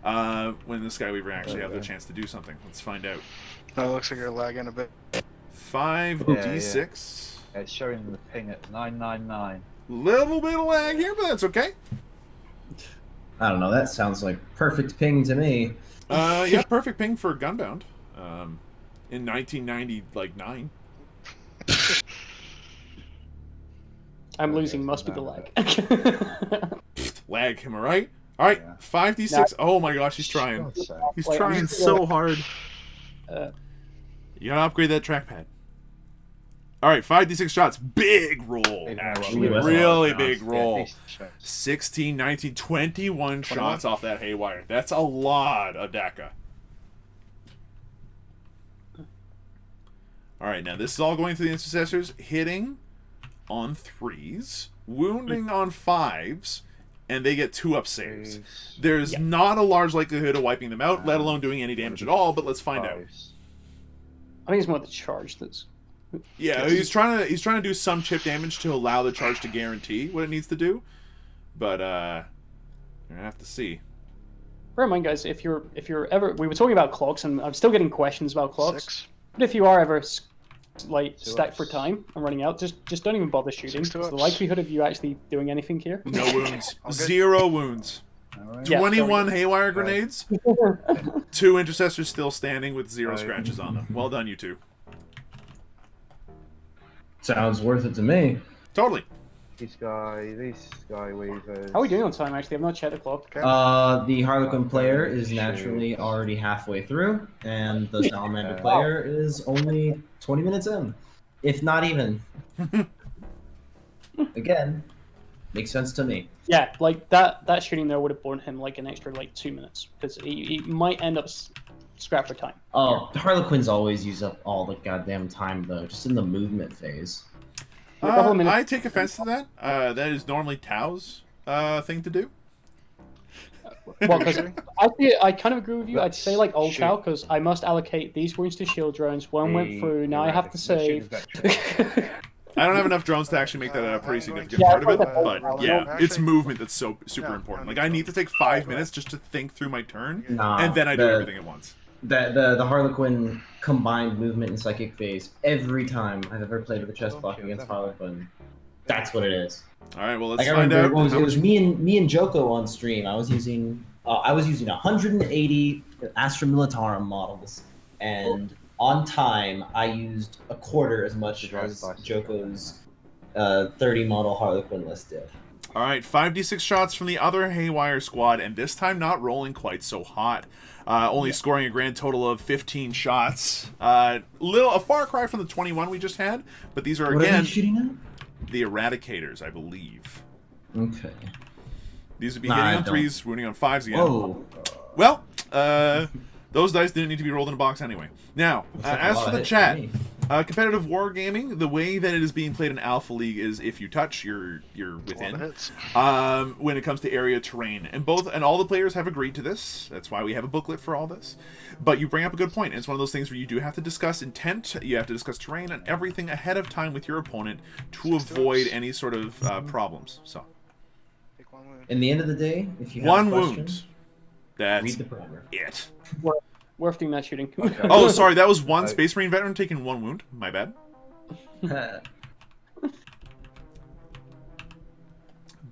when the Skyweaver actually have the chance to do something. Let's find out. Oh, looks like you're lagging a bit. 5d6. Yeah, it's showing the ping at 999. Little bit of lag here, but that's okay. I don't know. That sounds like perfect ping to me. Yeah, perfect ping for Gunbound. In 1999. I'm losing. Must be the lag. Lag, am I right? All right, Yeah. 5d6. Oh my gosh, he's trying. God's sake. He's Wait, trying I'm so hard. You gotta upgrade that trackpad. All right, 5d6 shots. Big roll, Even actually. though- Really Yeah, big roll. decent shots. 16, 19, 21 shots off that haywire. That's a lot of DACA. All right, now this is all going through the Intercessors, hitting on 3s, wounding on 5s, and they get 2-up saves. There's not a large likelihood of wiping them out, let alone doing any damage at all, but let's find out. I think it's more the charge that's. Yeah, he's trying to do some chip damage to allow the charge to guarantee what it needs to do, but you're gonna have to see. Bear in mind, guys, if you're ever, we were talking about clocks, and I'm still getting questions about clocks. 6. But if you are ever stacked for time and running out, just don't even bother shooting. 6 Because the ups. likelihood of you actually doing anything here. No wounds. All good. 0 wounds. Alright. Yeah. 21 haywire grenades. 2 Intercessors still standing with 0 Right. scratches on them. Well done, you two. Sounds worth it to me. Totally. These Skyweavers. How are we doing on time? Actually, I've not checked the clock. Okay. The Harlequin player is naturally already halfway through, and the Salamander player is only 20 minutes in, if not even. Again, makes sense to me. Yeah, like that shooting there would have borne him like an extra 2 minutes because he might end up scrap for time. Oh, the Harlequins always use up all the goddamn time, though, just in the movement phase. A couple of minutes. I take offense to that. That is normally Tao's thing to do. Well, because I kind of agree with you. I'd say like old Tau because I must allocate these wounds to shield drones. One went through. Now I have to save. I don't have enough drones to actually make that a pretty I'm going significant to- part of it, Yeah, but yeah, actually- it's movement that's so super Yeah, important. I Like I need to take 5 minutes just to think through my turn, Nah, and then I do everything at once. The Harlequin combined movement and psychic phase every time I've ever played with a chest block against Harlequin. That's what it is. All right, well let's Like I find remember out. it was me and Joko on stream. I was using 180 Astra Militarum models, and on time I used a quarter as much as Joko's 30 model Harlequin list did. All right, 5d6 shots from the other Haywire squad, and this time not rolling quite so hot. Only scoring a grand total of 15 shots. A far cry from the 21 we just had, but these are What are again they shooting at? the Eradicators, I believe. Okay. These would be Nah, hitting I on don't. 3s, wounding on 5s again. Whoa. Well, those dice didn't need to be rolled in a box anyway. Now, Looks like a as lot for of the hits chat, me. competitive wargaming, the way that it is being played in Alpha League is if you touch, you're A lot of within. hits. When it comes to area terrain, and all the players have agreed to this. That's why we have a booklet for all this. But you bring up a good point. It's one of those things where you do have to discuss intent, you have to discuss terrain and everything ahead of time with your opponent to avoid any sort of problems. So Take 1 wound. In the end of the day, if you have one a question, wound. That's read the primer. it. Worth doing that shooting. Oh, sorry, that was one Space Marine veteran taking 1 wound. My bad.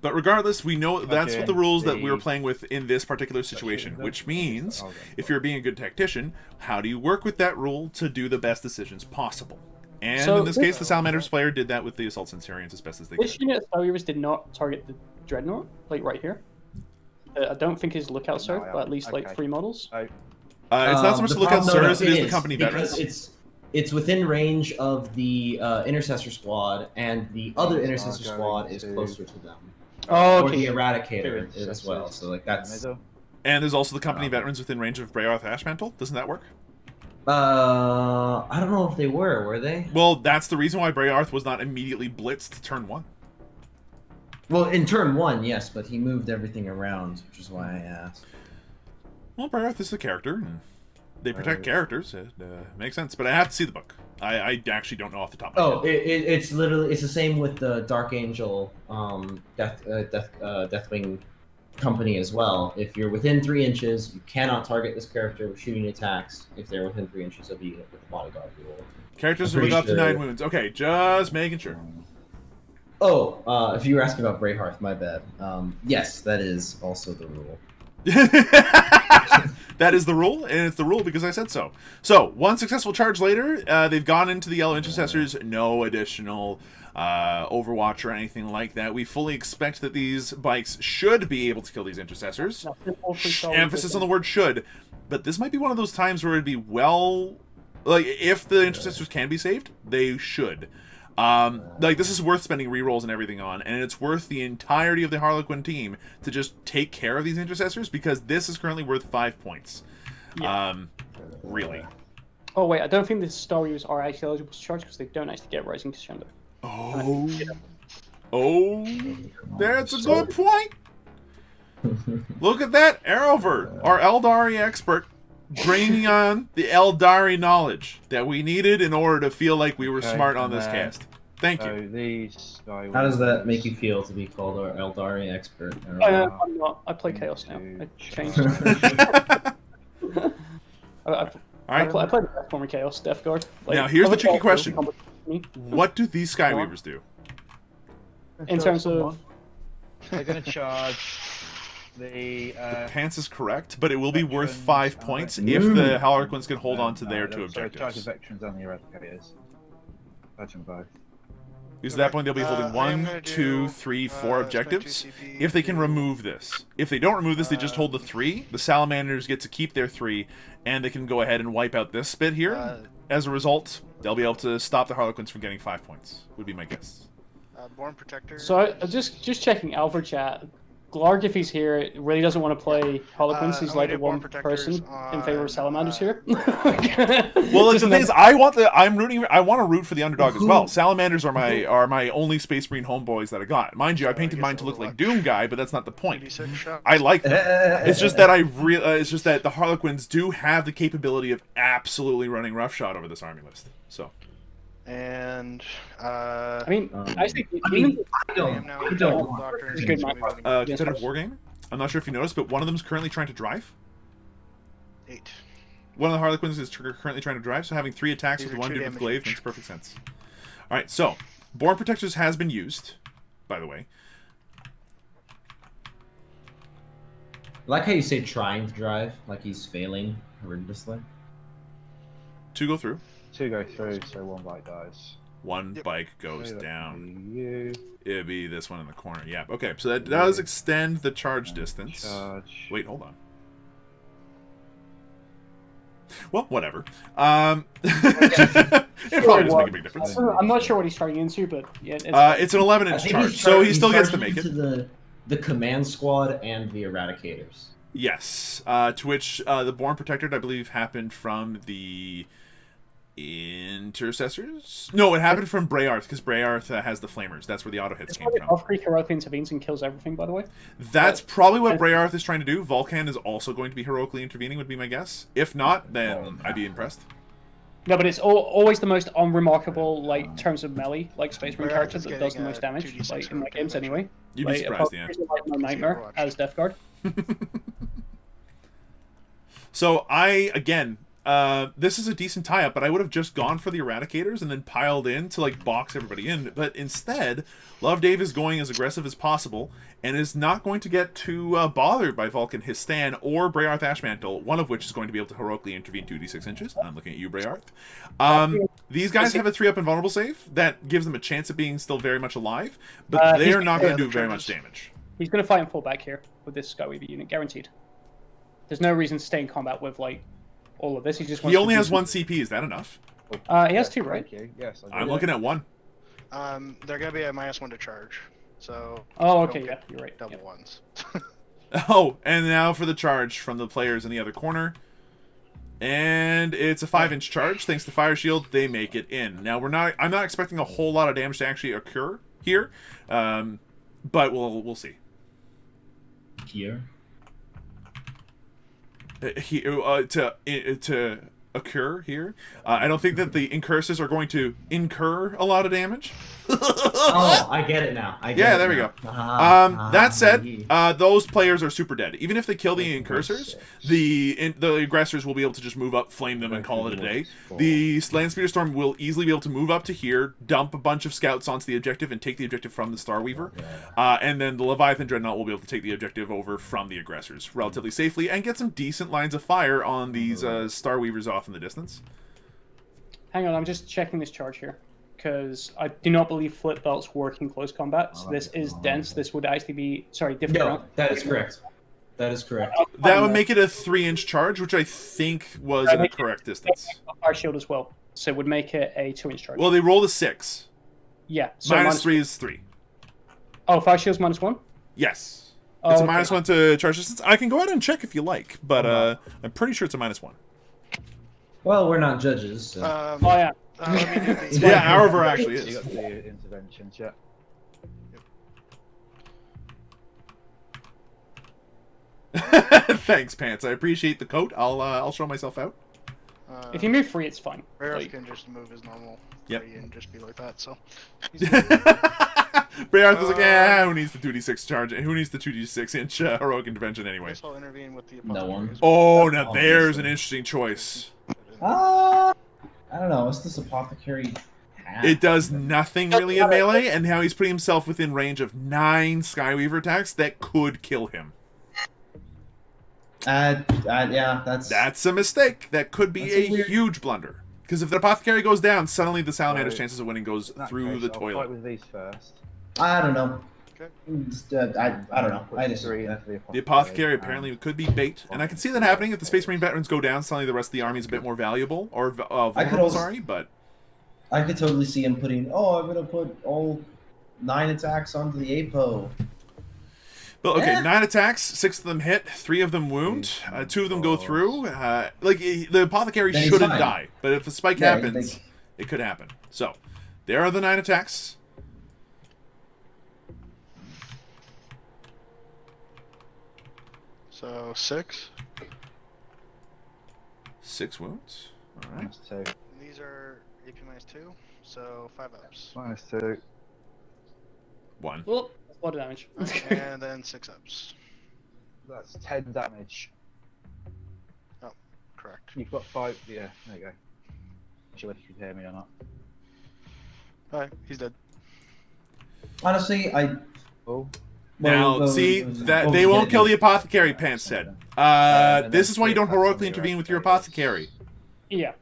But regardless, we know that's Okay, what the rules that we were the- playing with in this particular situation, which means if you're being a good tactician, how do you work with that rule to do the best decisions possible? And So in this case, the Salamanders player did that with the Assault Centurions as best as they This could. unit of Skyweavers did not target the Dreadnought, like right here. I don't think his lookout served, yeah. but at least like Okay. 3 models. It's not so much the lookout sirs, it is the company because veterans. it's within range of the Intercessor squad, and the other Intercessor going squad is to- closer to them. Oh, Or the okay. Eradicator Two as well. So like that's Middle. And there's also the company veterans within range of Brayoth Ashmantle. Doesn't that work? I don't know if they were they? Well, that's the reason why Brayoth was not immediately blitzed turn 1. Well, in turn 1, yes, but he moved everything around, which is why I asked. Well, Briarth is a character, and they protect characters. It makes sense, but I have to see the book. I actually don't know off the top of my head. It's literally the same with the Dark Angel Deathwing company as well. If you're within 3 inches, you cannot target this character with shooting attacks if they're within 3 inches of you with the bodyguard rule. Characters with up to 9 wounds. Okay, just making sure. Oh, if you were asking about Brayhearth, my bad. Yes, that is also the rule. That is the rule, and it's the rule because I said so. So, one successful charge later, they've gone into the Yellow Intercessors. No additional Overwatch or anything like that. We fully expect that these bikes should be able to kill these Intercessors. Emphasis on the word should. But this might be one of those times where it'd be like, if the Intercessors can be saved, they should. Like, this is worth spending rerolls and everything on, and it's worth the entirety of the Harlequin team to just take care of these Intercessors, because this is currently worth 5 points. Yeah. Really. Oh wait, I don't think the Starius are actually eligible to charge because they don't actually get Rising Crescendo. Oh, that's a good point. Look at that, Arrovor, our Eldari expert, bringing on the Eldari knowledge that we needed in order to feel like we were smart on this cast. Thank you. These How does that make you feel to be called our Eldari expert? I'm not. I play Chaos now. I changed. I play the former Chaos Death Guard. Like, now here's the tricky question: what do these Skyweavers do? In terms of, they're going to charge the Pants is correct, but it will be worth 5 points if the Harlequins can hold on to their 2 objectives. Charge the veterans and the eradicators. Charge them both. Because at that point they'll be holding 1, 2, 3, 4 objectives. If they can remove this. If they don't remove this, they just hold the 3. The Salamanders get to keep their 3, and they can go ahead and wipe out this bit here. As a result, they'll be able to stop the Harlequins from getting 5 points, would be my guess. Born Protector. so just checking Alpha chat. Glarg, if he's here, really doesn't want to play Harlequins. He's like the one person in favor of Salamanders here. Well, the thing is, I want to root for the underdog as well. Salamanders are my only Space Marine homeboys that I got. Mind you, I painted mine to look like Doom Guy, but that's not the point. I like them. It's just that it's just that the Harlequins do have the capability of absolutely running roughshod over this army list. So. And I mean, actually, I don't. Competitive Wargammer. I'm not sure if you noticed, but one of them is currently trying to drive. 8. One of the Harlequins is currently trying to drive, so having 3 attacks with 1 dude with glaive makes perfect sense. All right, so Born Protectors has been used, by the way. I like how you say trying to drive, like he's failing horrendously. 2 go through. 2 go through, so 1 bike dies. 1 bike goes down. You. It'd be this one in the corner. Yeah. Okay. So that does extend the charge distance. Charge. Wait, hold on. Well, whatever. It probably doesn't make a big difference. I'm not sure what he's starting into, but yeah, it's an 11-inch charge, so he still gets to make it. The command squad and the eradicators. Yes. To which the Born Protector, I believe, happened from the Intercessors? No, it happened from Brayarth, because Brayarth has the Flamers. That's where the auto hits came from. Off-Creek heroically intervenes and kills everything, by the way. That's probably what Brayarth is trying to do. Vulcan is also going to be heroically intervening, would be my guess. If not, then I'd be impressed. No, but it's always the most unremarkable, like, terms of melee, like Space Marine character that does the most damage, like, in my games anyway. You'd be surprised, yeah. Like my Nightmare as Death Guard. So again, this is a decent tie-up, but I would have just gone for the Eradicators and then piled in to, like, box everybody in. But instead, Love Dave is going as aggressive as possible and is not going to get too bothered by Vulcan Histan or Brayarth Ashmantle, one of which is going to be able to heroically intervene 2d6 inches. I'm looking at you, Brayarth. These guys have a 3-up invulnerable save. That gives them a chance of being still very much alive, but they are not going to do very much damage. He's going to fight and fall back here with this Skyweaver unit, guaranteed. There's no reason to stay in combat with, like, all of this. He only has 1 CP. Is that enough? He has 2, right? Yes, I'm looking at 1. They're gonna be a -1 to charge. So. Oh, okay, yeah, you're right. Double ones. Oh, and now for the charge from the players in the other corner. And it's a 5-inch charge. Thanks to Fire Shield, they make it in. Now I'm not expecting a whole lot of damage to actually occur here, but we'll see. Here. to occur here. I don't think that the incurses are going to incur a lot of damage. Oh, I get it now. Yeah, there we go. That said, those players are super dead. Even if they kill the incursors, the aggressors will be able to just move up, flame them, and call it a day. The Land Speeder Storm will easily be able to move up to here, dump a bunch of scouts onto the objective, and take the objective from the Starweaver. And then the Leviathan Dreadnought will be able to take the objective over from the aggressors relatively safely and get some decent lines of fire on these Starweavers off in the distance. Hang on, I'm just checking this charge here. Because I do not believe flip belts work in close combat. So this is dense. This would actually be different. No, that is correct. That is correct. That would make it a 3-inch charge, which I think was in the correct distance. Fire shield as well, so it would make it a 2-inch charge. Well, they rolled a 6. Yeah. So minus 3 is 3. Oh, fire shield's -1. Yes. It's a -1 to charge distance. I can go ahead and check if you like, but I'm pretty sure it's a -1. Well, we're not judges. So. Oh yeah. Yeah, Arrovor actually is. You got the interventions, yeah. Thanks, Pants. I appreciate the coat. I'll show myself out. If you move free, it's fine. Rareth can just move his normal Yep. free and just be like that, so. Rareth was like, who needs the 2d6 charge? Who needs the 2d6-inch heroic intervention anyway? I'll intervene with the No one. Oh, now there's an interesting choice. I don't know. What's this apothecary have? It does nothing really in melee, and now he's putting himself within range of 9 Skyweaver attacks that could kill him. Yeah, That's a mistake. That could be a huge blunder. Because if the apothecary goes down, suddenly the Salamander's chances of winning goes through the I'll toilet. fight with these first. I don't know. Okay. I don't know. I just The apothecary apparently could be bait, and I can see that happening if the Space Marine veterans go down. Suddenly, the rest of the army is a bit more valuable or vulnerable. Sorry, but I could totally see him putting. Oh, I'm gonna put all 9 attacks onto the APO. But okay, 9 attacks, 6 of them hit, 3 of them wound, 2 of them go through. The apothecary Then he's shouldn't fine. die, but if a spike Yeah, happens, it could happen. So, there are the 9 attacks. So 6. 6 wounds. All right. -2. These are AP -2, so 5 ups. -2. 1. Well, that's a lot of damage. And then 6 ups. That's 10 damage. Correct. You've got 5. Yeah, there you go. Not sure whether you can hear me or not. Alright, he's dead. Honestly, Oh. Now, see, that they won't kill the apothecary, Pants said. This is why you don't heroically intervene with your apothecary. Yeah.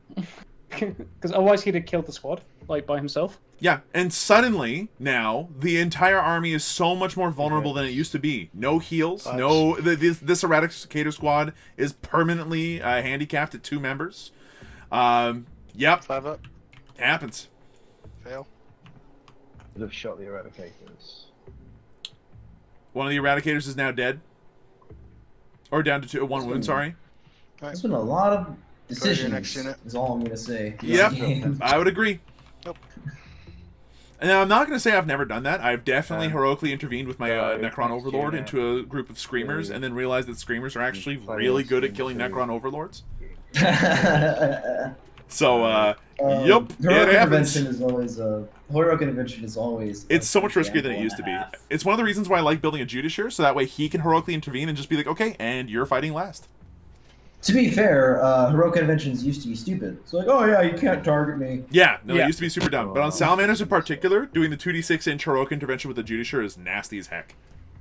Because otherwise he'd have killed the squad, by himself. Yeah, and suddenly, now, the entire army is so much more vulnerable than it used to be. No heals, no... This Eradicator squad is permanently handicapped at 2 members. Yep. 5 up. Happens. Fail. Would have shot the Eradicators. One of the Eradicators is now dead. Or down to 1 wound, sorry. there's been a lot of your decisions. next unit. Is all I'm gonna say. Yep, I would agree. Nope. And now, I'm not going to say I've never done that. I've definitely heroically intervened with my Necron Overlord into a group of Screamers, and then realized that Screamers are actually really good at killing Necron Overlords. So, yep, Heroic it happens. intervention is always heroic intervention is always. It's so much riskier than it used to be. It's one of the reasons why I like building a Judiciary, so that way he can heroically intervene and just be like, okay, and you're fighting last. To be fair, heroic interventions used to be stupid. It's like, oh yeah, you can't target me. Yeah, no, Yeah. it used to be super dumb. But on Salamanders in particular, doing the 2d6-inch heroic intervention with the Judiciary is nasty as heck.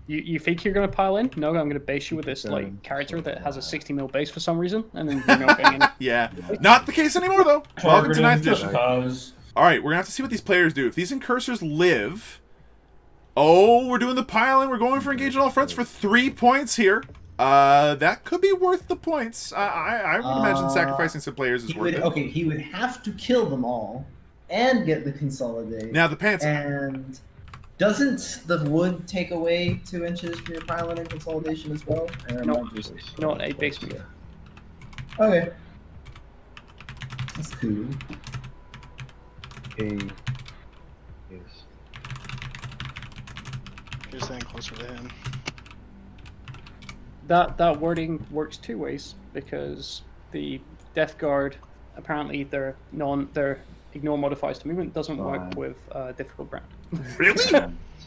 You think you're going to pile in? No, I'm going to base you with this character that has a 60 mil base for some reason, and then you're not going in. Yeah, not the case anymore though. Welcome to 9th just edition. cause. All right, we're gonna have to see what these players do. If these incursors live, oh, we're doing the pile-in. We're going for engage on all fronts for 3 points here. That could be worth the points. I would imagine sacrificing some players is worth it. Okay, he would have to kill them all and get the consolidate. Now the pants. And doesn't the wood take away 2 inches from your pylon and consolidation as well? No, not a base move. Okay. That's cool. He is. You're staying closer to him. that wording works two ways, because the Death Guard, apparently their ignore modifiers to movement doesn't work Right. with difficult ground. Really?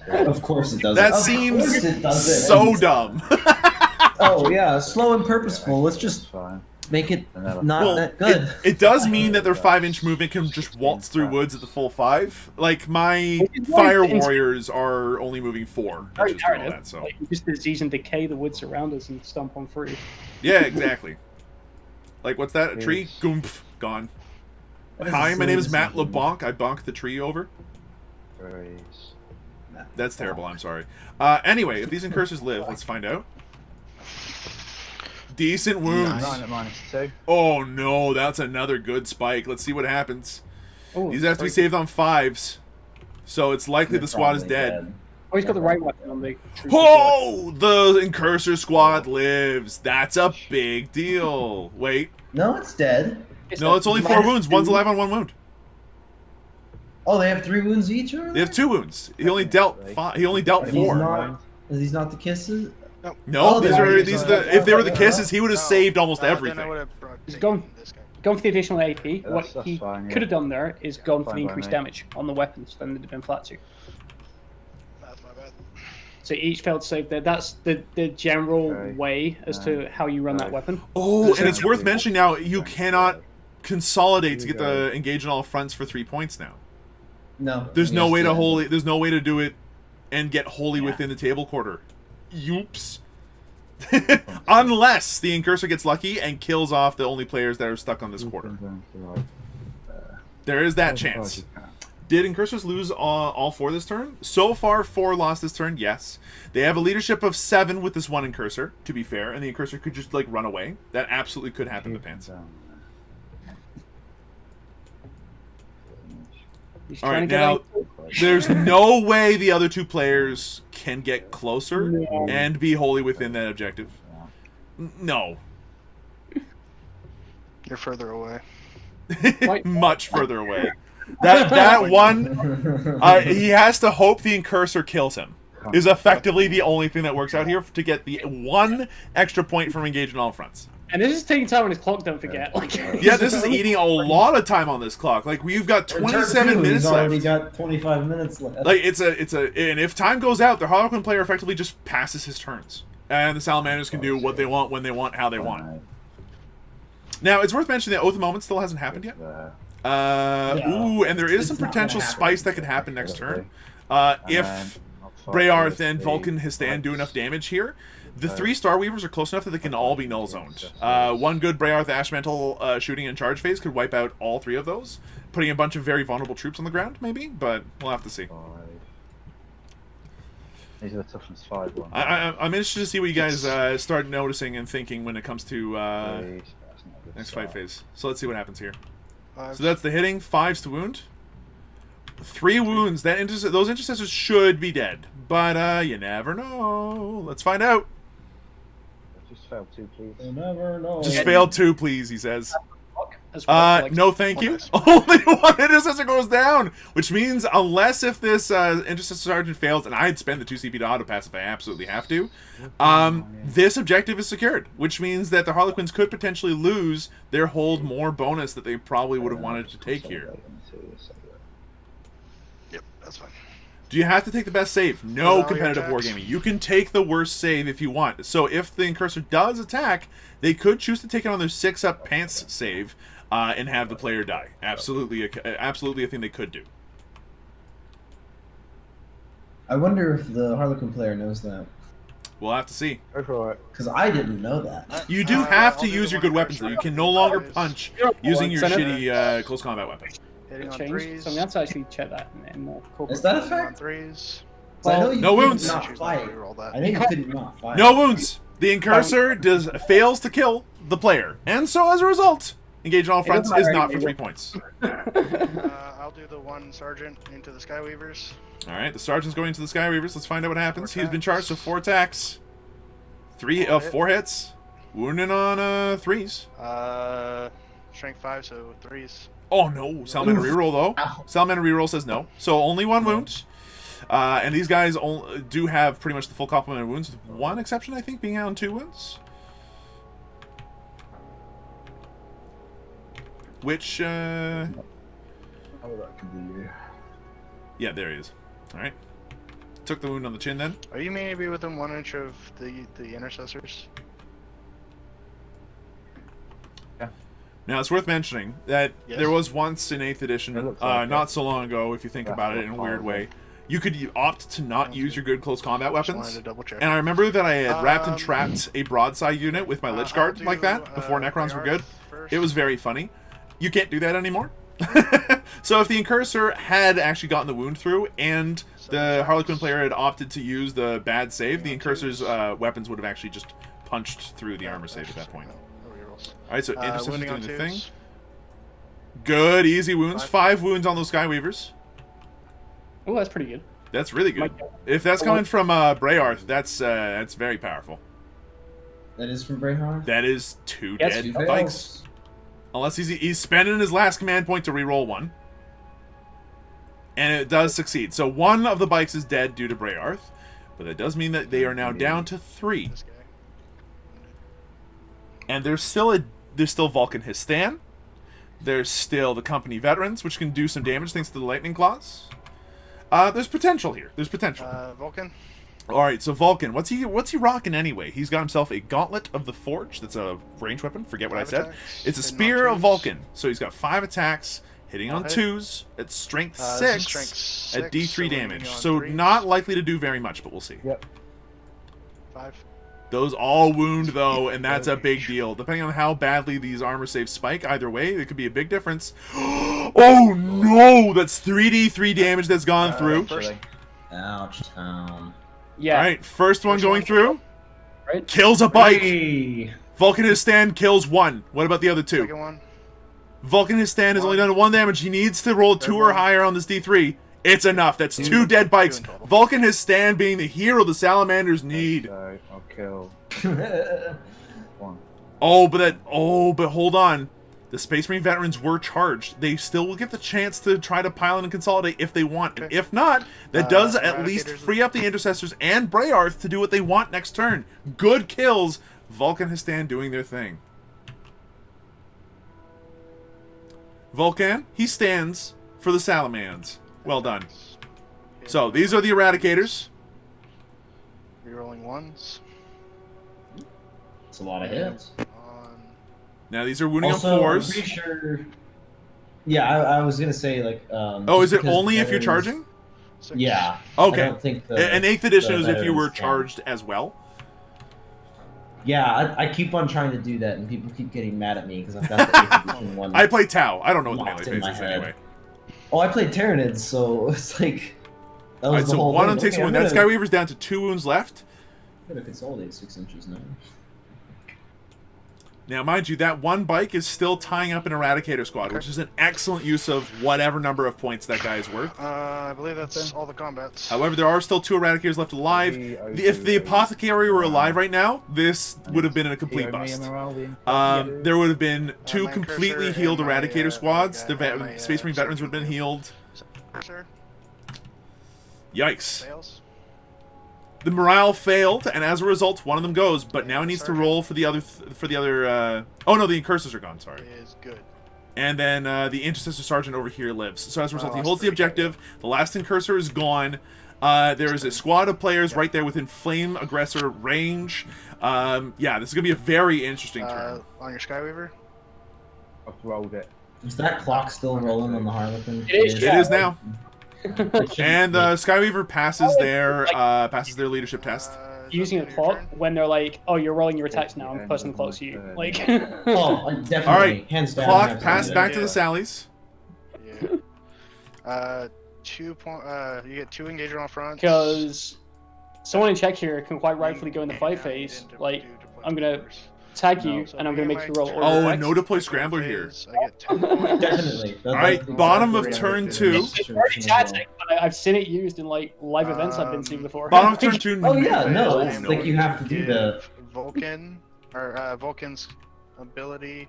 Of course it doesn't. That Of seems course it doesn't. so dumb. Oh yeah, slow and purposeful. Let's just Fine. make it Another- not Well, that good. It does mean that their 5-inch movement can just waltz through woods at the full 5. Like, my Which is fire why it's- warriors are only moving 4 Very inches through all narrative. that, so. Like, you just disease and decay the woods around us and stomp on through. Yeah, exactly. Like, what's that? A tree? Yes. Goomph. Gone. That is Hi, a my name is silly Matt decision. LeBonk. I bonked the tree over. Raise. That's terrible, I'm sorry. Anyway, if these incursors live, let's find out. Decent wounds. 9 at -2. Oh no, that's another good spike. Let's see what happens. Oh, These have to be sorry. saved on 5s. So it's likely the squad is Probably dead. Oh, he's got the right weapon on the troop. Oh, the Incursor squad lives. That's a big deal. Wait. No, it's dead. No, it's only 4 wounds. One's alive on 1 wound. Oh, they have 3 wounds each. Over They have 2 wounds. He only dealt 5. He only dealt Are these 4. not? Are these not the kisses? No, Oh, these they are are- these are the. If they were the Yeah. kisses, he would have saved almost Then I everything. would have brought He's taken gone. this guy. Gone for the additional AP. Yeah, What that's he fine, yeah. could have done there is gone for fine the by increased me. damage on the weapons, then they'd have been flat 2. That's my bad. So each failed save there. That's the general Okay. way as to how you run that Right. weapon. Oh, and it's worth mentioning now. You cannot consolidate to get the engage on all fronts for 3 points now. No. There's no Yes, way to yeah. wholly. There's no way to do it and get wholly Yeah. within the table quarter. Oops. Unless the Incursor gets lucky and kills off the only players that are stuck on this quarter. There is that chance. Did Incursors lose all 4 this turn? So far, 4 lost this turn, yes. They have a leadership of 7 with this one Incursor, to be fair, and the Incursor could just, like, run away. That absolutely could happen to Pants. He's All trying right, to get now, out. there's no way the other 2 players can get closer No. and be wholly within that objective. No. You're further away. Much further away. That one, he has to hope the Incursor kills him. Is effectively the only thing that works out here to get the 1 extra point from engaging all fronts. And this is taking time on his clock, don't forget. Like, Yeah, this is eating a lot of time on this clock. Like, we've got For turn 27 two, minutes he's already left. got 25 minutes left. Like, and if time goes out, the Harlequin player effectively just passes his turns. And the Salamanders can do what they want, when they want, how they want. Now, it's worth mentioning that Oath of Moment still hasn't happened yet. Ooh, and there is It's some not potential gonna happen. spice that could happen next turn. If Brayarth and Vulcan Histan do enough damage here, the 3 Star Weavers are close enough that they can all be null zoned. One good Brayarth Ashmantle shooting and charge phase could wipe out all 3 of those, putting a bunch of very vulnerable troops on the ground, maybe, but we'll have to see. These are the toughness 5 ones. I'm interested to see what you guys start noticing and thinking when it comes to Raise, that's not a good next fight start. phase. So let's see what happens here. 5. So that's the hitting, 5s to wound. 3 wounds. Those intercessors should be dead, but you never know. Let's find out. Just failed 2, please. You never know. Just failed 2, please. He says. as well, like, No, thank you. nice. Only 1 intercessor goes down, which means unless if this intercessor sergeant fails, and I'd spend the 2 CP to auto pass if I absolutely have to, this objective is secured, which means that the Harlequins could potentially lose their hold more bonus that they probably would have wanted to take here. Yep, that's fine. Do you have to take the best save? No, For all your competitive attacks. wargaming. You can take the worst save if you want. So if the Incursor does attack, they could choose to take it on their 6-up pants save and have the player die. Absolutely a thing they could do. I wonder if the Harlequin player knows that. We'll have to see. Go for it. Because I didn't know that. You do I'll have to do use the your one good weapons, though. You can no longer punch using your shitty close combat weapon. Hitting on changed. 3s. So I'm going to actually check that in more corporate. Is that a Hitting on fact? 3s. 'Cause I know you no couldn't wounds. not Choose fight. not to reroll that. I know you couldn't not fight. No wounds. The Incursor fails to kill the player, and so as a result, engage on all fronts is not for 3 points. I'll do the 1 sergeant into the Skyweavers. All right, the sergeant's going to the Skyweavers. Let's find out what happens. He's been charged with 4 attacks, 4 hits, wounding on 3s. Strength 5, so 3s. Oh no, Salamander reroll though. Ow. Salamander reroll says no, so only 1 wound. And these guys do have pretty much the full complement of wounds, with one exception, I think, being out on 2 wounds. Which, Oh, that could be you. yeah, there he is. Alright. Took the wound on the chin then. Are you maybe within 1 inch of the intercessors? Now, it's worth mentioning that Yes. there was once in 8th edition, It looks like not it. so long ago, if you think Yeah, about it in a weird way, you could opt to not use your good close combat Just weapons. wanted to double check. And I remember that I had wrapped and Um, trapped a broadside unit with my Lich Guard like that before Necrons were good. It was very funny. You can't do that anymore. So if the Incursor had actually gotten the wound through and the Harlequin player had opted to use the bad save, the Incursor's weapons would have actually just punched through the armor save at that point. Alright, so Intercessor's Wounding doing on the thing. twos. Good, easy wounds. 5. 5 wounds on those Skyweavers. Oh, that's pretty good. That's really good. Might- If that's coming from Brayarth, that's very powerful. That is from Brayhar. That is 2 Yes, dead Two bikes. fails. Unless he's spending his last command point to reroll 1. And it does succeed. So 1 of the bikes is dead due to Brayarth, but that does mean that they are now down to 3. This guy. And there's still Vulcan Histan. There's still the company veterans, which can do some damage thanks to the lightning claws. There's potential here. There's potential. Vulcan. All right, so Vulcan, what's he rocking anyway? He's got himself a Gauntlet of the Forge. That's a ranged weapon. Forget what I 5 said. attacks, It's a hitting on Spear of 2s. Vulcan. So he's got 5 attacks, hitting on hit. 2s at strength This 6 is strength 6, at D3 so we're damage. hitting on So 3s. not likely to do very much, but we'll see. Yep. 5. Those all wound though, and that's a big deal. Depending on how badly these armor saves spike, either way, it could be a big difference. Oh no! That's 3d3 damage that's gone through. First, Ouch, town. Yeah. All right, first one First going one. through. Right. Kills a bike. Hey. Vulcan his stand kills 1. What about the other 2? second one. Vulcan his stand has only done 1 damage. He needs to roll 2 or one. higher on this D3. It's enough. That's 2 dead bikes. in total. Vulcan his stand being the hero the Salamanders need. So I'll kill one. Oh, but hold on. The Space Marine veterans were charged. They still will get the chance to try to pile in and consolidate if they want. And Okay. if not, that does at least Eradicators- free up the Intercessors and Brayarth to do what they want next turn. Good kills. Vulcan has stand doing their thing. Vulcan, he stands for the Salamanders. Well done. So, these are the Eradicators. Rerolling 1s. It's a lot of hits. On Now, these are wounding Also, on I'm 4s. pretty sure. Yeah, I was gonna say like. Oh, is just it because only if you're veterans- charging? 6. Yeah. Okay. I don't think the, And 8th edition the is if you were veterans can. charged as well. Yeah, I keep on trying to do that, and people keep getting mad at me because I've got the 8th edition one. I play Tau. I don't know what the Locked melee in phase my is head. anyway. Oh, I played Tyranids, so it's like. That was Alright, the so whole 1 thing. on takes a Okay, wound. I'm That gonna- Skyweaver's down to 2 wounds left. I'm gonna consolidate 6 inches now. Now, mind you, that 1 bike is still tying up an Eradicator squad, which is an excellent use of whatever number of points that guy is worth. I believe that's all the combats. However, there are still 2 Eradicators left alive. If the Apothecary were alive right now, this would have been a complete bust. There would have been 2 my completely cursor healed and my, Eradicator squads. my The guy- my, Space Marine veterans would have been healed. Sir, Yikes. fails. The morale failed, and as a result, one of them goes. But now he needs to roll for the other. Oh no, the Incursors are gone. Sorry. Is good. And then the Intercessor Sergeant over here lives. So as a result, he lost holds the 3 objective. The last Incursor is gone. There is a squad of players right there within Flame Aggressor range. Yeah, this is gonna be a very interesting turn. On your Skyweaver. I've rolled it. Is that clock still rolling on the Harlequin? It is, It yeah. is now. It should And be. Skyweaver passes their leadership test. Using a clock when they're like, "Oh, you're rolling your attacks now. I'm pressing the clock to you." Like, Oh, definitely. All right, Hands down. I Clock have to pass do back that. to the Sallies. Yeah. 2 point. You get 2 engager on front. because someone in check here can quite rightfully go in the fight phase. Like, I'm gonna tag you, and I'm gonna make you roll. order Oh, attacks. no deploy scrambler here. I get 10 points. Definitely. All right, bottom of turn 2. It's already tactic, but I've seen it used in like live events I've been seeing before. Bottom of turn 2. Oh yeah, no, Oh, it's no. like you have to do the. Vulcan or Vulcan's ability.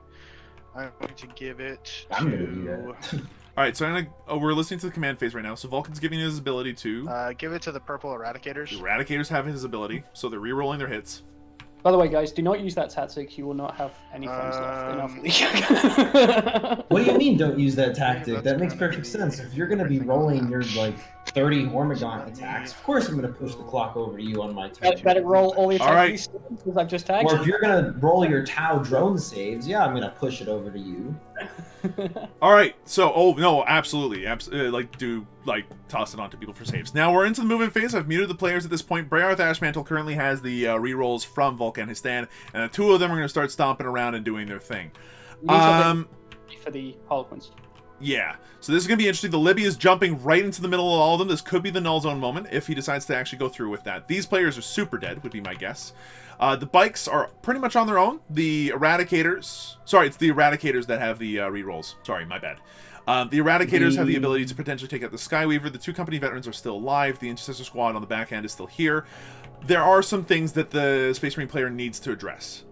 I'm going to give it I'm gonna to do that. All right, so we're listening to the command phase right now. So Vulcan's giving his ability to. Give it to the purple eradicators. The eradicators have his ability, so they're re-rolling their hits. By the way, guys, do not use that tactic. You will not have any friends left in our league. What do you mean don't use that tactic? That makes perfect sense. If you're going to be rolling your, like, 30 Hormigaunt attacks, of course I'm going to push the clock over to you on my turn. Better roll all the attacks Right. because I've just tagged. Or if you're going to roll your Tau drone saves, yeah, I'm going to push it over to you. All right, so no, absolutely, toss it on to people for saves. Now we're into the movement phase. I've muted the players at this point. Brayarth Ashmantle currently has the rerolls from Vulcan and his stand, and the two of them are going to start stomping around and doing their thing. For the Harlequins. Yeah, so this is going to be interesting. The Libby is jumping right into the middle of all of them. This could be the null zone moment if he decides to actually go through with that. These players are super dead, would be my guess. The bikes are pretty much on their own. The Eradicators... Sorry, it's the Eradicators that have the rerolls. Sorry, my bad. The Eradicators have the ability to potentially take out the Skyweaver. The two company veterans are still alive. The Intercessor Squad on the back end is still here. There are some things that the Space Marine player needs to address.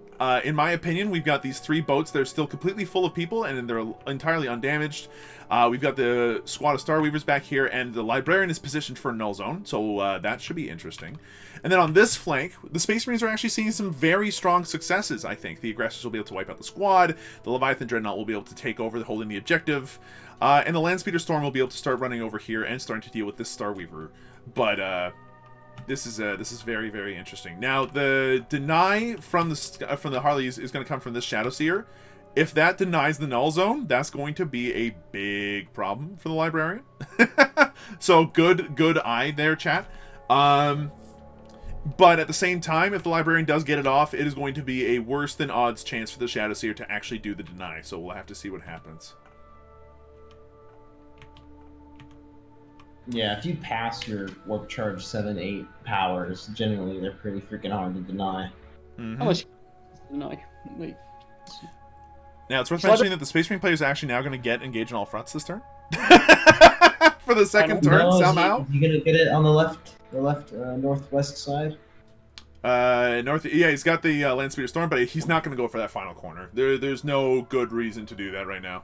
In my opinion, we've got these 3 boats. They're still completely full of people, and they're entirely undamaged. We've got the squad of Starweavers back here, and the Librarian is positioned for a null zone, so that should be interesting. And then on this flank, the Space Marines are actually seeing some very strong successes, I think. The Aggressors will be able to wipe out the squad, the Leviathan Dreadnought will be able to take over, holding the objective, and the Landspeeder Storm will be able to start running over here and starting to deal with this Starweaver. But, this is very, very interesting. Now, the deny from the Harleys is going to come from this Shadowseer. If that denies the null zone, that's going to be a big problem for the Librarian. So good eye there, chat. But at the same time, if the Librarian does get it off, it is going to be a worse than odds chance for the Shadowseer to actually do the deny. So we'll have to see what happens. Yeah, if you pass your Warp Charge 7-8 powers, generally they're pretty freaking hard to deny. Mm-hmm. How much? No. Wait. Now, it's worth mentioning that the Space Marine player is actually now going to get engaged on all fronts this turn. For the second turn, somehow. Is he going to get it on the left northwest side? Yeah, he's got the Landspeeder Storm, but he's not going to go for that final corner. There's no good reason to do that right now.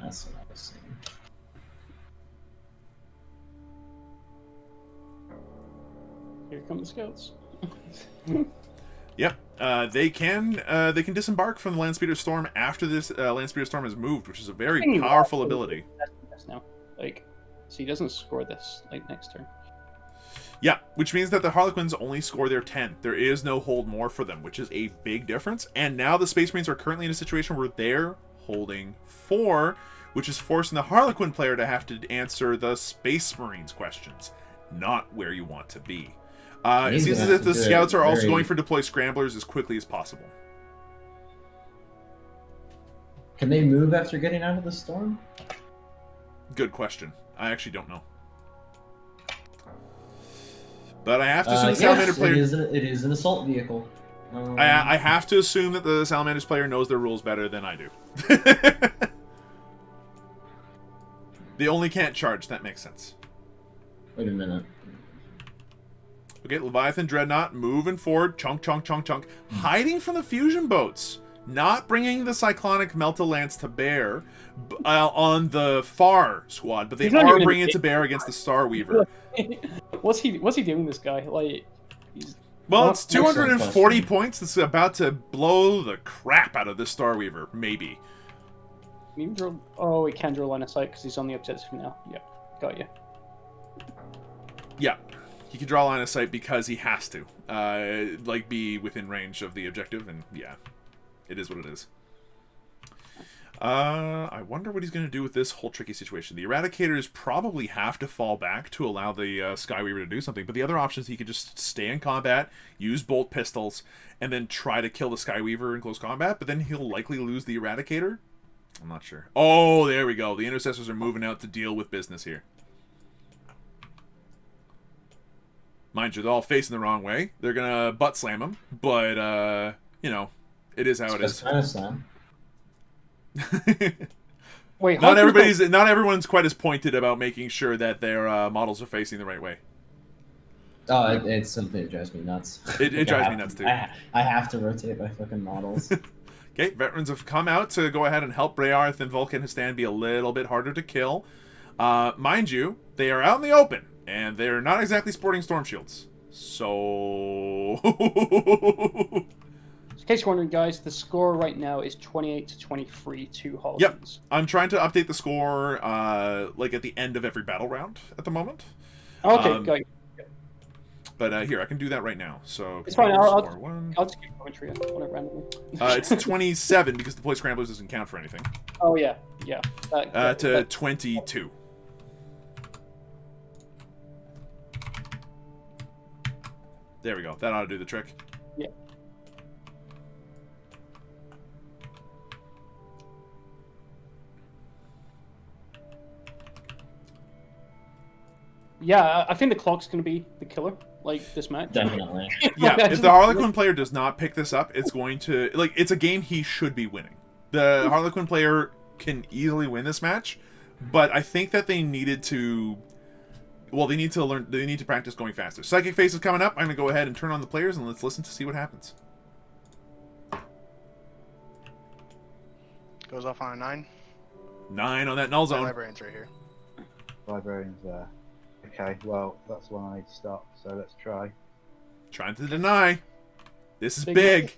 That's what I was saying. Here come the scouts. Yep. They can disembark from the Landspeeder Storm after this Landspeeder Storm is moved, which is a very powerful ability. Now, so he doesn't score this next turn. Yeah, which means that the Harlequins only score their 10. There is no hold more for them, which is a big difference. And now the Space Marines are currently in a situation where they're holding 4, which is forcing the Harlequin player to have to answer the Space Marines questions, not where you want to be. It seems as if the scouts are also going for deploy scramblers as quickly as possible. Can they move after getting out of the storm? Good question. I actually don't know. But I have to assume the Salamander player... It is an assault vehicle. I have to assume that the Salamanders player knows their rules better than I do. They only can't charge. That makes sense. Wait a minute. Okay, Leviathan Dreadnought moving forward, chunk, hiding from the fusion boats, not bringing the Cyclonic Melta-Lance to bear on the far squad, but they are bringing it to bear against the Starweaver. What's he doing, this guy? Well, it's 240 points. That's about to blow the crap out of this Starweaver, maybe. Oh, he can draw line of sight because he's on the objective now. Yeah, got you. Yeah. He can draw line of sight because he has to, be within range of the objective, and yeah, it is what it is. I wonder what he's going to do with this whole tricky situation. The Eradicators probably have to fall back to allow the Skyweaver to do something, but the other option is he could just stay in combat, use bolt pistols, and then try to kill the Skyweaver in close combat, but then he'll likely lose the Eradicator? I'm not sure. Oh, there we go. The Intercessors are moving out to deal with business here. Mind you, they're all facing the wrong way. They're gonna butt slam him, but it is how it is. Kind of slam. Wait, not everyone's quite as pointed about making sure that their models are facing the right way. Oh, it's something that drives me nuts. It drives me nuts too. I have to rotate my fucking models. Okay, veterans have come out to go ahead and help Brearth and Vulcan Hastan be a little bit harder to kill. Mind you, they are out in the open, and they're not exactly sporting storm shields. So... In case you're wondering, guys, the score right now is 28-23 to Harlequins. Yep, I'm trying to update the score like at the end of every battle round at the moment. Okay, got you. But here, I can do that right now. So It's fine. I'll one. just give commentary on it randomly. It's 27 because the Deploy Scramblers doesn't count for anything. Oh yeah. To 22. There we go. That ought to do the trick. Yeah. Yeah, I think the clock's going to be the killer, like, this match. Definitely. Yeah, if the Harlequin player does not pick this up, it's going to... Like, it's a game he should be winning. The Harlequin player can easily win this match, but I think that they needed to... Well, they need to practice going faster. Psychic Phase is coming up. I'm going to go ahead and turn on the players, and let's listen to see what happens. Goes off on a 9. 9 on that null My zone. librarian's right here. Librarians there. Okay, well, that's the one I need to stop, so let's try. Trying to deny. This is Big. big.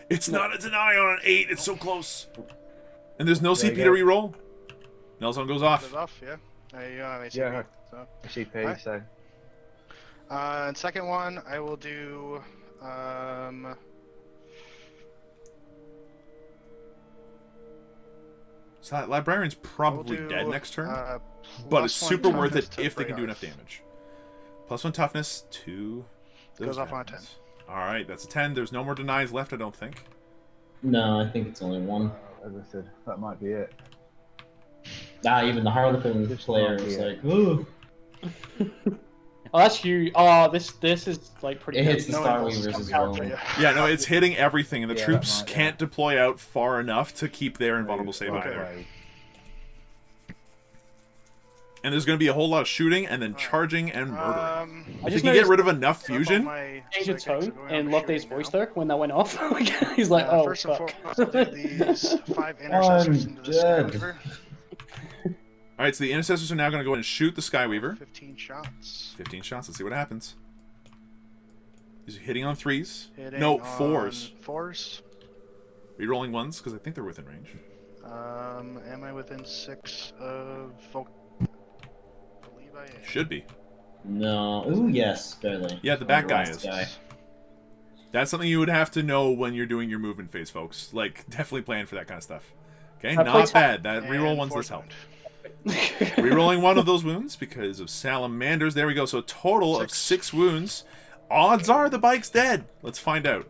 It's not a deny on an 8. It's so close. And there's no There you CP to go. reroll. Null zone goes off. Goes off, yeah. You don't have any Yeah. CP, so. CP, Alright. so And second one, I will do. So that Librarian's probably we'll do, dead next turn. But But it's super worth it if they can do enough damage. +1 toughness to those Goes off on a 10. veterans. Alright, that's a 10. There's no more denies left, I don't think. No, I think it's only one. as I said, that might be it. Even the Harlequin Just player not was yet. like, ooh. Oh, that's huge. Oh, this is, like, pretty It good. hits the Star Weavers as well. Yeah, no, it's hitting everything, and the Yeah, troops that might, can't deploy out far enough to keep their invulnerable save Okay. either. And there's going to be a whole lot of shooting, and then charging and murdering. I If just they can get noticed- rid of enough fusion, Change of tone in Loveday's voice there when that went off. He's like, oh, first and fuck. foremost, I'll do these 5 intercessors I'm into the dead. Skyweaver. Alright, so the intercessors are now going to go ahead and shoot the Skyweaver. 15 shots. 15 shots, let's see what happens. He's hitting on 3s. Hitting No, on 4s. 4s. Rerolling 1s, because I think they're within range. Am I within 6 of Vulcan? I believe I am. Should be. No. Ooh, yes, barely. Yeah, the back guy Last is. That's something you would have to know when you're doing your movement phase, folks. Like, definitely plan for that kind of stuff. Okay, I not played- bad. That And reroll one's fourth this help. wound. Rerolling one of those wounds because of Salamanders. There we go. So a total of 6 wounds. Odds are the bike's dead. Let's find out.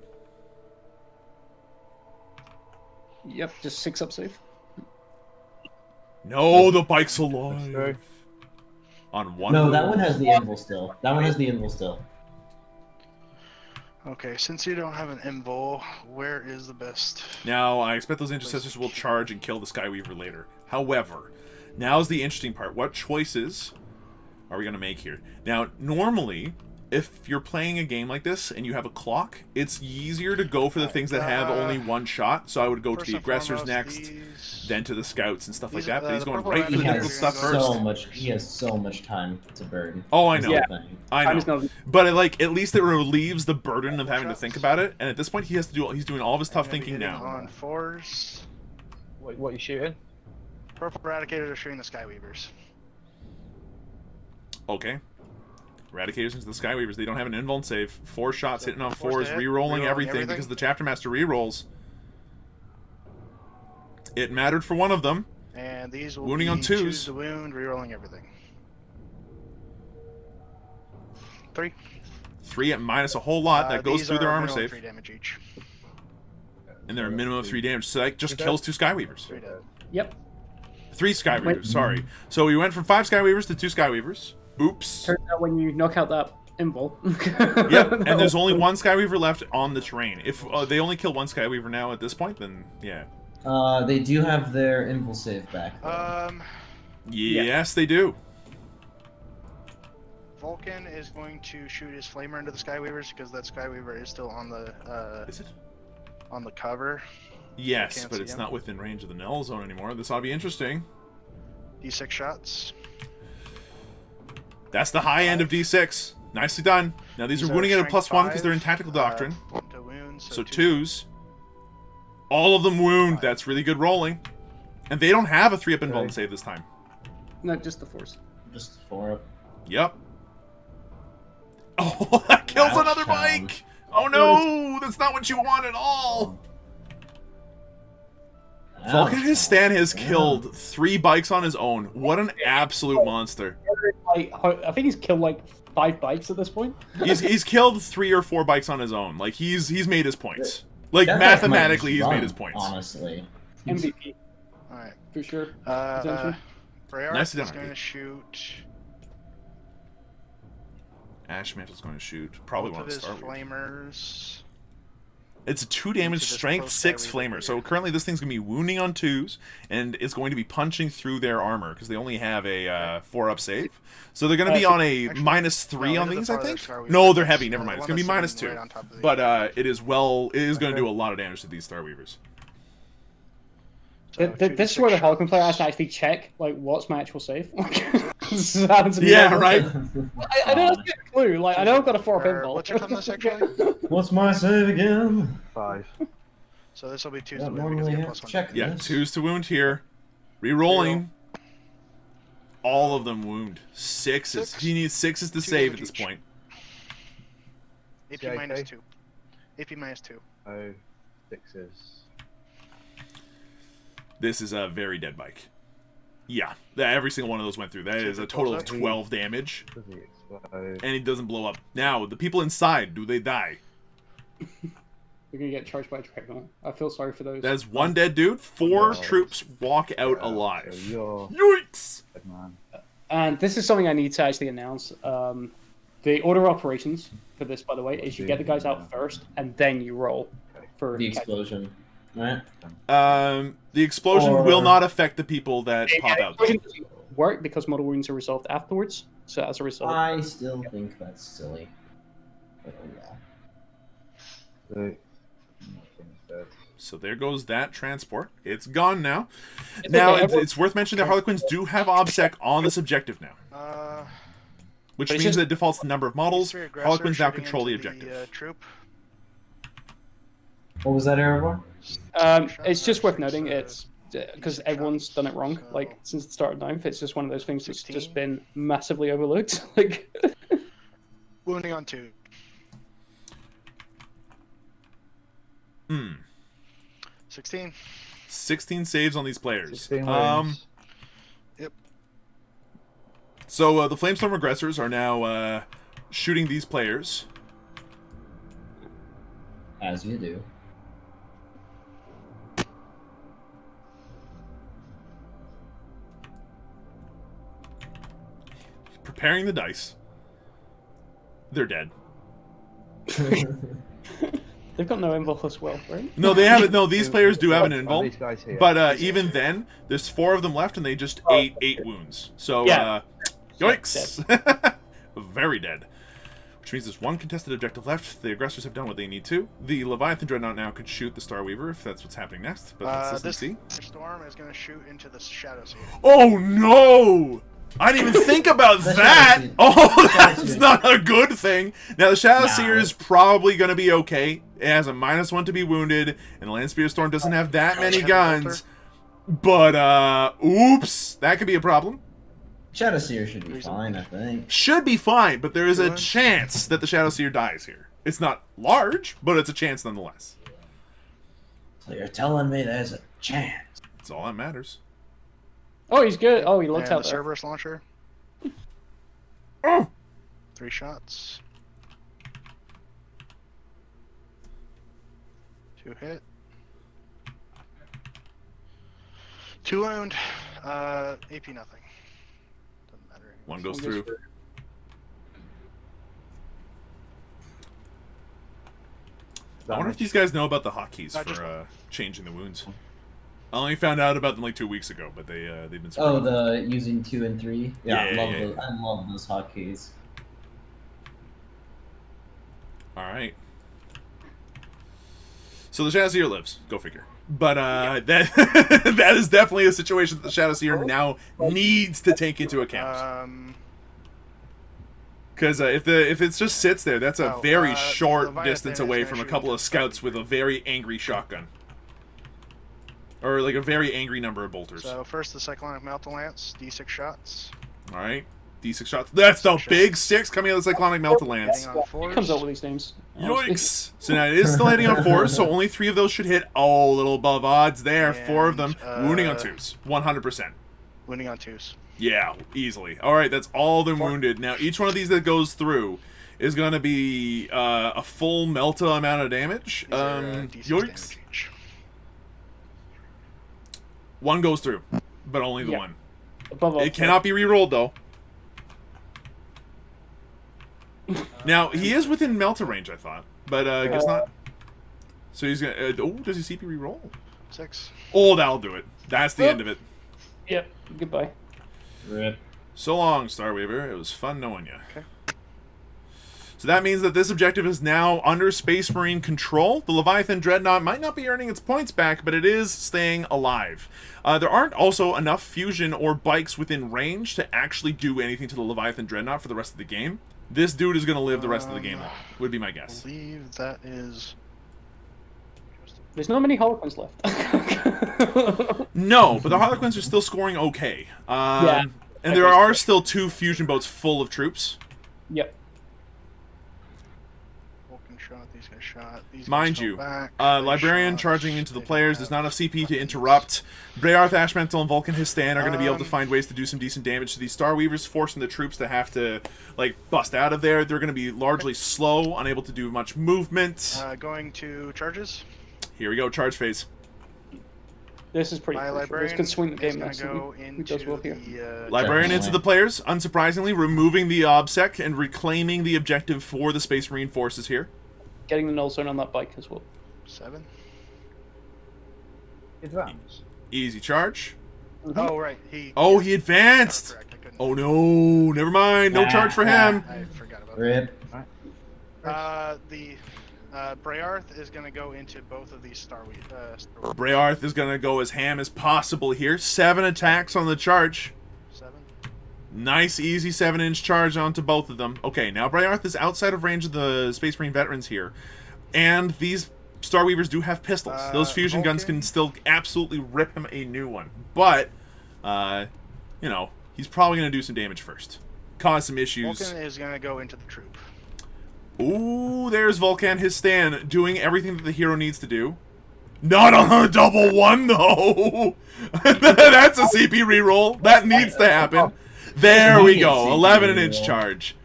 Yep, just 6 up save. No, the bike's True. alive. On one. No, that wound. one has the invul still. That one has the invul still. Okay, since you don't have an invul, where is the best? Now, I expect those intercessors will charge and kill the Skyweaver later. However, now's the interesting part. What choices are we going to make here? Now, normally, if you're playing a game like this and you have a clock, it's easier to go for the things that have only one shot. So I would go to First the and aggressors foremost, next, these- then to the scouts and stuff like These- that. But he's the going purple right for He the Rangers difficult has stuff so first. much. He has so much time to burn. Oh, I Is know. the Yeah. thing. I Time is know. no- But like, at least it relieves the burden of having to think about it. And at this point, he has to do. He's doing all of his tough I'm gonna be thinking hitting now. On 4s. What you shooting? Purple Eradicators are shooting the Skyweavers. Okay. Eradicators into the Skyweavers. They don't have an invuln save. 4 shots So hitting on forced 4s, to hit, rerolling rerolling everything everything. because the Chapter Master rerolls. It mattered for one of them. And these will Wounding be on 2s. choose the wound, rerolling everything. 3. 3 at minus a whole lot. That goes These through their are armor minimum save. 3 damage each. And they're a minimum of 3 damage. So that just Okay. kills 2 Skyweavers. 3 dead. Yep. 3 Skyweavers, Wait. sorry. So we went from 5 Skyweavers to 2 Skyweavers. Oops. Turns out when you knock out that invul. Yep, and there's only 1 Skyweaver left on the terrain. If they only kill 1 Skyweaver now at this point, then yeah. They do have their invul save back. though. Yes, they do. Vulcan is going to shoot his flamer into the Skyweavers because that Skyweaver is still on the. Is it? on the cover. Yes, Can't but see it's him. not within range of the null zone anymore. This ought to be interesting. D6 shots. That's the high end of D6. Nicely done. Now these are wounding at a strength +1 because they're in 5, tactical doctrine. To wound, So two. 2s. All of them wound. That's really good rolling. And they don't have a 3-up invuln save this time. No, just the 4s. Just 4 Yep. Oh, that kills Ouch, another Tom. bike! Oh no! That's not what you want at all! Vulcan Histan has killed 3 bikes on his own. What an absolute monster. Like, I think he's killed like 5 bikes at this point. He's killed 3 or 4 bikes on his own. Like, he's made his points. Like, That bike might mathematically, just he's made run, his points. Honestly. MVP Alright. for sure. Nicely Freyark done, is going Arcade. to shoot Ash Mantle's going to shoot. Probably both one of of his the Star Wars. flamers. It's a 2 damage, this strength close 6 guy we flamer. look So here. currently this thing's going to be wounding on 2s, and it's going to be punching through their armor, because they only have a 4-up save. So they're going to be on a actually, -3 no, on into the these, I farther think? Star Weaver. No, they're heavy. The Never mind. It's one going to be that's -2. sitting right on top of the- But it is going to do a lot of damage to these Star Weavers. So This is where the 2d6 Harlequin player has shots. to actually check, like, what's my actual save. This happens to me Yeah, all the right? time. I don't get a clue. Like, I know I've got a 4-up Or invuln. what's your toughness, actually? What's my save again? 5. So this will be 2 Don't because normally you have get to +1. check Yeah, this. 2s to wound here. Rerolling. All of them wound. 6s. 6. He needs 6s to 2 save at damage this each. point. AP JK? -2. AP -2. Oh, 6s. This is a very dead bike. Yeah, every single one of those went through. That is a total of 12 damage, Does he explode? and he doesn't blow up. Now, the people inside, do they die? You're gonna get charged by a treadmill. I feel sorry for those. That's 1 dead dude. 4 No. troops walk out So alive. you're Yikes! dead, man. And this is something I need to actually announce. The order of operations for this, by the way, is you get the guys out first, and then you roll for The explosion. Right? The explosion Or- will not affect the people that pop out. Explosion doesn't work because model wounds are resolved afterwards. So as a result, I still think that's silly. But oh yeah. So, nothing's dead. So there goes that transport. It's gone now. It's Now, okay, it's worth mentioning that Harlequins do have OBSEC on this objective now, which But it's means just- that it defaults the number of models. Three aggressors Harlequins now shooting control the into objective. troop. What was that, Arrovor? it's just worth noting it's because everyone's done it wrong. Like since the start of 9th, it's just one of those things that's 16. just been massively overlooked. Like Wounding on 2. 16. 16 saves on these players. 16 wounds. So the Flamestorm aggressors are now shooting these players. As you do. Preparing the dice. They're dead. they've got no invul as well, right? No, they haven't. No, these players do have an Oh, invul. these guys here. But even then, there's 4 of them left, and they just ate 8 wounds. So, Yeah. yikes! Very dead. Which means there's 1 contested objective left. The aggressors have done what they need to. The Leviathan Dreadnought now could shoot the Star Weaver if that's what's happening next. But let's listen This and see. storm is going to shoot into the Shadow Sea. Oh no! I didn't even think about The that! Shadow Seer. Oh, that's Seer. not a good thing. Now, the Shadow No. Seer is probably going to be okay. It has a -1 to be wounded, and the Land Spear Storm doesn't have that many Heavy guns. But, oops, that could be a problem. Shadow Seer should be Reason. fine, I think. Should be fine, but there is a Good. chance that the Shadow Seer dies here. It's not large, but it's a chance nonetheless. So you're telling me there's a chance. That's all that matters. Oh, he's good. Oh, he looked And out the there. Cerberus launcher. Oh! 3 shots. 2 hit. 2 wound. AP nothing. Doesn't matter. 1 goes One through. goes I wonder if these guys know about the hotkeys I just- for changing the wounds. I only found out about them like 2 weeks ago, but they've been. Oh, screwed. the using 2 and 3. Yeah, Yeah, I love yeah, those. I love those hotkeys. All right. So the Shadowseer lives. Go figure. But that that is definitely a situation that the Shadowseer now needs to take into account. Because if it just sits there, that's a very short distance away from a couple of scouts with a very angry shotgun. Or like a very angry number of bolters. So first the Cyclonic Melta Lance, D6 shots. Alright. D6 shots. That's the big 6 coming out of the Cyclonic Melta Lance. He comes up with these names. Yikes! So now it is still hitting on 4s, so only 3 of those should hit. Oh, a little above odds there. And, 4 of them. Wounding on 2s. 100%. Wounding on 2s. Yeah, easily. Alright, that's all them wounded. Now, each one of these that goes through is going to be a full Melta amount of damage. Yikes. 1 goes through, but only the 1. It cannot be re-rolled, though. Now, he is within Melta range, I thought. But I guess not. So he's going to... oh, does he CP re-roll? 6. Oh, that'll do it. That's the end of it. Yep. Goodbye. Rip. So long, Starweaver. It was fun knowing you. Okay. So that means that this objective is now under Space Marine control. The Leviathan Dreadnought might not be earning its points back, but it is staying alive. There aren't also enough fusion or bikes within range to actually do anything to the Leviathan Dreadnought for the rest of the game. This dude is going to live the rest of the game, would be my guess. I believe that is... There's not many Harlequins left. No, but the Harlequins are still scoring okay. Yeah. And there are still 2 fusion boats full of troops. Yep. Shot, these guys shot. These Mind guys you, back. Librarian Shot. charging into the They players. have There's not enough CP to interrupt. Brayarth, Ashmantle, and Vulcan Histan are going to be able to find ways to do some decent damage to these Starweavers, forcing the troops to have to, like, bust out of there. They're going to be largely slow, unable to do much movement. Going to charges. Here we go, charge phase. This is pretty My crucial. This librarian could swing the is game gonna nicely. go Who does well here? into Librarian into the players, unsurprisingly, removing the OBSEC and reclaiming the objective for the Space Marine forces here. Getting the null zone on that bike as well. 7. Advance. Easy charge. Oh, right. He advanced! Correct. I couldn't- Oh no, never mind, no charge for him. I forgot about Rip. that. The Brayarth is going to go into both of these Starweavers. Brayarth is going to go as ham as possible here. 7 attacks on the charge. 7. Nice, easy 7-inch charge onto both of them. Okay, now Brayarth is outside of range of the Space Marine veterans here. And these Starweavers do have pistols. Those fusion guns can still absolutely rip him a new one. But, you know, he's probably going to do some damage first. Cause some issues. Vulcan is going to go into the troop. Ooh, there's Vulcan Histan doing everything that the hero needs to do. Not on a double 1, though! That's a CP reroll. That needs to happen. There we go. 11-inch charge.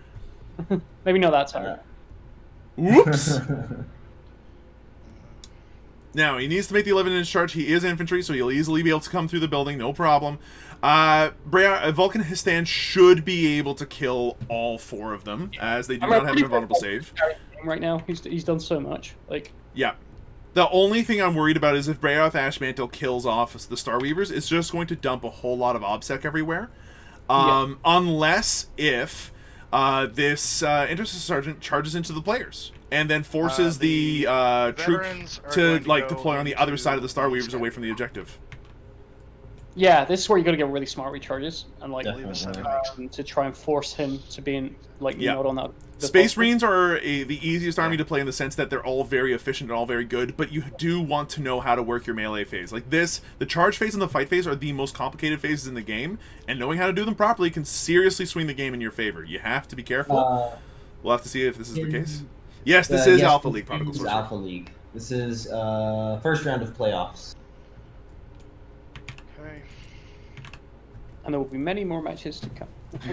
Maybe not that time. Whoops. Now, he needs to make the 11-inch charge. He is infantry, so he'll easily be able to come through the building. No problem. Vulcan Histan should be able to kill all 4 of them, as they do not have an invulnerable save. Right now, he's done so much. Like, yeah. The only thing I'm worried about is if Brayarth Ashmantle kills off the Starweavers, it's just going to dump a whole lot of OBSEC everywhere. Unless if this Intercessor Sergeant charges into the players and then forces the troop to like deploy on the other side of the Starweavers away from the objective. yeah, this is where you got to get really smart recharges and like Definitely. to try and force him to be in like not on that. Space Marines are the easiest army to play in the sense that they're all very efficient and all very good, but you do want to know how to work your melee phase. Like this, the charge phase and the fight phase are the most complicated phases in the game, and knowing how to do them properly can seriously swing the game in your favor. You have to be careful. We'll have to see if this is the case. Yes, this is Alpha League Chronicles. This is Alpha League. This is first round of playoffs. Okay. And there will be many more matches to come.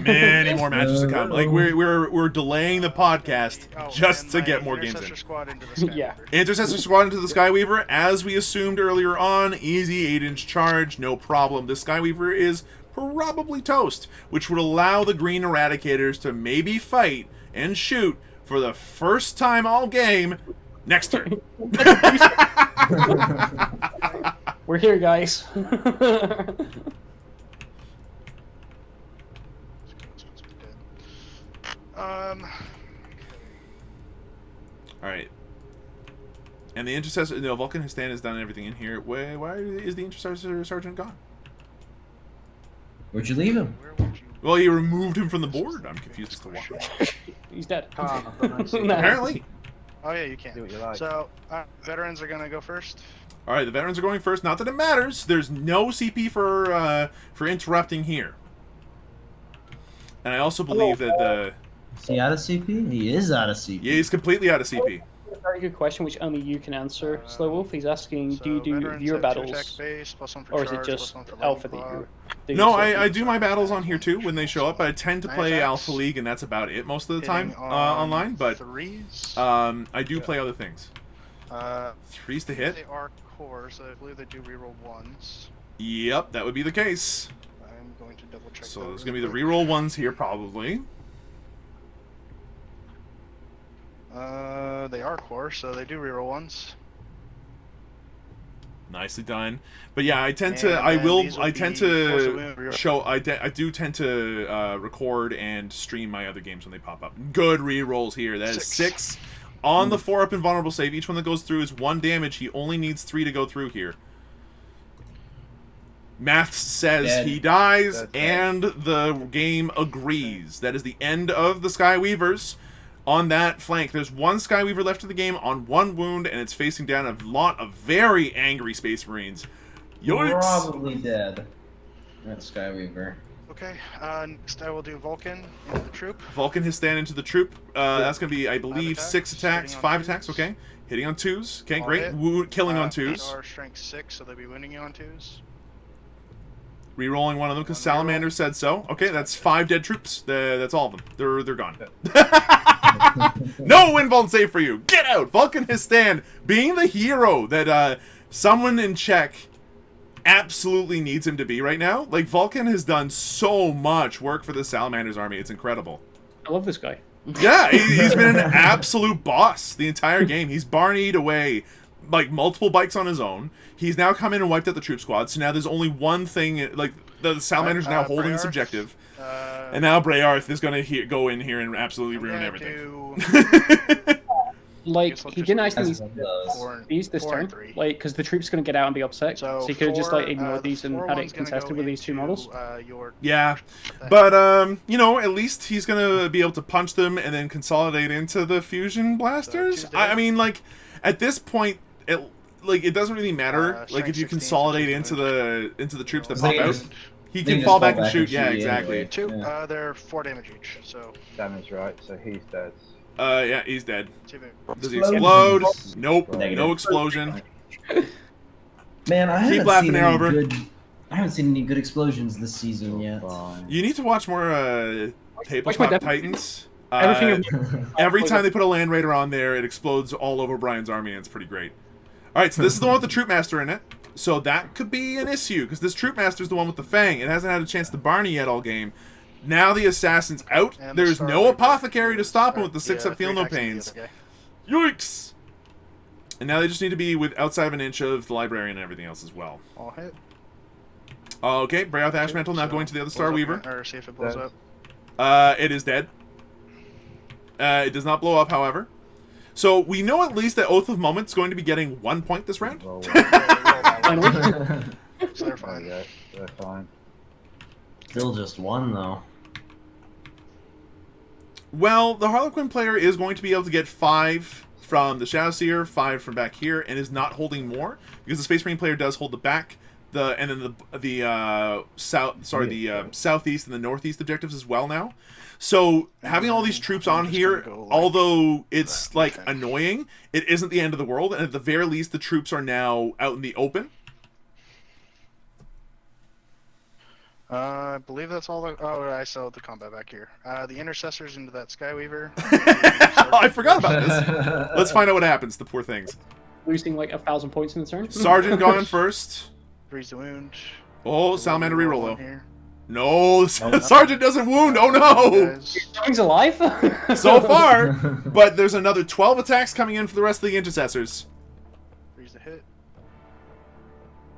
Many more matches to come. Like we're delaying the podcast just to get more games in. Squad into the Skyweaver. Yeah. Intercessor Squad into the Skyweaver, as we assumed earlier on, easy 8-inch charge, no problem. The Skyweaver is probably toast, which would allow the Green Eradicators to maybe fight and shoot for the first time all game next turn. We're here, guys. Alright. And the Intercessor, no, Vulcan Histan has done everything in here. Why is the Intercessor Sergeant gone? Where'd you leave him? Where would you? Well, you removed him from the board. I'm confused as to why. He's dead. Can't, I've got no CP. No. Apparently. Oh yeah, you Do can. what you like. So veterans are gonna go first. All right, the veterans are going first. Not that it matters. There's no CP for interrupting here. And I also believe that the Is he out of CP? He is out of CP. yeah, he's completely out of CP. A very good question, which only you can answer, Slowwolf. He's asking, So do you do veterans viewer have 2 attack battles, base, +1 for or is it charge, just +1 for Alpha lightning that claw. you do? No, yourself? I do my battles on here too when they show up. I tend to Nice play attacks. Alpha League, and that's about it most of the time Hitting online. But 3s. I do play other things. 3s to hit. They are core, so I believe they do reroll 1s. Yep, that would be the case. I'm going to double check. So that there's real gonna be the quick. reroll 1s here probably. They are core, so they do reroll 1s. Nicely done. But yeah, I tend And to. I then will. these I will tend be force of to wind reroll. show. I do tend to record and stream my other games when they pop up. Good re-rolls here. That is 6 on the 4-up invulnerable save. Each one that goes through is 1 damage. He only needs 3 to go through here. Math says Dead. he dies, Dead. and the game agrees. That is the end of the Skyweavers. On that flank, there's 1 Skyweaver left of the game on 1 wound, and it's facing down a lot of very angry Space Marines. Yikes! Probably dead. That's Skyweaver. Okay, next I will do Vulcan into the troop. Vulcan has stand into the troop. That's going to be, I believe, attacks, 6 attacks, hitting on 5 twos. attacks. Okay, hitting on 2s. Okay, All great. hit. Killing on These 2s. are strength 6, so they'll be winning you on 2s. Rerolling one of them because One Salamander reroll. said so. Okay, that's 5 dead troops. That's all of them. They're gone. No invuln save for you. Get out. Vulcan has stand, being the hero that someone in Czech absolutely needs him to be right now. Like, Vulcan has done so much work for the Salamanders army. It's incredible. I love this guy. Yeah, he's been an absolute boss the entire game. He's barneyed away like multiple bikes on his own. He's now come in and wiped out the troop squad. So now there's only one thing. Like, the Salamanders are now holding this Brayarth, objective, Uh, and now Brayarth is going to go in here and absolutely I'm ruin gonna everything. Like, guess I'll he just didn't do actually That's what it does. these this 4 and turn, 3. like, because the troop's going to get out and be upset. So, he could have just, like, ignored these and had it contested with these 2 models. Your Yeah, but you know, at least he's gonna be able to punch them and then consolidate into the fusion blasters. Tuesday. I mean, like, at this point, it doesn't really matter. Like, if strength you 16, consolidate so into the troops that They pop out, just- he they can just fall back and shoot. and Yeah, shoot exactly. anyway. 2. Yeah. They're 4 damage each. So Damage, right? So he's dead. Yeah, he's dead. 2 Does he explode? Nope. Negative. No explosion. Man, I haven't laughing, seen any Arrovor. good. I haven't seen any good explosions this season yet. Fine. You need to watch more Watch my Tabletop def- Titans. Everything. Every time they put a Land Raider on there, it explodes all over Brian's army, and it's pretty great. All right, so this is the one with the Troop Master in it. So that could be an issue, because this Troop Master is the one with the Fang. It hasn't had a chance to Barney yet all game. Now the Assassin's out. And the There's Star no Reaper. Apothecary to stop him with the 6-up Feel 3 No attacks on the Pains. other guy. Yikes! And now they just need to be with outside of an inch of the Librarian and everything else as well. All hit. Okay, Brayarth Ashmantle now So, going to the other blows Star up, Weaver. Or see if it blows Dead. up. It is dead. It does not blow up, however. So we know at least that Oath of Moment's going to be getting 1 point this round. Roll Yeah, they roll that one. Finally. So they're There fine. we go. They're fine. Still just 1 though. Well, the Harlequin player is going to be able to get 5 from the Shadowseer, 5 from back here, and is not holding more because the Space Marine player does hold the back, and then the southeast and the northeast objectives as well now. So having all these troops on I'm just here, gonna go like although it's that, like I think. annoying, it isn't the end of the world, and at the very least, the troops are now out in the open. I believe that's all. Oh, I saw the combat back here. The intercessors into that Skyweaver. I forgot about this. Let's find out what happens. The poor things. Losing like 1,000 points in the turn. Sergeant gone first. Freeze the wound. Oh, Salamander reroll One though. here. No, Sergeant doesn't wound. Oh no! Guys, He's alive. So far, but there's another 12 attacks coming in for the rest of the intercessors. freeze the hit.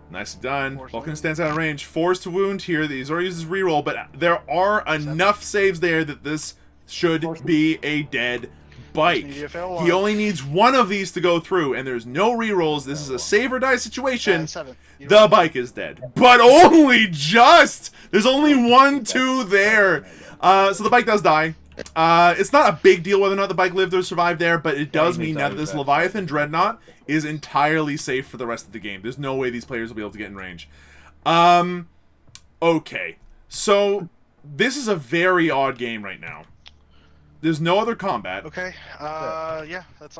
Nicely done. Force Vulcan wound. stands out of range. Forced to wound here. He's already used his reroll, but there are enough saves there that this should be a dead bike. Just need you to fail He once. only needs one of these to go through, and there's no rerolls. This is a save or die situation. 7. You The bike is dead, but only just. There's only 1, 2 there. So the bike does die. It's not a big deal whether or not the bike lived or survived there, but it does mean now that this Leviathan Dreadnought is entirely safe for the rest of the game. There's no way these players will be able to get in range. Okay. So, this is a very odd game right now. There's no other combat. Okay. Yeah, that's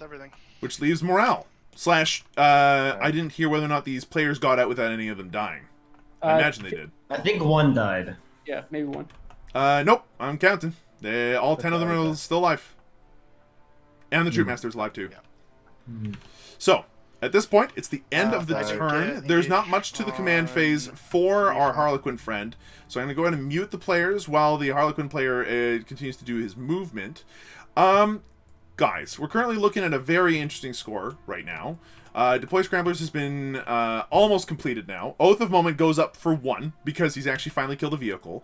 everything. Which leaves morale. Slash, I didn't hear whether or not these players got out without any of them dying. I imagine they did. I think one died. Yeah, maybe one. Nope, I'm counting. All 10 of them are still alive. And the Troop Master's alive too. Hmm. So, at this point, it's the end of the turn. There's not much to the command phase for our Harlequin friend. So I'm going to go ahead and mute the players while the Harlequin player continues to do his movement. Guys, we're currently looking at a very interesting score right now. Deploy Scramblers has been almost completed now. Oath of Moment goes up for 1 because he's actually finally killed a vehicle.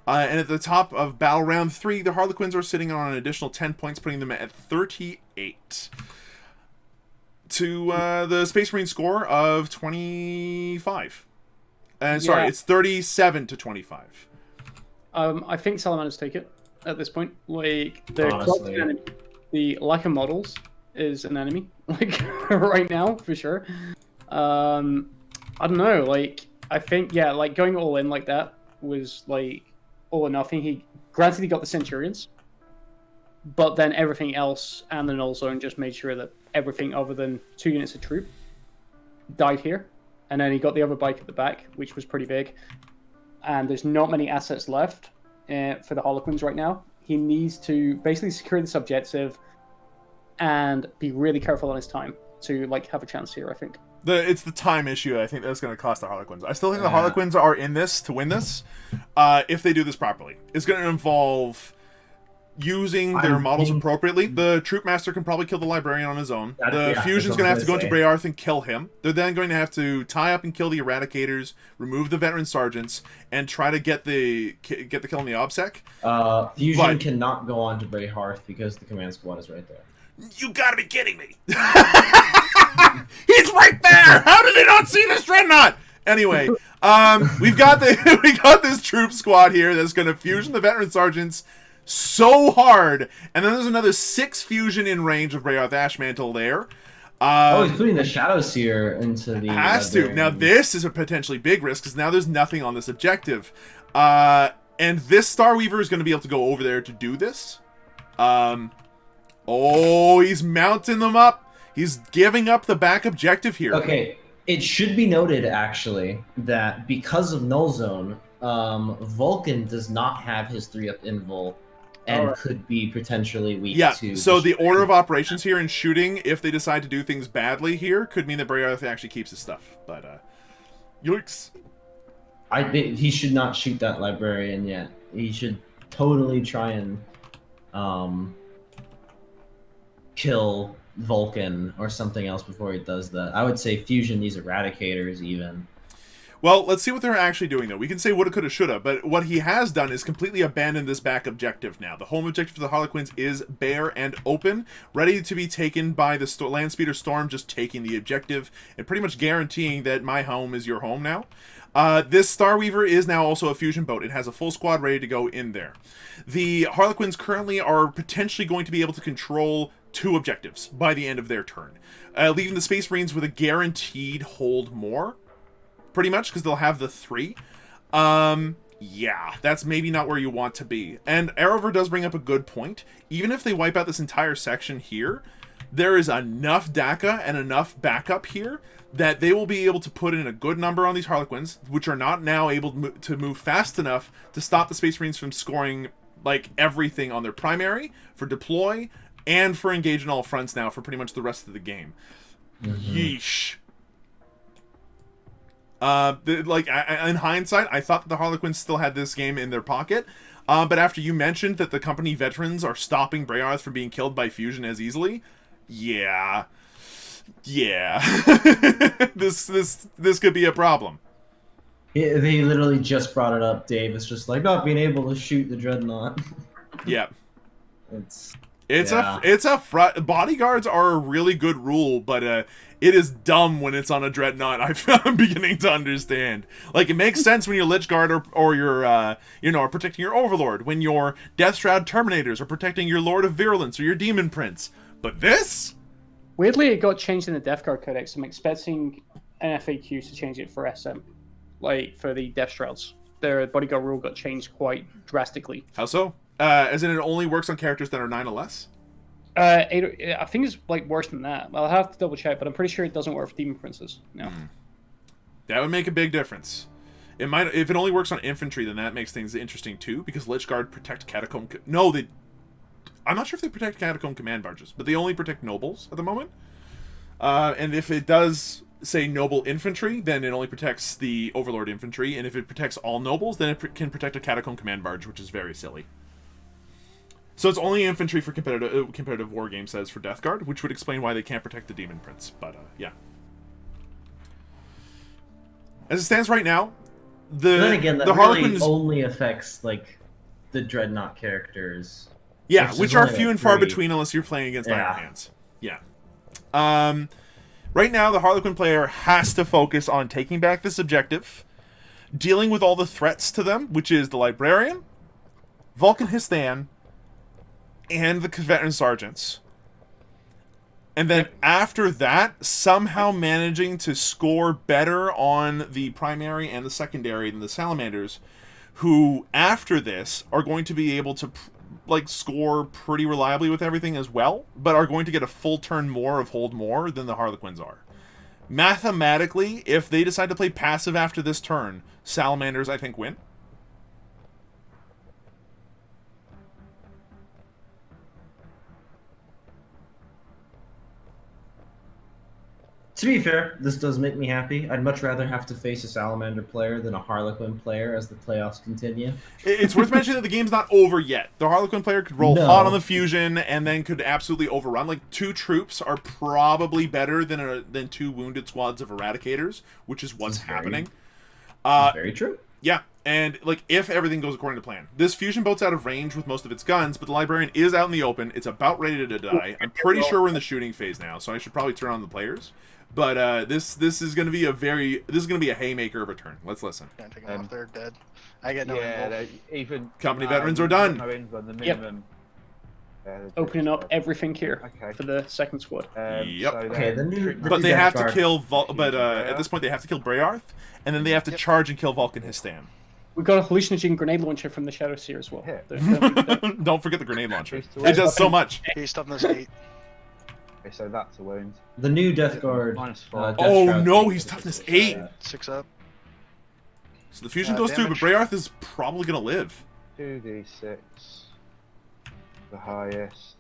And at the top of Battle Round 3, the Harlequins are sitting on an additional 10 points, putting them at 38. To the Space Marine score of 25. And sorry, it's 37 to 25. I think Salamanders take it at this point. Like, the Honestly. enemy. The lack of models is an enemy, like, right now, for sure. I don't know, like, I think, yeah, like, going all in like that was, like, all or nothing. Granted, he got the Centurions, but then everything else and the null zone just made sure that everything other than 2 units of troop died here. And then he got the other bike at the back, which was pretty big. And there's not many assets left for the Harlequins right now. He needs to basically secure this objective and be really careful on his time to, like, have a chance here, I think. It's the time issue. I think that's going to cost the Harlequins. I still think the Harlequins are in this to win this, if they do this properly. It's going to involve using their models appropriately. The Troop Master can probably kill the Librarian on his own. The Fusion's going to have to go into Brayarth and kill him. They're then going to have to tie up and kill the Eradicators, remove the Veteran Sergeants, and try to get the kill on the OBSEC. Fusion cannot go on to Brayhearth because the command squad is right there. You gotta be kidding me! He's right there! How did they not see this Dreadnought? Anyway, we got this troop squad here that's gonna fusion the Veteran Sergeants so hard, and then there's another 6 fusion in range of Brayarth Ashmantle there. He's putting the Shadow Seer into the... Has to. Now this is a potentially big risk, because now there's nothing on this objective. And this Starweaver is going to be able to go over there to do this. Oh, he's mounting them up. He's giving up the back objective here. Okay, it should be noted, actually, that because of Null Zone, Vulcan does not have his 3-up invul, and could be potentially weak to... So the order of operations here in shooting, if they decide to do things badly here, could mean that Brayarth actually keeps his stuff. But, yikes. He should not shoot that Librarian yet. He should totally try and kill Vulcan or something else before he does that. I would say fusion these Eradicators even. Well, let's see what they're actually doing, though. We can say woulda, coulda, shoulda, but what he has done is completely abandoned this back objective now. The home objective for the Harlequins is bare and open, ready to be taken by the Landspeeder Storm, just taking the objective and pretty much guaranteeing that my home is your home now. This Starweaver is now also a fusion boat. It has a full squad ready to go in there. The Harlequins currently are potentially going to be able to control 2 objectives by the end of their turn, leaving the Space Marines with a guaranteed hold more, pretty much, because they'll have the 3. Yeah, that's maybe not where you want to be. And Arrovor does bring up a good point. Even if they wipe out this entire section here, there is enough DACA and enough backup here that they will be able to put in a good number on these Harlequins, which are not now able to move fast enough to stop the Space Marines from scoring, like, everything on their primary, for deploy, and for engage in all fronts now for pretty much the rest of the game. Yeesh. In hindsight, I thought that the Harlequins still had this game in their pocket, but after you mentioned that the company veterans are stopping Brayarth from being killed by fusion as easily, yeah, this could be a problem. They literally just brought it up, Dave. It's just like not being able to shoot the Dreadnought. Yeah. Bodyguards are a really good rule, but it is dumb when it's on a dreadnought. I'm beginning to understand. Like, it makes sense when you're Lich Guard or you're are protecting your Overlord, when your Death Shroud Terminators are protecting your Lord of Virulence or your Demon Prince. But this? Weirdly, it got changed in the Death Guard Codex. I'm expecting NFAQ to change it for SM, like for the Death Shrouds. Their bodyguard rule got changed quite drastically. How so? As in, it only works on characters that are 9 or less? I think it's like worse than that. I'll have to double check, but I'm pretty sure it doesn't work for Demon Princes. No. That would make a big difference. It might, if it only works on infantry, then that makes things interesting too, because Lich Guard protect Catacomb. I'm not sure if they protect Catacomb command barges, but they only protect nobles at the moment. And if it does say noble infantry, then it only protects the Overlord infantry, and if it protects all nobles, then it can protect a Catacomb command barge, which is very silly. So it's only infantry for competitive war game says for Death Guard, which would explain why they can't protect the Demon Prince. But yeah, as it stands right now, then again, that the really Harlequins only affects like the Dreadnought characters. Yeah, which are only few like and far 3. between unless you're playing against Yeah. Iron Hands. Yeah. Right now, the Harlequin player has to focus on taking back this objective, dealing with all the threats to them, which is the Librarian, Vulcan Histan, and the Veteran Sergeants. And then after that, somehow managing to score better on the primary and the secondary than the Salamanders, who, after this, are going to be able to score pretty reliably with everything as well, but are going to get a full turn more of hold more than the Harlequins are. Mathematically, if they decide to play passive after this turn, Salamanders, I think, win. To be fair, this does make me happy. I'd much rather have to face a Salamander player than a Harlequin player as the playoffs continue. It's worth mentioning that the game's not over yet. The Harlequin player could roll hot on the fusion and then could absolutely overrun. Like, 2 troops are probably better than 2 wounded squads of Eradicators, which is what's happening. Very true. Yeah, and like if everything goes according to plan. This fusion boat's out of range with most of its guns, but the Librarian is out in the open. It's about ready to die. I'm pretty sure we're in the shooting phase now, so I should probably turn on the players. But this is going to be a haymaker of a turn. Let's listen. Can't take them off. They're dead. I get no Yeah, info. even Company veterans are done. No info on the minimum. Opening up everything here Okay. for the second squad. Yep. So Okay, then the new- Trick- But they Death have to Guard. kill at this point they have to kill Brayarth, and then they have to charge and kill Vulcan Histan. We've got a hallucinogen grenade launcher from the Shadow Seer as well. Yeah. Don't forget the grenade launcher. Boost to It wound. does so much. He's toughness 8. Okay, so that's a wound. The new Death Guard. -4. Death Oh Shroud no, thing he's is toughness also 8. bad. 6 up. So the fusion goes through, but Damage. Brayarth is probably gonna live. 2d6. The highest.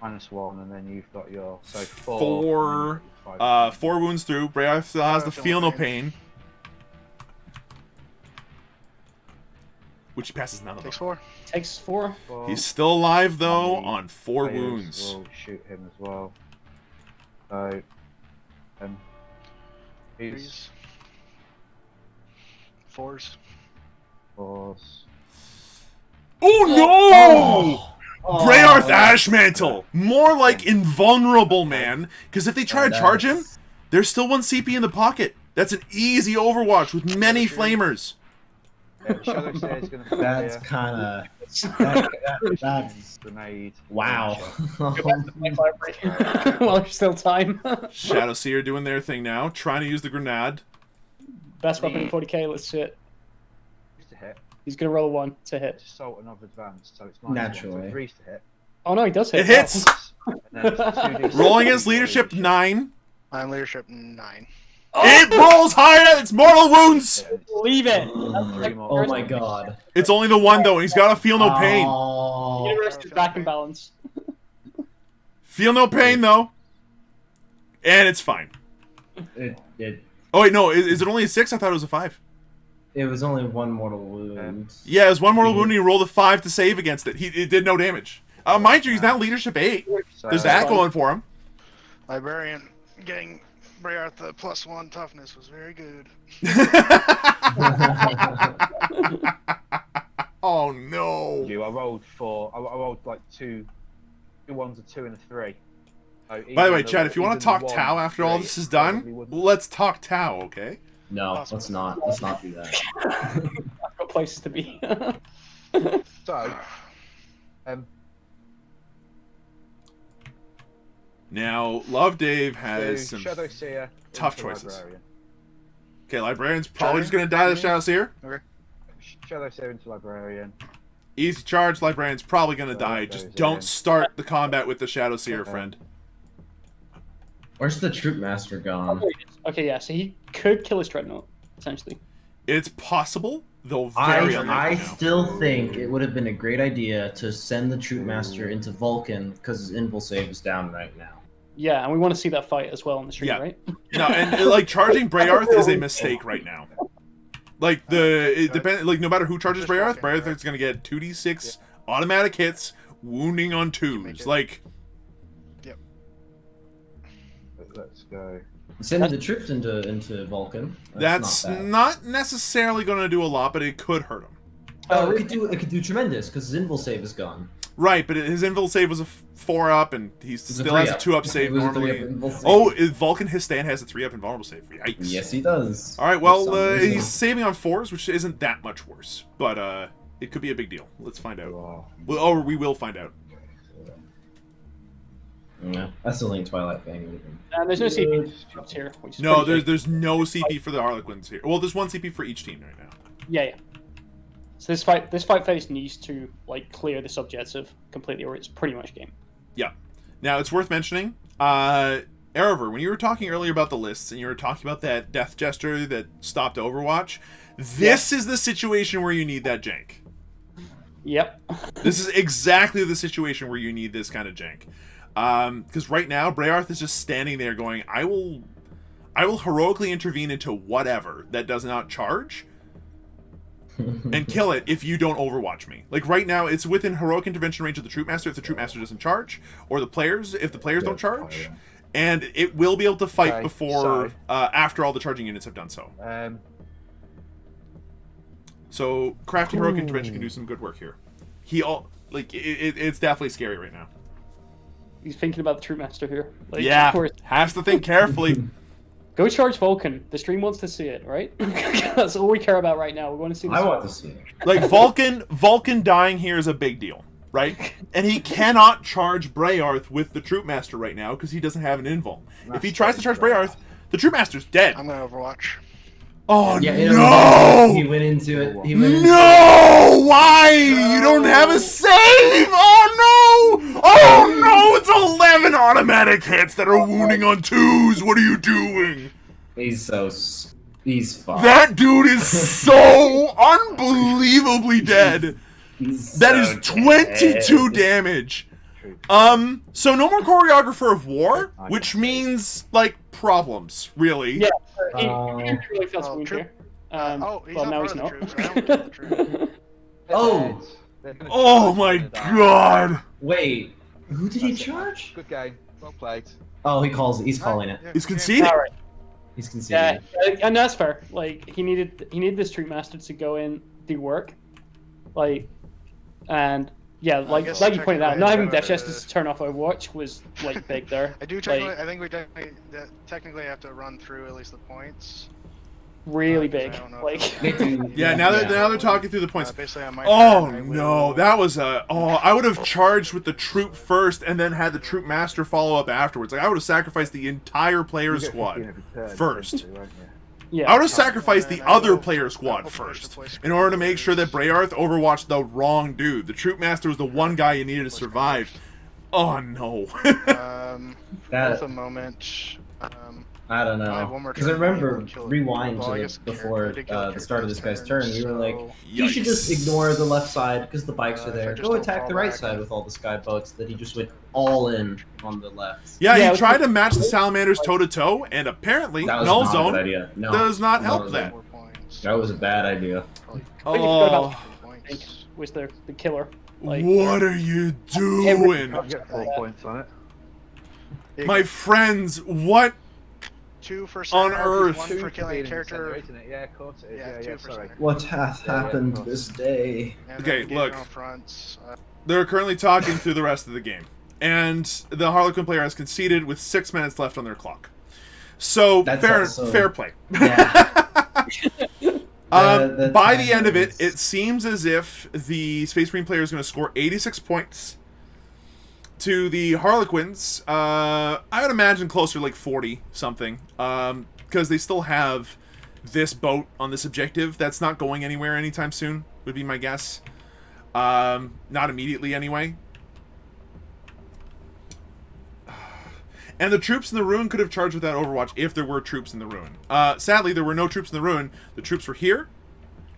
-1, and then you've got your 4. 4 wounds through. Brayarth still has the feel no pain, which he passes none of them. Takes 4. Takes 4. He's still alive though The on 4 players wounds. will shoot him as well. So, he's 4s. 4s. Oh no! Oh, Brayarth that's- Ashmantle! More like invulnerable, man. Because if they try to that's- charge him, there's still 1 CP in the pocket. That's an easy Overwatch with many flamers. Yeah, the Shadow Seer is going to That's fire kind of. That's grenade. wow. While there's still time. Shadow Seer doing their thing now, trying to use the grenade. Best weapon in 40k, let's see it. To hit. He's going to roll a 1 to hit. It's assault and of advanced, so it's Naturally. -1, so 3's to hit. Oh no, he does hit. It hits! And then it's 2d6. Rolling against leadership 9. I'm leadership 9. It rolls higher! It's mortal wounds! Leave it. Oh my god. It's only the 1 though, and he's gotta feel no pain. Oh. Universe is back in balance. Feel no pain though. And it's fine. It Oh wait, no, is it only a 6? I thought it was a 5. it was only 1 mortal wound. Yeah, it was 1 mortal wound and he rolled a 5 to save against it. It did no damage. Mind you, he's now leadership 8. So, There's that going for him. Librarian getting Brayarth the +1 toughness was very good. Oh no. I rolled 4. I rolled like 2 one's a 2 and a 3. So By the way, even Chad, if you want to talk one Tau after all three this is probably done, wouldn't. let's talk Tau, okay? No, Possible. let's not. Let's not do that. I've got places to be. So, Now, Love Dave has some Shadow Seer tough into choices. Librarian. Okay, Librarian's probably just going to die to the Shadow Seer. Shadow Seer into Librarian. Easy charge, Librarian's probably going to die. Just goes don't in. start the combat with the Shadow Seer, friend. Where's the Troop Master gone? Okay, yeah, so he could kill his Dreadnought, essentially. It's possible, though very I unlikely now. still think it would have been a great idea to send the Troop Master into Vulcan because his invul save is down right now. Yeah, and we want to see that fight as well on the stream, Yeah. right? No, and like charging Brayarth is a mistake right now. Like it depends. Like no matter who charges Brayarth, Brayarth is going to get 2d6 automatic hits, wounding on 2s. Like Let's go. Sending the troops into Vulcan. that's not bad. not necessarily going to do a lot, but it could hurt him. Oh, it could do tremendous because his invul save is gone. Right, but his invul save was a 4-up, and he still has a 2-up save It was a normally. 3-up invul save. Oh, Vulcan his stand has a 3-up invulnerable save. Yikes. Yes, he does. All right, For well, some reason. he's saving on 4s, which isn't that much worse, but it could be a big deal. Let's find out. Oh, We will find out. Yeah, that's the Link Twilight thing. And there's no CP drops here, which is No, pretty there's no CP for the Harlequins here. Well, there's 1 CP for each team right now. good. Yeah. So this fight phase needs to like clear this objective completely, or it's pretty much game. Yeah. Now it's worth mentioning, Arrovor, when you were talking earlier about the lists and you were talking about that Death Jester that stopped Overwatch, this is the situation where you need that jank. Yep. This is exactly the situation where you need this kind of jank. Because right now, Brayarth is just standing there going, I will heroically intervene into whatever that does not charge and kill it if you don't overwatch me. Like right now, it's within heroic intervention range of the Troop Master if the Troop Master doesn't charge, or the players if the players don't charge, and it will be able to fight Okay, before after all the charging units have done so. So crafty heroic intervention can do some good work here. It's definitely scary right now. He's thinking about the Troop Master here. Like, Yeah, of course. has to think carefully. Go charge Vulcan. The stream wants to see it, right? That's all we care about right now. We want to see this. I want to see it. Like Vulcan dying here is a big deal, right? And he cannot charge Brayarth with the Troop Master right now because he doesn't have an invul. If he tries to charge Brayarth, the Troop Master's dead. I'm gonna Overwatch. Oh Yeah, no! he went into it. He went into No! Why? You don't have a save! Oh no! Oh no! It's 11 automatic hits that are wounding on 2s. What are you doing? He's fucked. That dude is so unbelievably dead. That is 22 damage. So no more choreographer of war, which means like problems, really. Yeah, he really feels wound Troop- here. He's well, not now part he's of the not. troops. I don't kill the troops. Oh! Oh my god! Wait, who did he charge? Good game. Well played. Oh, he's calling it. He's conceding. All right. He's conceding. Yeah, and that's fair. Like he needed this Troop Master to go in, do work, like, and yeah, like guess you pointed out, technically not having it's Death gotta- Jesters to turn off Overwatch was like big there. I do technically. I think we technically have to run through at least the points. Really I big. don't know Like if Yeah, now they're talking through the points. basically on my Oh turn, I no, will- that was I would have charged with the troop first and then had the Troop Master follow up afterwards. Like I would have sacrificed the entire player You get 15 squad every turn, first. essentially, won't you? yeah. I would have sacrificed the And I other will- player I squad will push first the place in order to make sure that Brayarth overwatched the wrong dude. The Troop Master was the one guy you needed to survive. Oh no. That- At the moment. I don't I have know. one more Because I turn, remember maybe we'll kill it. rewind Well, I to guess before I did kill the start of this guy's turn. We were like, so- he should just Yikes. ignore the left side because the bikes are if I there. just Go don't attack fall the right back. side with all the sky boats. That he just went all in on the left. Yeah, Yeah, he it tried was- to match the Salamanders toe to toe, and apparently That was Null not a Zone good idea. No, does not no, help no. that. 4 points. That was a bad idea. I think you forgot about Oh, Link was the killer. Like what are you doing? I'll get 4 points on it. You My get friends, what? 2 for on center, earth. 1 for killing a character. Isn't it? Yeah, of course it is. Yeah, Yeah, two yeah, for sorry. center. What hath Yeah, happened yeah. this day? And Okay, then look. on fronts. They're currently talking through the rest of the game. And the Harlequin player has conceded with 6 minutes left on their clock. So, That's fair play. Yeah. By the end of it, it seems as if the Space Marine player is going to score 86 points. To the Harlequins, I would imagine closer to like 40-something. Because they still have this boat on this objective that's not going anywhere anytime soon, would be my guess. Not immediately, anyway. And the troops in the ruin could have charged with that Overwatch if there were troops in the ruin. Sadly, there were no troops in the ruin. The troops were here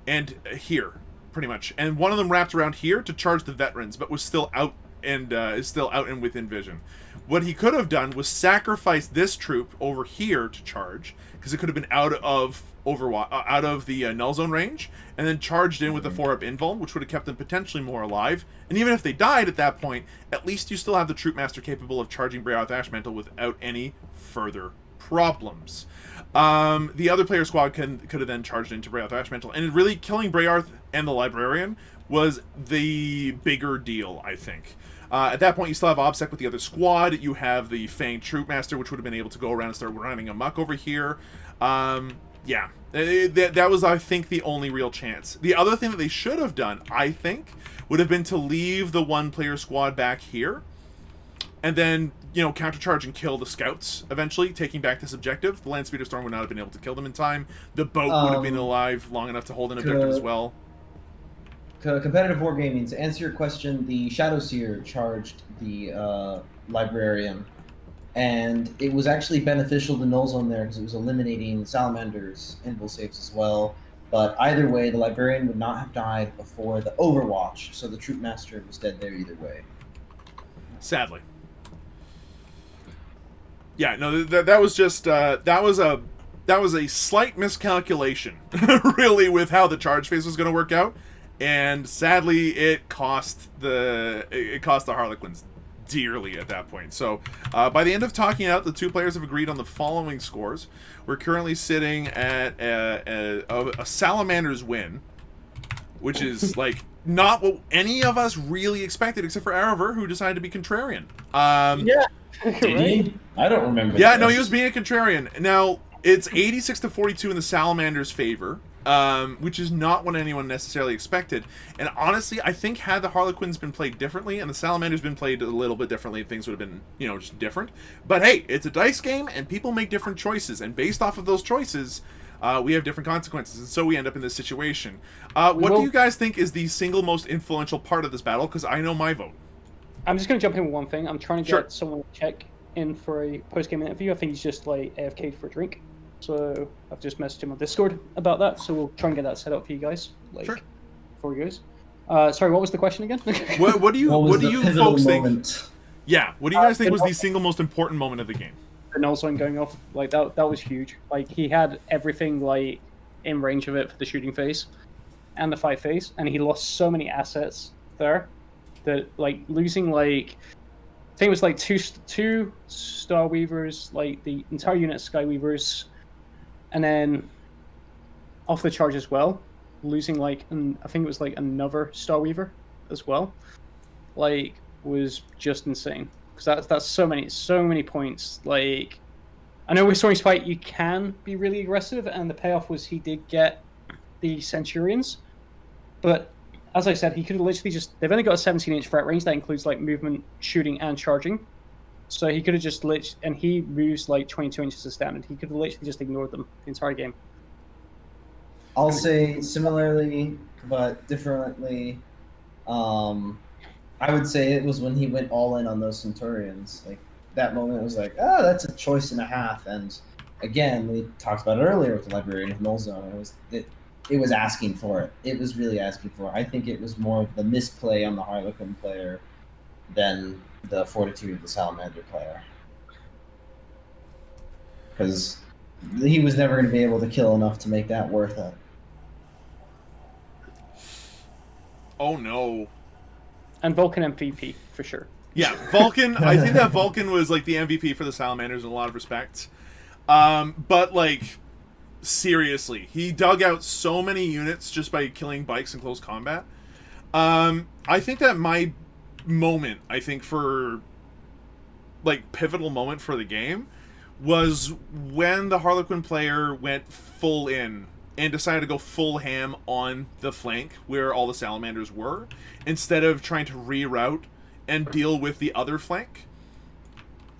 and here, pretty much. And one of them wrapped around here to charge the veterans, but was still out and is still out and within vision. What he could have done was sacrifice this troop over here to charge, because it could have been out of Overwatch, out of the null zone range, and then charged in with a 4-up invuln, which would have kept them potentially more alive. And even if they died at that point, at least you still have the troop master capable of charging Breoth Ashmantle without any further problems. The other player squad could have then charged into Breoth Ashmantle, and really killing Breoth and the Librarian was the bigger deal, I think. At that point, you still have OBSEC with the other squad. You have the Fanged Troop Master, which would have been able to go around and start running amok over here. Yeah, that was, I think, the only real chance. The other thing that they should have done, I think, would have been to leave the one-player squad back here, and then, you know, countercharge and kill the scouts, eventually, taking back this objective. The Land Speeder Storm would not have been able to kill them in time. The boat would have been alive long enough to hold an objective as well. Competitive Wargaming, to answer your question, the Shadowseer charged the Librarian, and it was actually beneficial to null zone there because it was eliminating Salamanders invul saves as well. But either way, the Librarian would not have died before the Overwatch, so the Troop Master was dead there either way. Sadly. Yeah, no, that was just that was a slight miscalculation, really, with how the charge phase was going to work out. And sadly, it cost the Harlequins dearly at that point. So, by the end of talking out, the two players have agreed on the following scores. We're currently sitting at a Salamanders win, which is like not what any of us really expected, except for Arrovor, who decided to be contrarian. Yeah. Did he? I don't remember. Yeah, this. no, he was being a contrarian. Now, it's 86-42 in the Salamanders' favor. Which is not what anyone necessarily expected. And honestly, I think had the Harlequins been played differently and the Salamanders been played a little bit differently, things would have been, you know, just different. But hey, it's a dice game and people make different choices. And based off of those choices, we have different consequences. And so we end up in this situation. What do you guys think is the single most influential part of this battle? Because I know my vote. I'm just going to jump in with one thing. I'm trying to Sure. get someone to check in for a post-game interview. I think he's just like AFK'd for a drink. So I've just messaged him on Discord about that. So we'll try and get that set up for you guys, like, Sure. before he goes. Sorry, what was the question again? What do you pivotal folks moment? think? Yeah, what do you guys think was the single most important moment of the game? The null zone going off, like that was huge. Like he had everything like in range of it for the shooting phase and the fight phase, and he lost so many assets there that like losing like I think it was like two Star Weavers, like the entire unit of Sky Weavers. And then off the charge as well, losing like I think it was like another Star Weaver as well, like was just insane because that's so many points. Like I know with Soaring Spite you can be really aggressive, and the payoff was he did get the Centurions, but as I said, he could have literally they've only got a 17-inch threat range that includes like movement, shooting, and charging. So he could have just and he moves like 22 inches as standard. He could have literally just ignored them the entire game. I'll say similarly, but differently. I would say it was when he went all in on those Centurions. Like that moment was like, oh, that's a choice and a half. And again, we talked about it earlier with the Librarian of Null Zone. It was asking for it. It was really asking for it. I think it was more of the misplay on the Harlequin player than the fortitude of the Salamander player, because he was never going to be able to kill enough to make that worth it. Oh no. And Vulcan MVP for sure. Yeah, Vulcan. I think that Vulcan was like the MVP for the Salamanders in a lot of respects. But like seriously, he dug out so many units just by killing bikes in close combat. I think that my moment, I think, for like pivotal moment for the game was when the Harlequin player went full in and decided to go full ham on the flank where all the Salamanders were, instead of trying to reroute and deal with the other flank.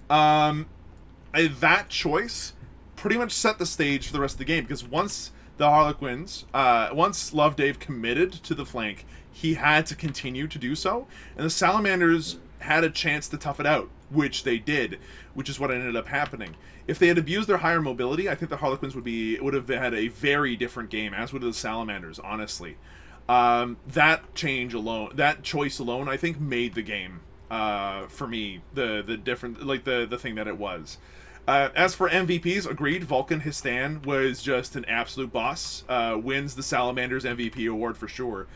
That choice pretty much set the stage for the rest of the game, because once the Harlequins, once Love Dave committed to the flank, he had to continue to do so, and the Salamanders had a chance to tough it out, which they did, which is what ended up happening. If they had abused their higher mobility, I think the Harlequins would have had a very different game, as would the Salamanders, honestly. That choice alone, I think, made the game, for me, the different, like, the thing that it was. As for MVPs, agreed, Vulcan Histan was just an absolute boss. Wins the Salamanders MVP award for sure.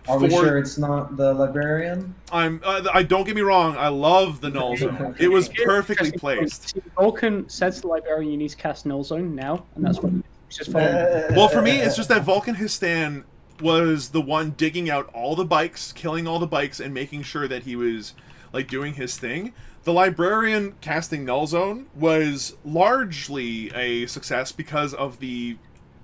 Are we sure it's not the Librarian? I don't get me wrong, I love the Null Zone. It was perfectly placed. Vulcan says the Librarian you need to cast Null Zone now, and that's what it's just following. Well, for me, it's just that Vulcan Histan was the one digging out all the bikes, killing all the bikes, and making sure that he was, like, doing his thing. The Librarian casting Null Zone was largely a success because of the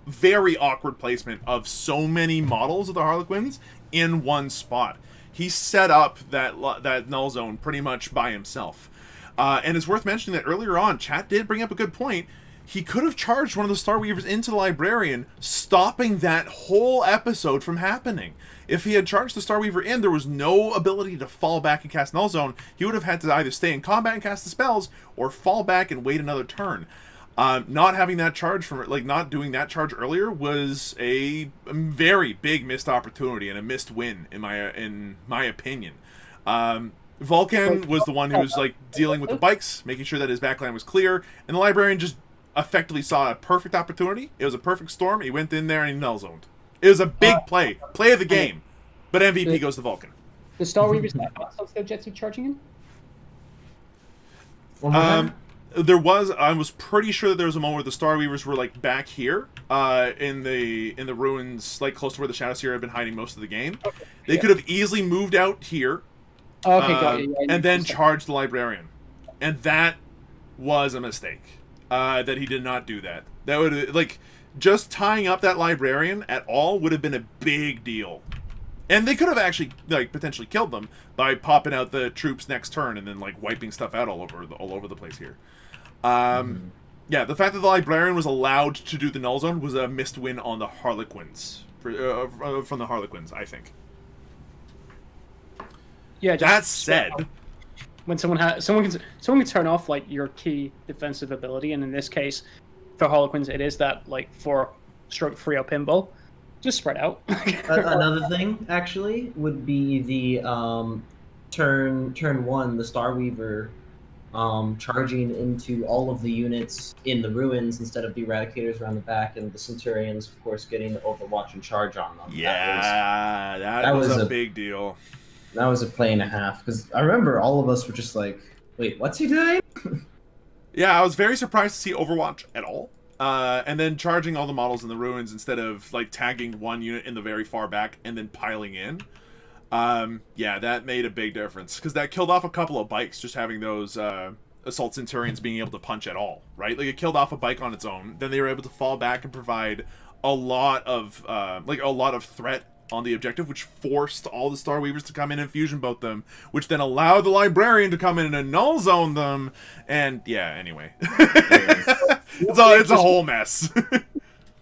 very awkward placement of so many models of the Harlequins in one spot. He set up that Null Zone pretty much by himself. And it's worth mentioning that earlier on, chat did bring up a good point. He could have charged one of the Star Weavers into the Librarian, stopping that whole episode from happening. If he had charged the Star Weaver in, there was no ability to fall back and cast Null Zone. He would have had to either stay in combat and cast the spells, or fall back and wait another turn. Not having that charge from, like, not doing that charge earlier was a very big missed opportunity and a missed win in my opinion. Vulcan was the one who was, like, dealing with the bikes, making sure that his backline was clear, and the Librarian just effectively saw a perfect opportunity. It was a perfect storm. He went in there and he null zoned. It was a big play of the game, but MVP goes to Vulcan. The Star Weavers that the objective charging in? I was pretty sure that there was a moment where the Star Weavers were, like, back here, in the ruins, like, close to where the Shadow Seer had been hiding most of the game. Okay, they could have easily moved out here, got you. And then charged the Librarian, and that was a mistake. That he did not do that. That would, like, just tying up that Librarian at all would have been a big deal. And they could have actually, like, potentially killed them by popping out the troops next turn and then, like, wiping stuff out all over the place here. Yeah, the fact that the Librarian was allowed to do the Null Zone was a missed win on the Harlequins, from the Harlequins, I think. Yeah. That said, when someone can turn off, like, your key defensive ability, and in this case, for Harlequins, it is that, like, 4/3 pinball. Just spread out. Another thing, actually, would be the turn one, the Star Weaver charging into all of the units in the ruins instead of the Eradicators around the back, and the Centurions, of course, getting the Overwatch and charge on them. Yeah, that was a big deal. That was a play and a half, because I remember all of us were just like, wait, what's he doing? Yeah, I was very surprised to see Overwatch at all. And then charging all the models in the ruins instead of, like, tagging one unit in the very far back and then piling in. Yeah, that made a big difference, because that killed off a couple of bikes, just having those Assault Centurions being able to punch at all, right? Like, it killed off a bike on its own. Then they were able to fall back and provide a lot of threat on the objective, which forced all the Star Weavers to come in and fusion boat them, which then allowed the Librarian to come in and null zone them, and yeah, anyway. It's a whole mess. The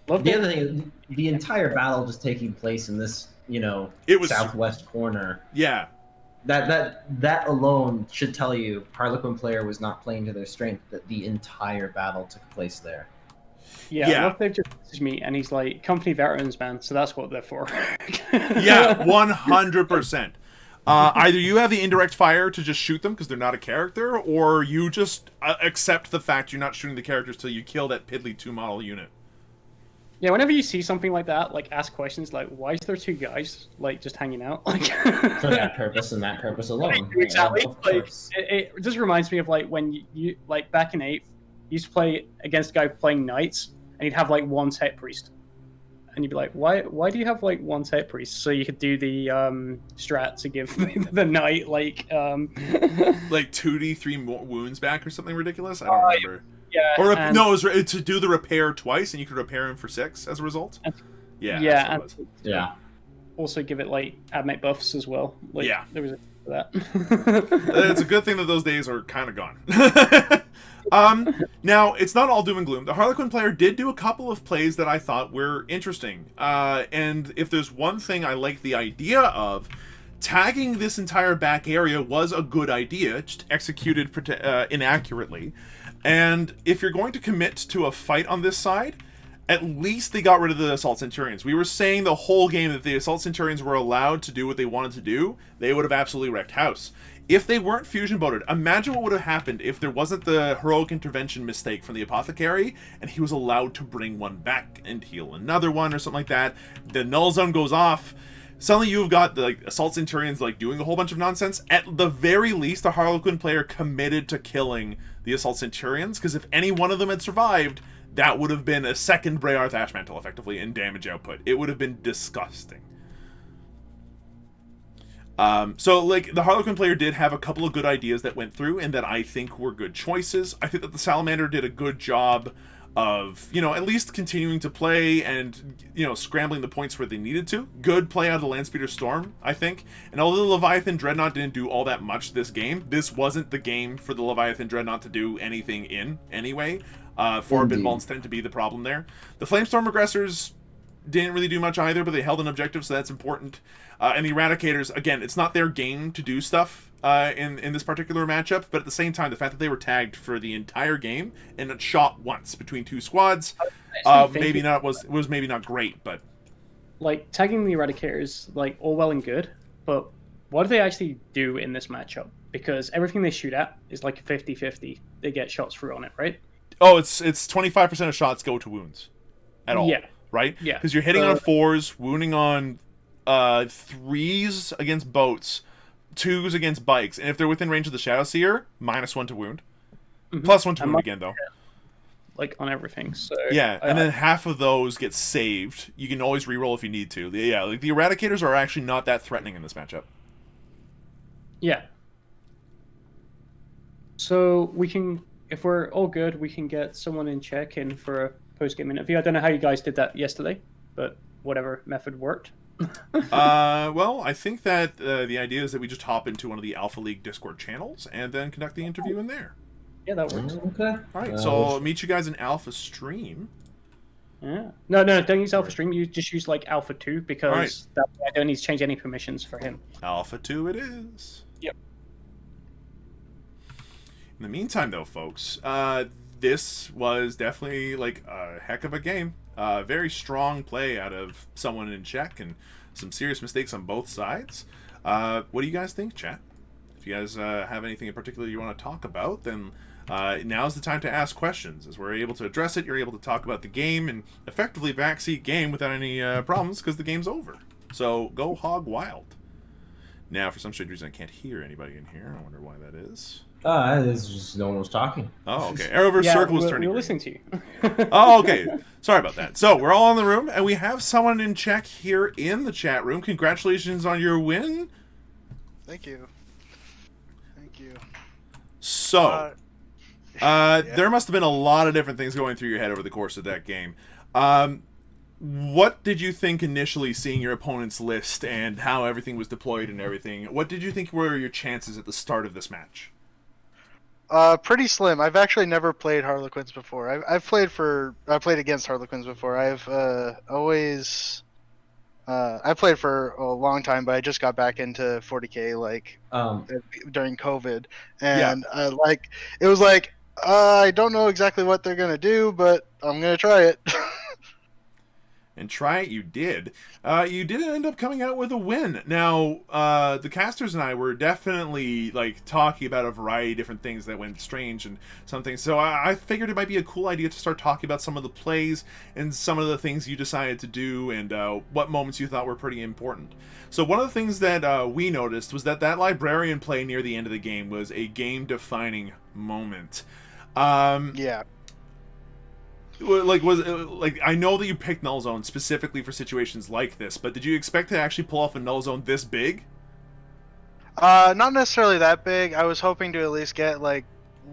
other thing is, the entire battle just taking place in this, it was southwest corner. Yeah. That alone should tell you Harlequin player was not playing to their strength, that the entire battle took place there. Yeah. Love Dave just messaged me, and he's like, company veterans, man, so that's what they're for. Yeah, 100%. Either you have the indirect fire to just shoot them because they're not a character, or you just accept the fact you're not shooting the characters till you kill that piddly 2-model unit. Yeah, whenever you see something like that, like, ask questions like, why is there 2 guys, like, just hanging out? Like, for that purpose and that purpose alone. Exactly. Yeah, of like, course. it just reminds me of, like, when you like, back in 8th, you used to play against a guy playing Knights, and he'd have, like, one Tech Priest. and you'd be like, why do you have like one tech priest? So you could do the strat to give the knight like 2d 3 more wounds back or something ridiculous. I don't remember. Yeah. Or no, it was to do the repair twice, and you could repair him for 6 as a result. Yeah. Yeah. That's what it was. Yeah. Also give it like admit buffs as well. Like, Yeah. There was for that. It's a good thing that those days are kind of gone. Now, it's not all doom and gloom. The Harlequin player did do a couple of plays that I thought were interesting. And if there's one thing I like the idea of, tagging this entire back area was a good idea, just executed inaccurately. And if you're going to commit to a fight on this side, at least they got rid of the Assault Centurions. We were saying the whole game that the Assault Centurions were allowed to do what they wanted to do. They would have absolutely wrecked house. If they weren't fusion boated, imagine what would have happened if there wasn't the heroic intervention mistake from the Apothecary, and he was allowed to bring one back and heal another one or something like that. The null zone goes off. Suddenly you've got the Assault Centurions doing a whole bunch of nonsense. At the very least, the Harlequin player committed to killing the Assault Centurions, because if any one of them had survived, that would have been a second Brayarth Ashmantle, effectively, in damage output. It would have been disgusting. So, the Harlequin player did have a couple of good ideas that went through, and that I think were good choices. I think that the Salamander did a good job of, at least continuing to play and, scrambling the points where they needed to. Good play out of the Landspeeder Storm, I think. And although the Leviathan Dreadnought didn't do all that much this game, this wasn't the game for the Leviathan Dreadnought to do anything in, anyway. 4-bit vaults tend to be the problem there. The Flamestorm Aggressors didn't really do much either, but they held an objective, so that's important. And the Eradicators, again, it's not their game to do stuff in this particular matchup, but at the same time, the fact that they were tagged for the entire game and it shot once between two squads, was maybe not great, but tagging the Eradicators, all well and good, but what do they actually do in this matchup? Because everything they shoot at is like a 50-50. They get shots through on it, right? Oh, it's 25% of shots go to wounds at all. Yeah. Right? Yeah. Because you're hitting on 4s, wounding on 3s against boats, 2s against bikes, and if they're within range of the Shadow Seer, -1 to wound. +1 to wound again, though. On everything, so... Yeah, and then half of those get saved. You can always reroll if you need to. The Eradicators are actually not that threatening in this matchup. Yeah. So we can... If we're all good, we can get someone in check-in for a post-game interview. I don't know how you guys did that yesterday, but whatever method worked. Well, I think that the idea is that we just hop into one of the Alpha League Discord channels and then conduct the interview in there. Yeah, that works. Okay. All right, so I'll meet you guys in Alpha Stream. Yeah. No, don't use Alpha Stream. You just use Alpha 2 because that way I don't need to change any permissions for him. Alpha 2 it is. Yep. In the meantime, though, folks, this was definitely a heck of a game. Very strong play out of someone in check and some serious mistakes on both sides. What do you guys think, chat? If you guys have anything in particular you want to talk about, then now's the time to ask questions. As we're able to address it, you're able to talk about the game and effectively backseat game without any problems because the game's over. So go hog wild. Now, for some strange reason, I can't hear anybody in here. I wonder why that is. It's just no one was talking. Oh, okay. Arrowverse Circle is turning. We're listening to you. Oh, okay. Sorry about that. So, we're all in the room, and we have someone in check here in the chat room. Congratulations on your win. Thank you. Thank you. So, there must have been a lot of different things going through your head over the course of that game. What did you think initially, seeing your opponent's list and how everything was deployed and everything? What did you think were your chances at the start of this match? Pretty slim. I've actually never played Harlequins before. I've played against Harlequins before. I've always I played for a long time, but I just got back into 40K during COVID, and it was I don't know exactly what they're gonna do, but I'm gonna try it. And try it you did. You did end up coming out with a win. Now, the casters and I were definitely talking about a variety of different things that went strange and some things. So I figured it might be a cool idea to start talking about some of the plays and some of the things you decided to do and what moments you thought were pretty important. So one of the things that we noticed was that librarian play near the end of the game was a game-defining moment. Yeah. like was like I know that you picked Null Zone specifically for situations like this, but did you expect to actually pull off a Null Zone this big? Not necessarily that big. I was hoping to at least get like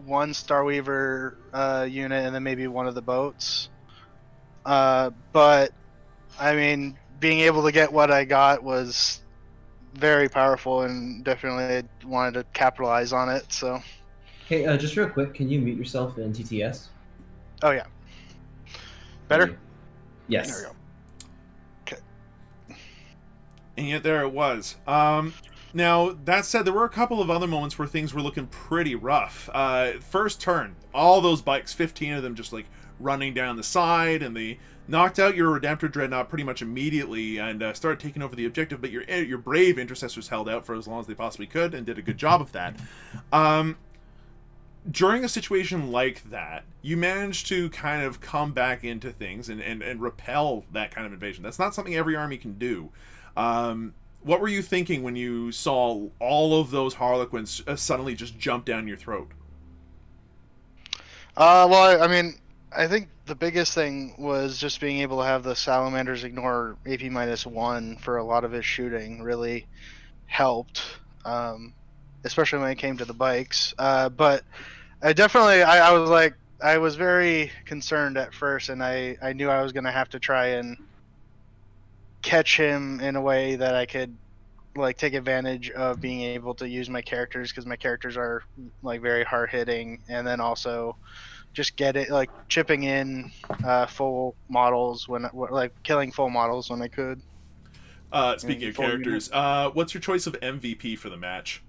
one Starweaver unit and then maybe one of the boats. But I mean, being able to get what I got was very powerful, and definitely I wanted to capitalize on it. So, Hey, just real quick, can you mute yourself in TTS? oh yeah, better. Yes. There we go. And yet there it was. Now, that said, there were a couple of other moments where things were looking pretty rough. First turn, all those bikes, 15 of them just like running down the side, and they knocked out your Redemptor Dreadnought pretty much immediately and started taking over the objective, but your brave Intercessors held out for as long as they possibly could and did a good job of that. During a situation like that, you managed to kind of come back into things and repel that kind of invasion. That's not something every army can do. What were you thinking when you saw all of those Harlequins suddenly just jump down your throat? Well, I mean, I think the biggest thing was just being able to have the Salamanders ignore AP -1 for a lot of his shooting really helped, especially when it came to the bikes. But I definitely, I was very concerned at first, and I knew I was going to have to try and catch him in a way that I could like take advantage of being able to use my characters, because my characters are like very hard hitting, and then also just get it like chipping in full models when like killing full models when I could. Speaking of characters, what's your choice of MVP for the match?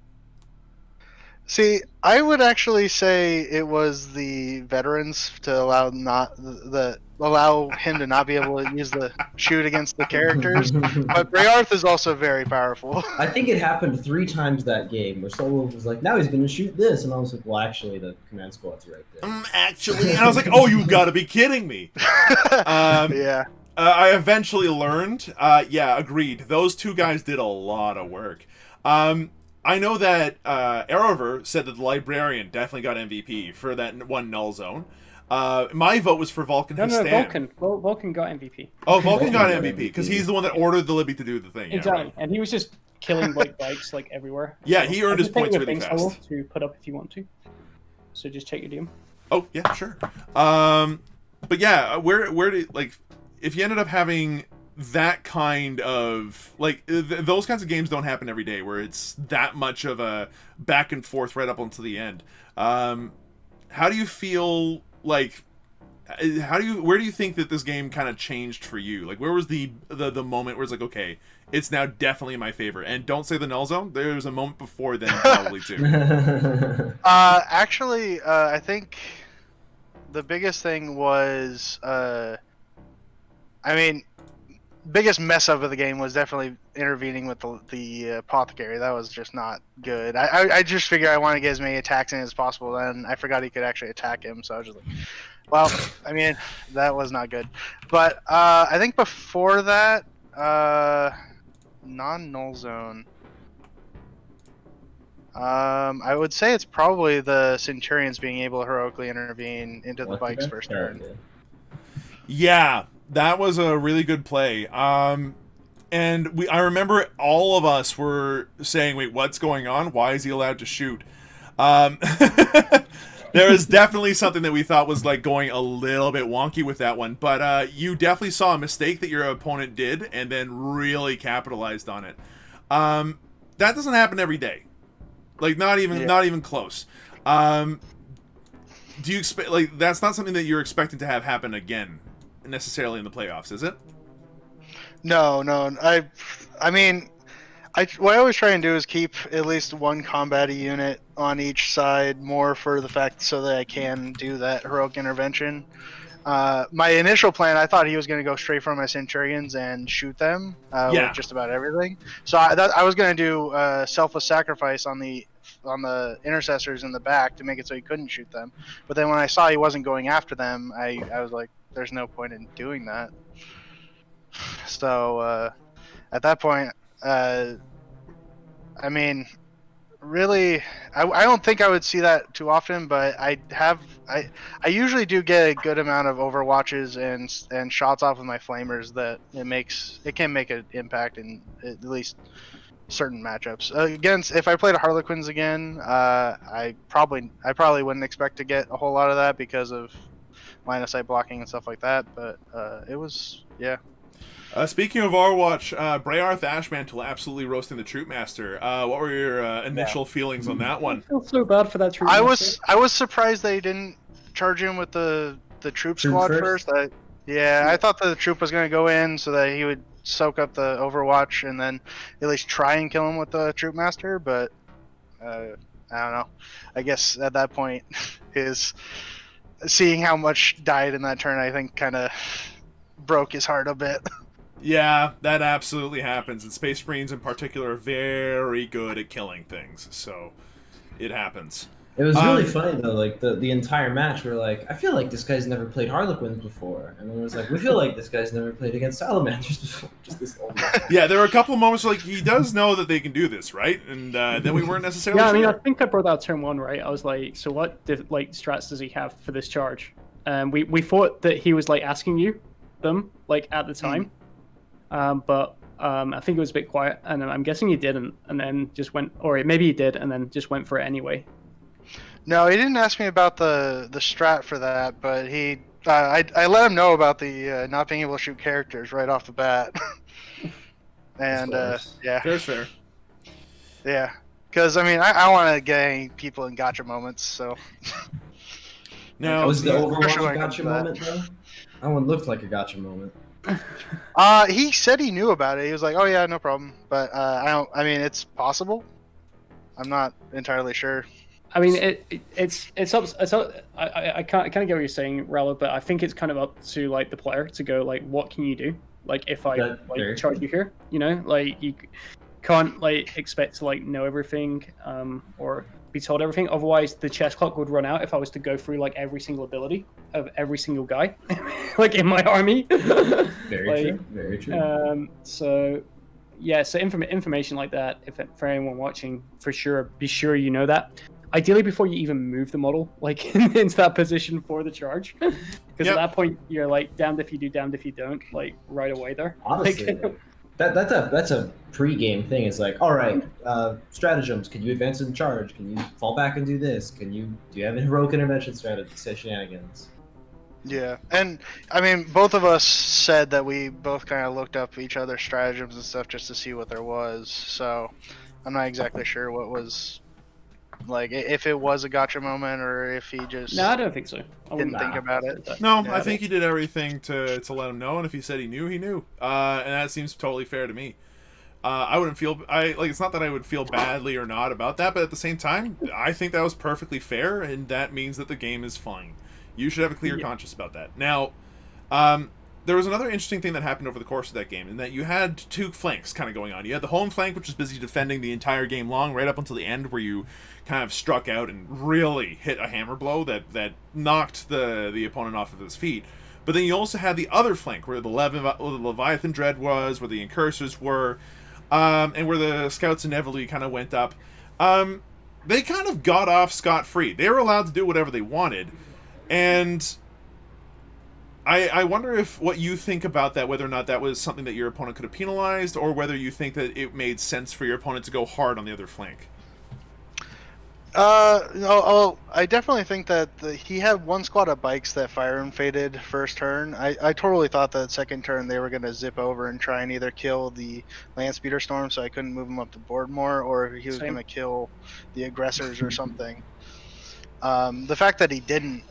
See, I would actually say it was the veterans to allow him to not be able to use the shoot against the characters. But Brayarth is also very powerful. I think it happened 3 times that game where Slowwolf was like, now he's going to shoot this. And I was like, well, actually, the command squad's right there. Actually, and I was like, oh, you gotta be kidding me. Yeah. I eventually learned. Yeah, agreed. Those two guys did a lot of work. I know that Arrovor said that the Librarian definitely got MVP for that one Null Zone. My vote was for Vulcan Hastan. Vulcan got MVP. Oh, Vulcan got MVP because he's the one that ordered the Libby to do the thing. Exactly, yeah, right. and he was just killing like bikes like everywhere. Yeah, so he earned his points really things fast. To put up if you want to. So just check your DM. Oh yeah, sure. But yeah, where do like if you ended up having that kind of like those kinds of games don't happen every day where it's that much of a back and forth right up until the end. How do you feel like where do you think that this game kind of changed for you? Like where was the moment where it's like, okay, it's now definitely my favorite? And don't say the Null Zone. There was a moment before then probably too. Actually, I think the biggest thing was I mean, biggest mess up of the game was definitely intervening with the Apothecary. That was just not good. I just figured I wanted to get as many attacks in as possible, and I forgot he could actually attack him, so I was just like, well, I mean, that was not good. But I think before that, non-Null Zone, I would say it's probably the Centurions being able to heroically intervene into the bikes first turn. Yeah, that was a really good play. And I remember all of us were saying, wait, what's going on? Why is he allowed to shoot? There is definitely something that we thought was like going a little bit wonky with that one. But you definitely saw a mistake that your opponent did and then really capitalized on it. That doesn't happen every day. Like not even close. Do you expect like that's not something that you're expecting to have happen again necessarily in the playoffs, is it? No. I mean, what I always try and do is keep at least one combat unit on each side, more for the fact so that I can do that heroic intervention. My initial plan, I thought he was going to go straight for my Centurions and shoot them with just about everything. So I was going to do selfless sacrifice on the intercessors in the back to make it so he couldn't shoot them. But then when I saw he wasn't going after them, I was like, there's no point in doing that. So at that point, I mean, really, I don't think I would see that too often, but I usually do get a good amount of overwatches and shots off of my flamers that it can make an impact in at least certain matchups. If I played a Harlequins again, I probably wouldn't expect to get a whole lot of that because of line of sight blocking and stuff like that. But it was, yeah. Speaking of Overwatch, Brayarth Ashmantle absolutely roasting the Troop Master. What were your initial feelings on that one? I feel so bad for that Troop I Master. was surprised they didn't charge him with the troop squad first. I thought the troop was going to go in so that he would soak up the Overwatch and then at least try and kill him with the Troop Master. But I don't know. I guess at that point, seeing how much died in that turn, I think kind of broke his heart a bit. Yeah, that absolutely happens, and Space Marines in particular are very good at killing things, so it happens. It was really funny though, like the entire match. We're like, I feel like this guy's never played Harlequins before, and then it was like, we feel like this guy's never played against Salamanders before. Just this whole match. Yeah, there were a couple of moments like he does know that they can do this, right? And then we weren't necessarily. Yeah, I sure. mean, I think I brought that turn 1, right? I was like, so what strats does he have for this charge? We thought that he was like asking you them like at the time. But I think it was a bit quiet, and I'm guessing he didn't, and then just went, or maybe he did, and then just went for it anyway. No, he didn't ask me about the strat for that, but I let him know about the not being able to shoot characters right off the bat. And yeah, Fair. yeah, because I mean I want to get any people in gotcha moments, so. Now, Was the Especially when Overwatch it comes gotcha to that. moment though? That one looked like a gotcha moment. He said he knew about it. He was like, "Oh yeah, no problem." But I mean, it's possible. I'm not entirely sure. I mean, it's up. I kind of get what you're saying, Rallo, but I think it's kind of up to like the player to go like, what can you do? Like, if I charge you here, you know, like you can't like expect to like know everything, or be told everything. Otherwise, the chess clock would run out if I was to go through like every single ability of every single guy, like in my army. Very true. So. Yeah, so information like that, for anyone watching, for sure, be sure you know that. Ideally, before you even move the model, like into that position for the charge, because at that point you're like damned if you do, damned if you don't, like right away there. Honestly, that's a pre-game thing. It's like, all right, stratagems. Can you advance and charge? Can you fall back and do this? Do you have a heroic intervention strategy? Say shenanigans. Yeah, and I mean, both of us said that we both kind of looked up each other's stratagems and stuff just to see what there was. So I'm not exactly sure what was, like, if it was a gotcha moment or if he just No, I don't think so. didn't think about it. No, Yeah. I think he did everything to let him know, and if he said he knew, he knew. And that seems totally fair to me. I wouldn't feel it's not that I would feel badly or not about that, but at the same time, I think that was perfectly fair, and that means that the game is fine. You should have a clear conscience about that. Now, there was another interesting thing that happened over the course of that game, in that you had two flanks kind of going on. You had the home flank, which was busy defending the entire game long, right up until the end, where you kind of struck out and really hit a hammer blow that knocked the opponent off of his feet. But then you also had the other flank, where the Leviathan Dread was, where the Incursors were, and where the Scouts inevitably kind of went up. They kind of got off scot-free. They were allowed to do whatever they wanted. And I wonder if what you think about that, whether or not that was something that your opponent could have penalized, or whether you think that it made sense for your opponent to go hard on the other flank. No, I definitely think that he had one squad of bikes that fire and faded first turn. I totally thought that second turn they were going to zip over and try and either kill the land speeder storm so I couldn't move him up the board more, or he was going to kill the aggressors or something. The fact that he didn't,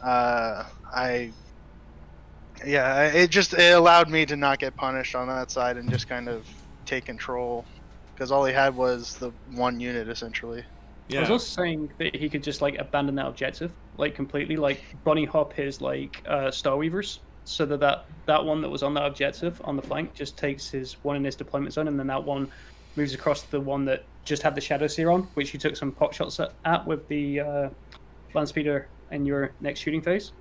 it allowed me to not get punished on that side and just kind of take control, because all he had was the one unit essentially. Yeah. I was also saying that he could just like abandon that objective, like completely, like bunny hop his like Star Weavers, so that one that was on that objective on the flank just takes his one in his deployment zone, and then that one moves across to the one that just had the Shadow Seer on, which you took some pot shots at with the land speeder in your next shooting phase.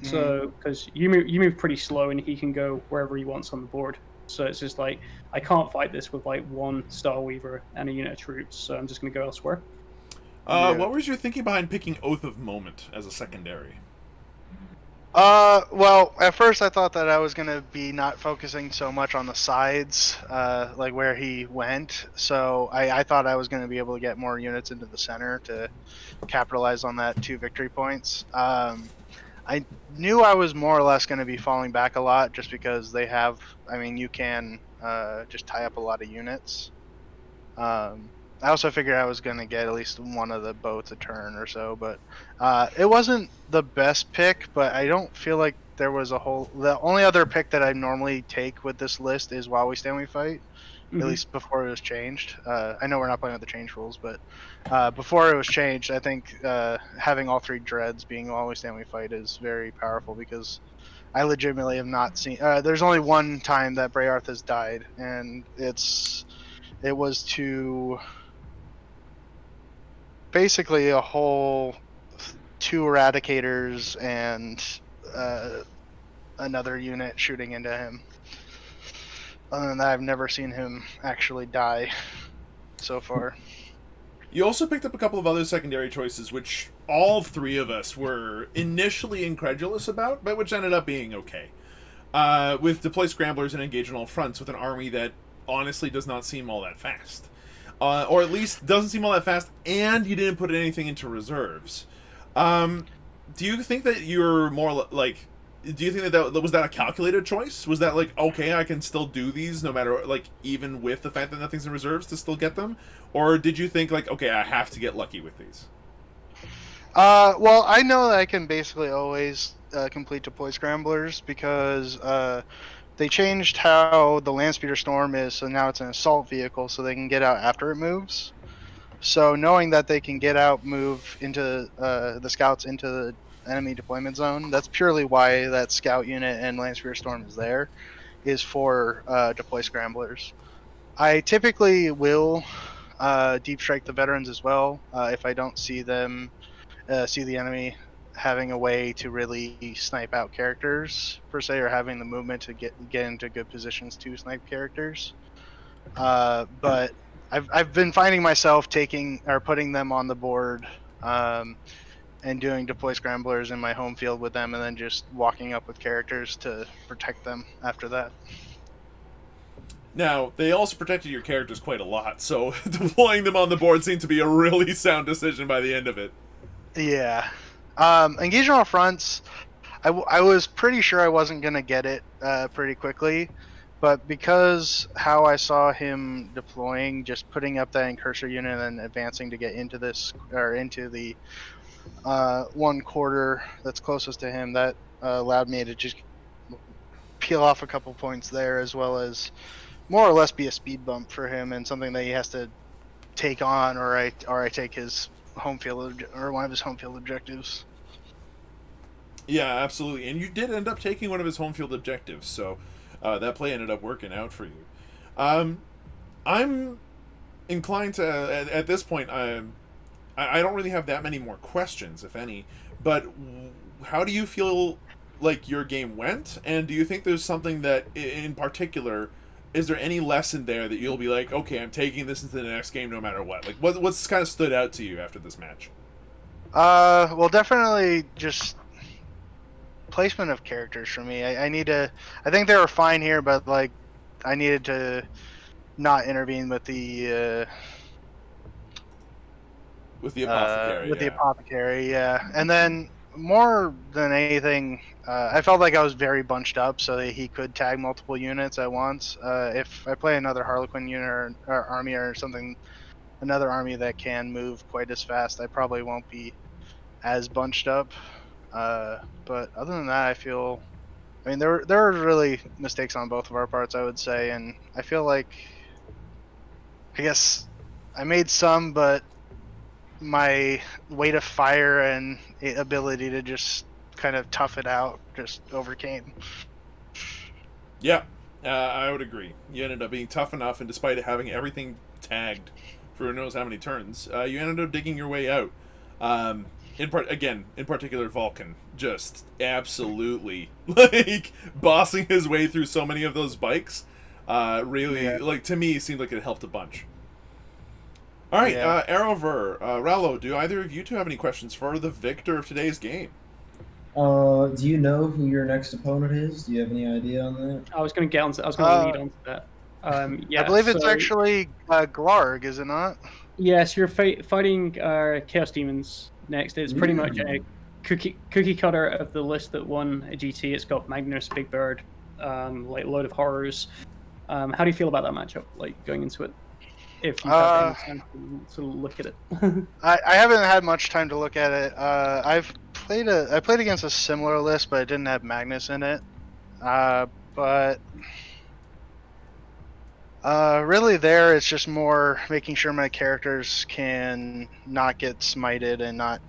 So because you move pretty slow and he can go wherever he wants on the board. So it's just like, I can't fight this with like one Star Weaver and a unit of troops, so I'm just going to go elsewhere. Yeah. What was your thinking behind picking Oath of Moment as a secondary? Well, at first I thought that I was gonna be not focusing so much on the sides, like where he went. So I thought I was gonna be able to get more units into the center to capitalize on that 2 victory points. I knew I was more or less going to be falling back a lot just because they have. I mean, you can just tie up a lot of units. I also figured I was going to get at least one of the boats a turn or so, but it wasn't the best pick. But I don't feel like there was a whole. The only other pick that I normally take with this list is While We Stand We Fight. At least before it was changed. I know we're not playing with the change rules, but before it was changed, I think having all 3 dreads being Always Stand We Fight is very powerful because I legitimately have not seen. There's only one time that Brayarth has died, and it was to basically a whole 2 eradicators and another unit shooting into him. Other than that, I've never seen him actually die so far. You also picked up a couple of other secondary choices, which all 3 of us were initially incredulous about, but which ended up being okay. With Deploy Scramblers and Engage on All Fronts with an army that honestly does not seem all that fast. Or at least doesn't seem all that fast, and you didn't put anything into reserves. Do you think that you're more like... Do you think that was that a calculated choice? Was that like, okay, I can still do these no matter, like, even with the fact that nothing's in reserves to still get them? Or did you think, like, okay, I have to get lucky with these? Well, I know that I can basically always complete Deploy Scramblers because they changed how the Landspeeder Storm is, so now it's an assault vehicle, so they can get out after it moves. So knowing that they can get out, move into the scouts into the enemy deployment zone, that's purely why that scout unit and Landspeeder Storm is there, is for Deploy Scramblers. I typically will deep strike the veterans as well if I don't see them see the enemy having a way to really snipe out characters per se, or having the movement to get into good positions to snipe characters. But I've been finding myself taking or putting them on the board and doing Deploy Scramblers in my home field with them, and then just walking up with characters to protect them after that. Now, they also protected your characters quite a lot, so deploying them on the board seemed to be a really sound decision by the end of it. Yeah. Engagement on fronts, I was pretty sure I wasn't going to get it pretty quickly, but because how I saw him deploying, just putting up that incursor unit and then advancing to get into this, or into the 1 quarter that's closest to him, that allowed me to just peel off a couple points there, as well as more or less be a speed bump for him and something that he has to take on, or I take his home field or one of his home field objectives. Yeah, absolutely. And you did end up taking one of his home field objectives, so that play ended up working out for you. I'm inclined to, at this point, I don't really have that many more questions, if any, but how do you feel like your game went? And do you think there's something that, in particular, is there any lesson there that you'll be like, okay, I'm taking this into the next game no matter what? Like, what's kind of stood out to you after this match? Well, definitely just placement of characters for me. I think they were fine here, but like I needed to not intervene with the apothecary. the apothecary, yeah. And then more than anything, I felt like I was very bunched up, so that he could tag multiple units at once. If I play another Harlequin unit or army or something, another army that can move quite as fast, I probably won't be as bunched up. But other than that, I mean, there were really mistakes on both of our parts, I would say, and I feel like, I guess I made some, but my weight of fire and ability to just kind of tough it out just overcame. Yeah, I would agree. You ended up being tough enough, and despite having everything tagged for who knows how many turns, you ended up digging your way out. In particular, Vulcan just absolutely like bossing his way through so many of those bikes. Really, like, to me, it seemed like it helped a bunch. All right, Yeah. Arrovor, Rallo, do either of you two have any questions for the victor of today's game? Do you know who your next opponent is? Do you have any idea on that? I was going to get on. I was going to lead on to that. Yeah, I believe it's so- actually Glarg, is it not? Yes, you're fighting Chaos Demons next. It's pretty much a cookie cutter of the list that won a GT. It's got Magnus, Big Bird, like Load of Horrors. How do you feel about that matchup? Like going into it, if you've had any time to look at it. I haven't had much time to look at it. I played against a similar list, but it didn't have Magnus in it. But really, there it's just more making sure my characters can not get smited and not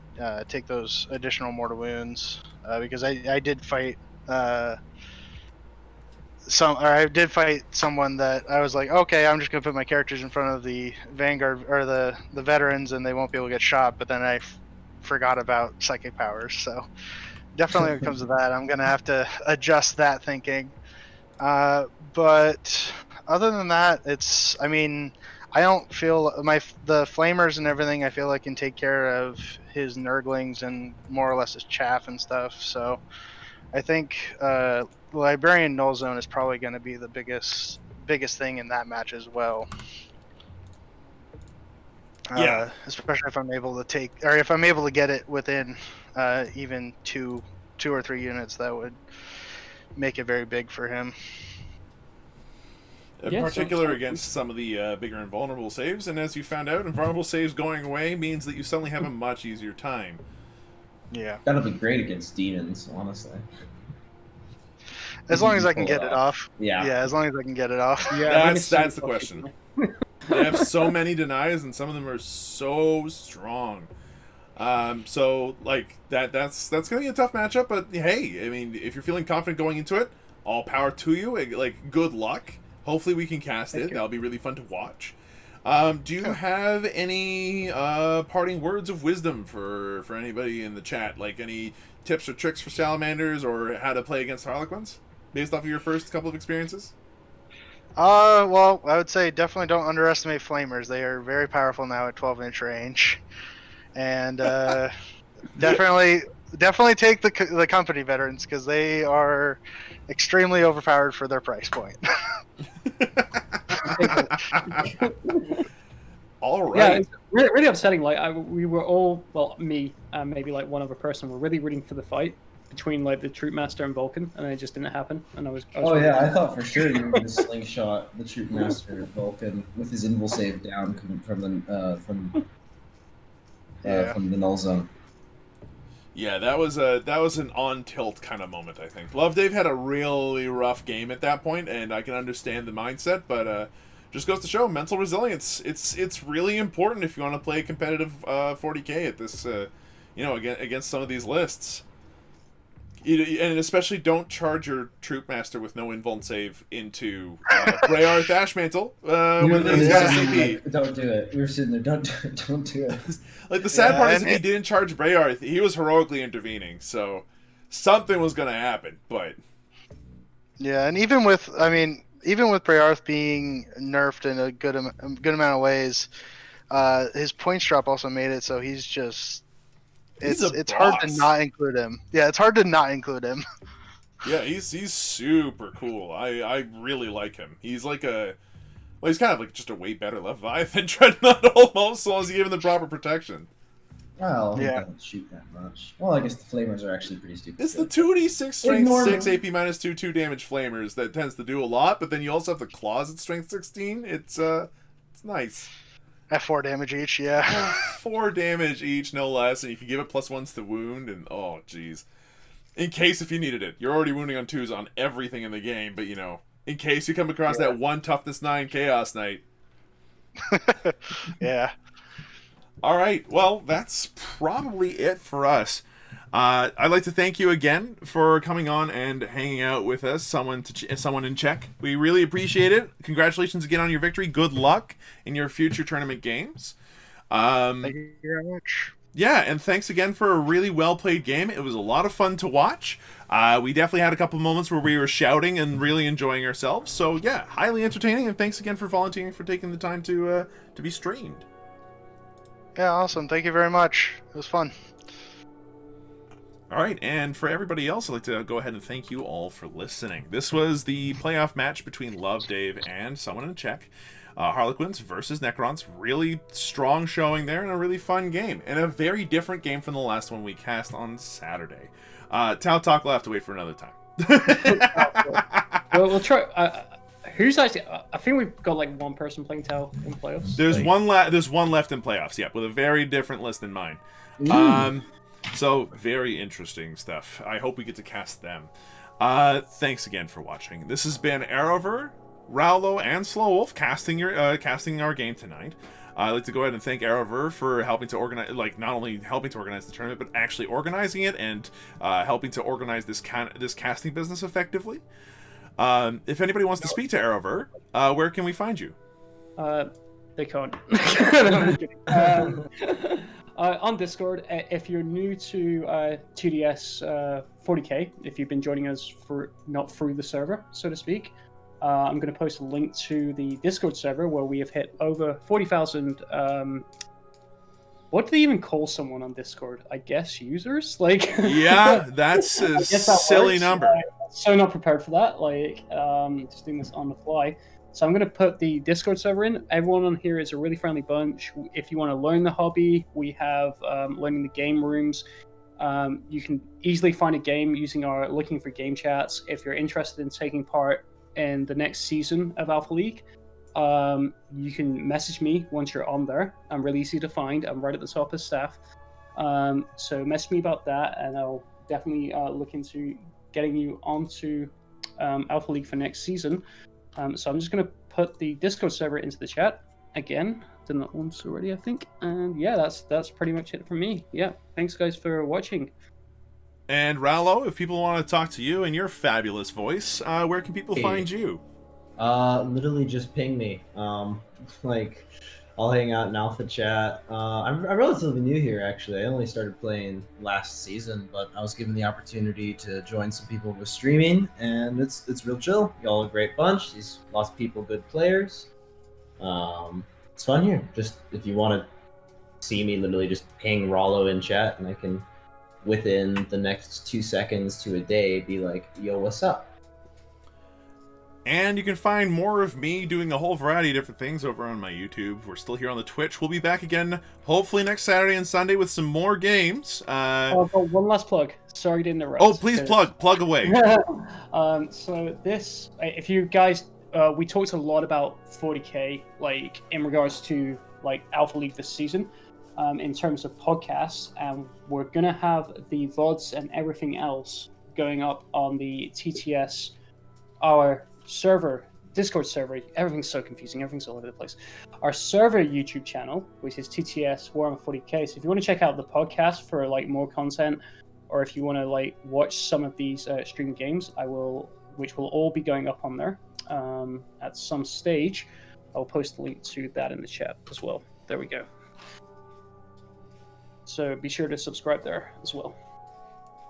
take those additional mortal wounds. Because I did fight someone that I was like, okay, I'm just gonna put my characters in front of the vanguard or the veterans, and they won't be able to get shot. But then I forgot about psychic powers, so definitely when it comes to that, I'm gonna have to adjust that thinking. But other than that, I mean, I don't feel the flamers and everything. I feel I can take care of his nurglings and more or less his chaff and stuff. So I think Librarian Null Zone is probably going to be the biggest thing in that match as well. Yeah. Especially if I'm able to get it within even two or three units, that would make it very big for him. In particular against some of the bigger invulnerable saves, and as you found out, invulnerable saves going away means that you suddenly have a much easier time. Yeah. That'll be great against demons, honestly. As long as I can get it off. Yeah. Yeah, as long as I can get it off. Yeah, That's the question. They have so many denies, and some of them are so strong. So like that's gonna be a tough matchup. But hey, I mean, if you're feeling confident going into it, all power to you. Like, good luck. Hopefully we can cast it. That'll be really fun to watch. Do you have any parting words of wisdom for anybody in the chat? Like any tips or tricks for Salamanders or how to play against Harlequins based off of your first couple of experiences? Well, I would say definitely don't underestimate flamers. They are very powerful now at 12-inch range, and definitely take the company veterans because they are extremely overpowered for their price point. All right. Yeah, it's really upsetting. Like we were all, well, me and maybe like one other person, were really rooting for the fight between like the Troop Master and Vulcan, and it just didn't happen. And I was Oh yeah, I thought for sure you were going to slingshot the Troop Master Vulcan with his invul save down from the null zone. Yeah, that was an on tilt kind of moment. I think Love Dave had a really rough game at that point, and I can understand the mindset, but just goes to show mental resilience. It's really important if you want to play competitive 40k at this, against some of these lists. And especially don't charge your Troop Master with no invuln save into Brayarth Ashmantle when he's got a CP. Don't do it. We were sitting there. Don't do it. Like the sad part is if he didn't charge Brayarth, he was heroically intervening, so something was gonna happen. But yeah, and even with Brayarth being nerfed in a good amount of ways, his points drop also made it so he's just. It's hard to not include him. Yeah, it's hard to not include him. Yeah, he's super cool. I really like him. He's like he's kind of like just a way better Leviathan Dreadnought almost, as long as you give him the proper protection. Well, he doesn't shoot that much. Well, I guess the flamers are actually pretty stupid. It's the 2d6 strength 6 AP minus 2 damage flamers that tends to do a lot, but then you also have the claws at strength 16. It's nice. At 4 damage each, yeah. 4 damage each, no less, and you can give it +1s to wound, and oh, jeez. In case if you needed it. You're already wounding on 2s on everything in the game, but in case you come across that one Toughness 9 Chaos Knight. Yeah. Alright, well, that's probably it for us. I'd like to thank you again for coming on and hanging out with us, someone in Czech. We really appreciate it. Congratulations again on your victory. Good luck in your future tournament games. Thank you very much. Yeah, and thanks again for a really well-played game. It was a lot of fun to watch. We definitely had a couple moments where we were shouting and really enjoying ourselves. So yeah, highly entertaining, and thanks again for volunteering for taking the time to be streamed. Yeah, awesome. Thank you very much. It was fun. All right, and for everybody else, I'd like to go ahead and thank you all for listening. This was the playoff match between Love Dave and someone in Czech. Harlequins versus Necrons. Really strong showing there and a really fun game. And a very different game from the last one we cast on Saturday. Tau Talk will have to wait for another time. Well, we'll try. Who's actually? I think we've got like one person playing Tau in playoffs. There's one left in playoffs, yeah, with a very different list than mine. So very interesting stuff. I hope we get to cast them. Thanks again for watching. This has been Arrovor, Raulo, and Slowwolf casting our game tonight. I'd like to go ahead and thank Arrovor for helping to organize, like not only helping to organize the tournament, but actually organizing it and helping to organize this casting business effectively. If anybody wants to speak to Arrovor, where can we find you? They can't. On Discord, if you're new to 2DS 40k, if you've been joining us not through the server, so to speak, I'm going to post a link to the Discord server where we have hit over 40,000. What do they even call someone on Discord? I guess users? Like, yeah, that's a silly number. So not prepared for that. Like, just doing this on the fly. So I'm going to put the Discord server in. Everyone on here is a really friendly bunch. If you want to learn the hobby, we have learning the game rooms. You can easily find a game using our looking for game chats. If you're interested in taking part in the next season of Alpha League, you can message me once you're on there. I'm really easy to find. I'm right at the top of staff. So message me about that, and I'll definitely look into getting you onto Alpha League for next season. So I'm just going to put the Discord server into the chat again. Done that once already, I think. And yeah, that's pretty much it from me. Yeah, thanks guys for watching. And Raulo, if people want to talk to you in your fabulous voice, where can people find you? Literally just ping me. Like, I'll hang out in Alpha Chat. I'm relatively new here, actually. I only started playing last season, but I was given the opportunity to join some people with streaming, and it's real chill. Y'all a great bunch. These lots of people, good players. It's fun here. Just if you want to see me, literally just ping Rollo in chat, and I can, within the next 2 seconds to a day, be like, yo, what's up? And you can find more of me doing a whole variety of different things over on my YouTube. We're still here on the Twitch. We'll be back again, hopefully next Saturday and Sunday with some more games. I've got one last plug. Sorry to interrupt. Oh, please plug away. So this, if you guys, we talked a lot about 40k, like in regards to like Alpha League this season, in terms of podcasts, and we're gonna have the VODs and everything else going up on the TTS, our server, Discord server. Everything's so confusing. Everything's all over the place. Our server YouTube channel, which is TTS Warhammer 40k. So if you want to check out the podcast for like more content, or if you want to like watch some of these stream games, which will all be going up on there at some stage. I'll post a link to that in the chat as well. There we go. So be sure to subscribe there as well.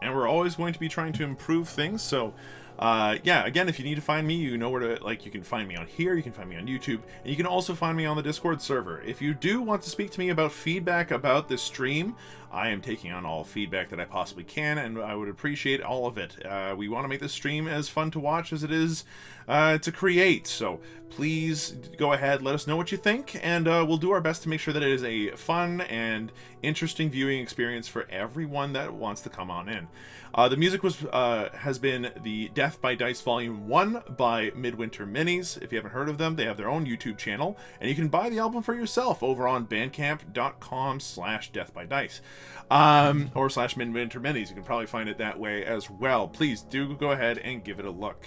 And we're always going to be trying to improve things, so yeah, again, if you need to find me, you know where to, like, you can find me on here, you can find me on YouTube, and you can also find me on the Discord server. If you do want to speak to me about feedback about this stream, I am taking on all feedback that I possibly can, and I would appreciate all of it. We want to make this stream as fun to watch as it is to create, so please go ahead, let us know what you think, and we'll do our best to make sure that it is a fun and interesting viewing experience for everyone that wants to come on in. The music has been the Death by Dice Volume 1 by Midwinter Minis. If you haven't heard of them, they have their own YouTube channel, and you can buy the album for yourself over on bandcamp.com/deathbydice or /Midwinter Minis. You can probably find it that way as well. Please do go ahead and give it a look.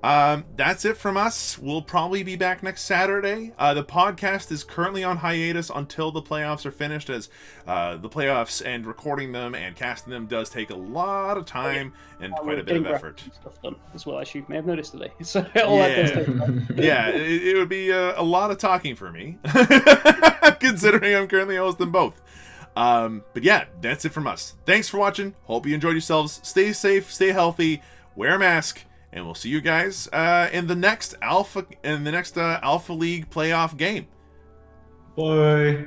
That's it from us. We'll probably be back next Saturday. The podcast is currently on hiatus until the playoffs are finished, as the playoffs and recording them and casting them does take a lot of time and quite a bit of effort. Stuff done as well, as you may have noticed today. So all that does take time. Yeah, it would be a lot of talking for me, considering I'm currently hosting both. But yeah, that's it from us. Thanks for watching. Hope you enjoyed yourselves. Stay safe, stay healthy, wear a mask. And we'll see you guys in the next Alpha League playoff game. Bye.